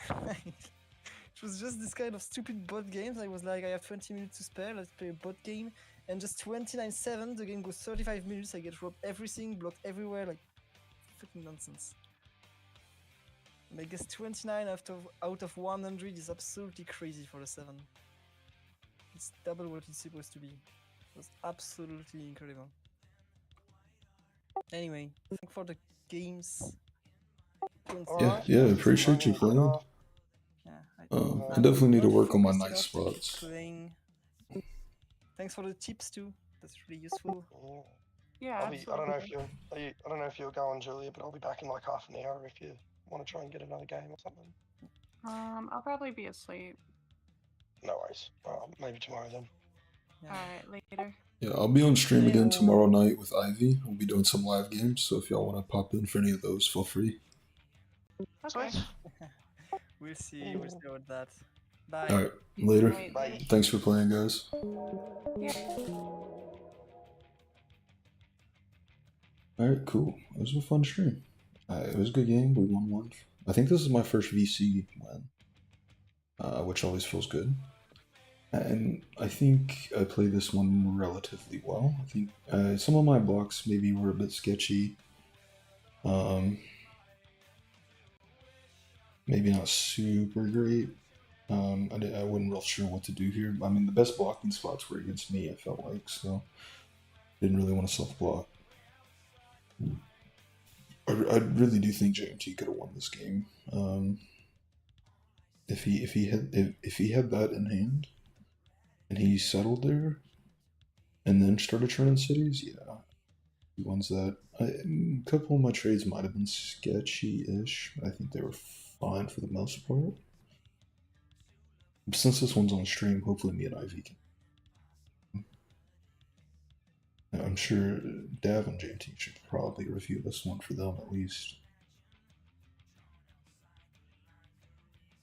It was just this kind of stupid bot games. I was like, I have 20 minutes to spare, let's play a bot game. And just 29-7, the game goes 35 minutes, I get robbed everything, blocked everywhere, like fucking nonsense. And I guess 29 out of 100 is absolutely crazy for a 7. It's double what it's supposed to be. It was absolutely incredible. Anyway, thank for the games. Yeah, appreciate you playing. Yeah, I definitely need to not work on my focused nice enough to keep spots. playing. Thanks for the tips too. That's really useful. Yeah, I don't know if absolutely. I don't know if you're going, Julia, but I'll be back in like half an hour if you want to try and get another game or something. I'll probably be asleep. No worries. Maybe tomorrow then. All right, later. Yeah, I'll be on stream again tomorrow night with Ivy. We'll be doing some live games, so if y'all want to pop in for any of those, feel free. Okay. We'll see about that. Bye. All right, later. Bye. Thanks for playing, guys. Yeah. All right, cool. It was a fun stream. It was a good game. We won one. I think this is my first VC win, which always feels good. And I think I played this one relatively well. I think some of my blocks maybe were a bit sketchy. Maybe not super great. I wasn't real sure what to do here. I mean, the best blocking spots were against me, I felt like, so didn't really want to self-block. I really do think JMT could have won this game. if he had that in hand, and he settled there, and then started turning cities, yeah, he wins that. A couple of my trades might have been sketchy-ish, but I think they were fine for the most part. Since this one's on stream, hopefully me and Ivy can. I'm sure Dav and JT should probably review this one for them at least.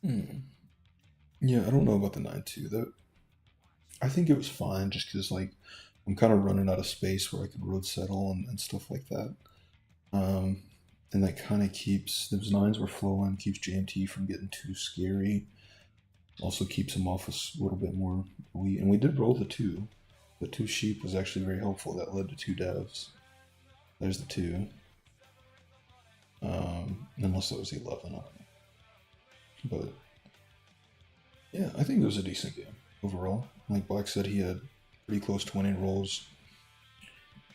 Yeah, I don't know about the 9-2. That I think it was fine just because like I'm kind of running out of space where I could road settle and stuff like that. And that kind of keeps those 9s were flowing, keeps JMT from getting too scary. Also keeps him off a little bit more. We did roll the 2. The 2 sheep was actually very helpful. That led to 2 devs. There's the 2. Unless that was 11, I don't know. But yeah, I think it was a decent game overall. Like Black said, he had pretty close to winning rolls.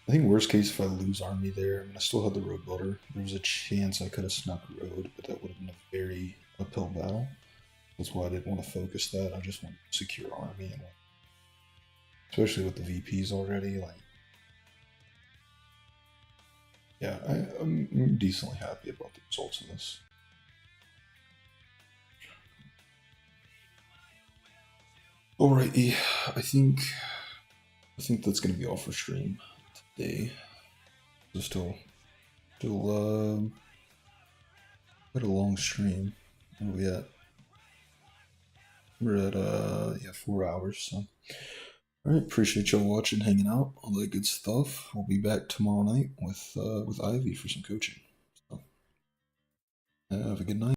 I think worst case if I lose army there, I mean I still had the road builder. There was a chance I could have snuck road, but that would have been a very uphill battle. That's why I didn't want to focus that. I just wanted to secure army, and especially with the VPs already. Like, yeah, I'm decently happy about the results of this. Alrighty, I think that's gonna be all for stream today. So still quite a long stream. Where are we at? We're at yeah, 4 hours. So, alright, appreciate y'all watching, hanging out, all that good stuff. We'll be back tomorrow night with Ivy for some coaching. So, have a good night.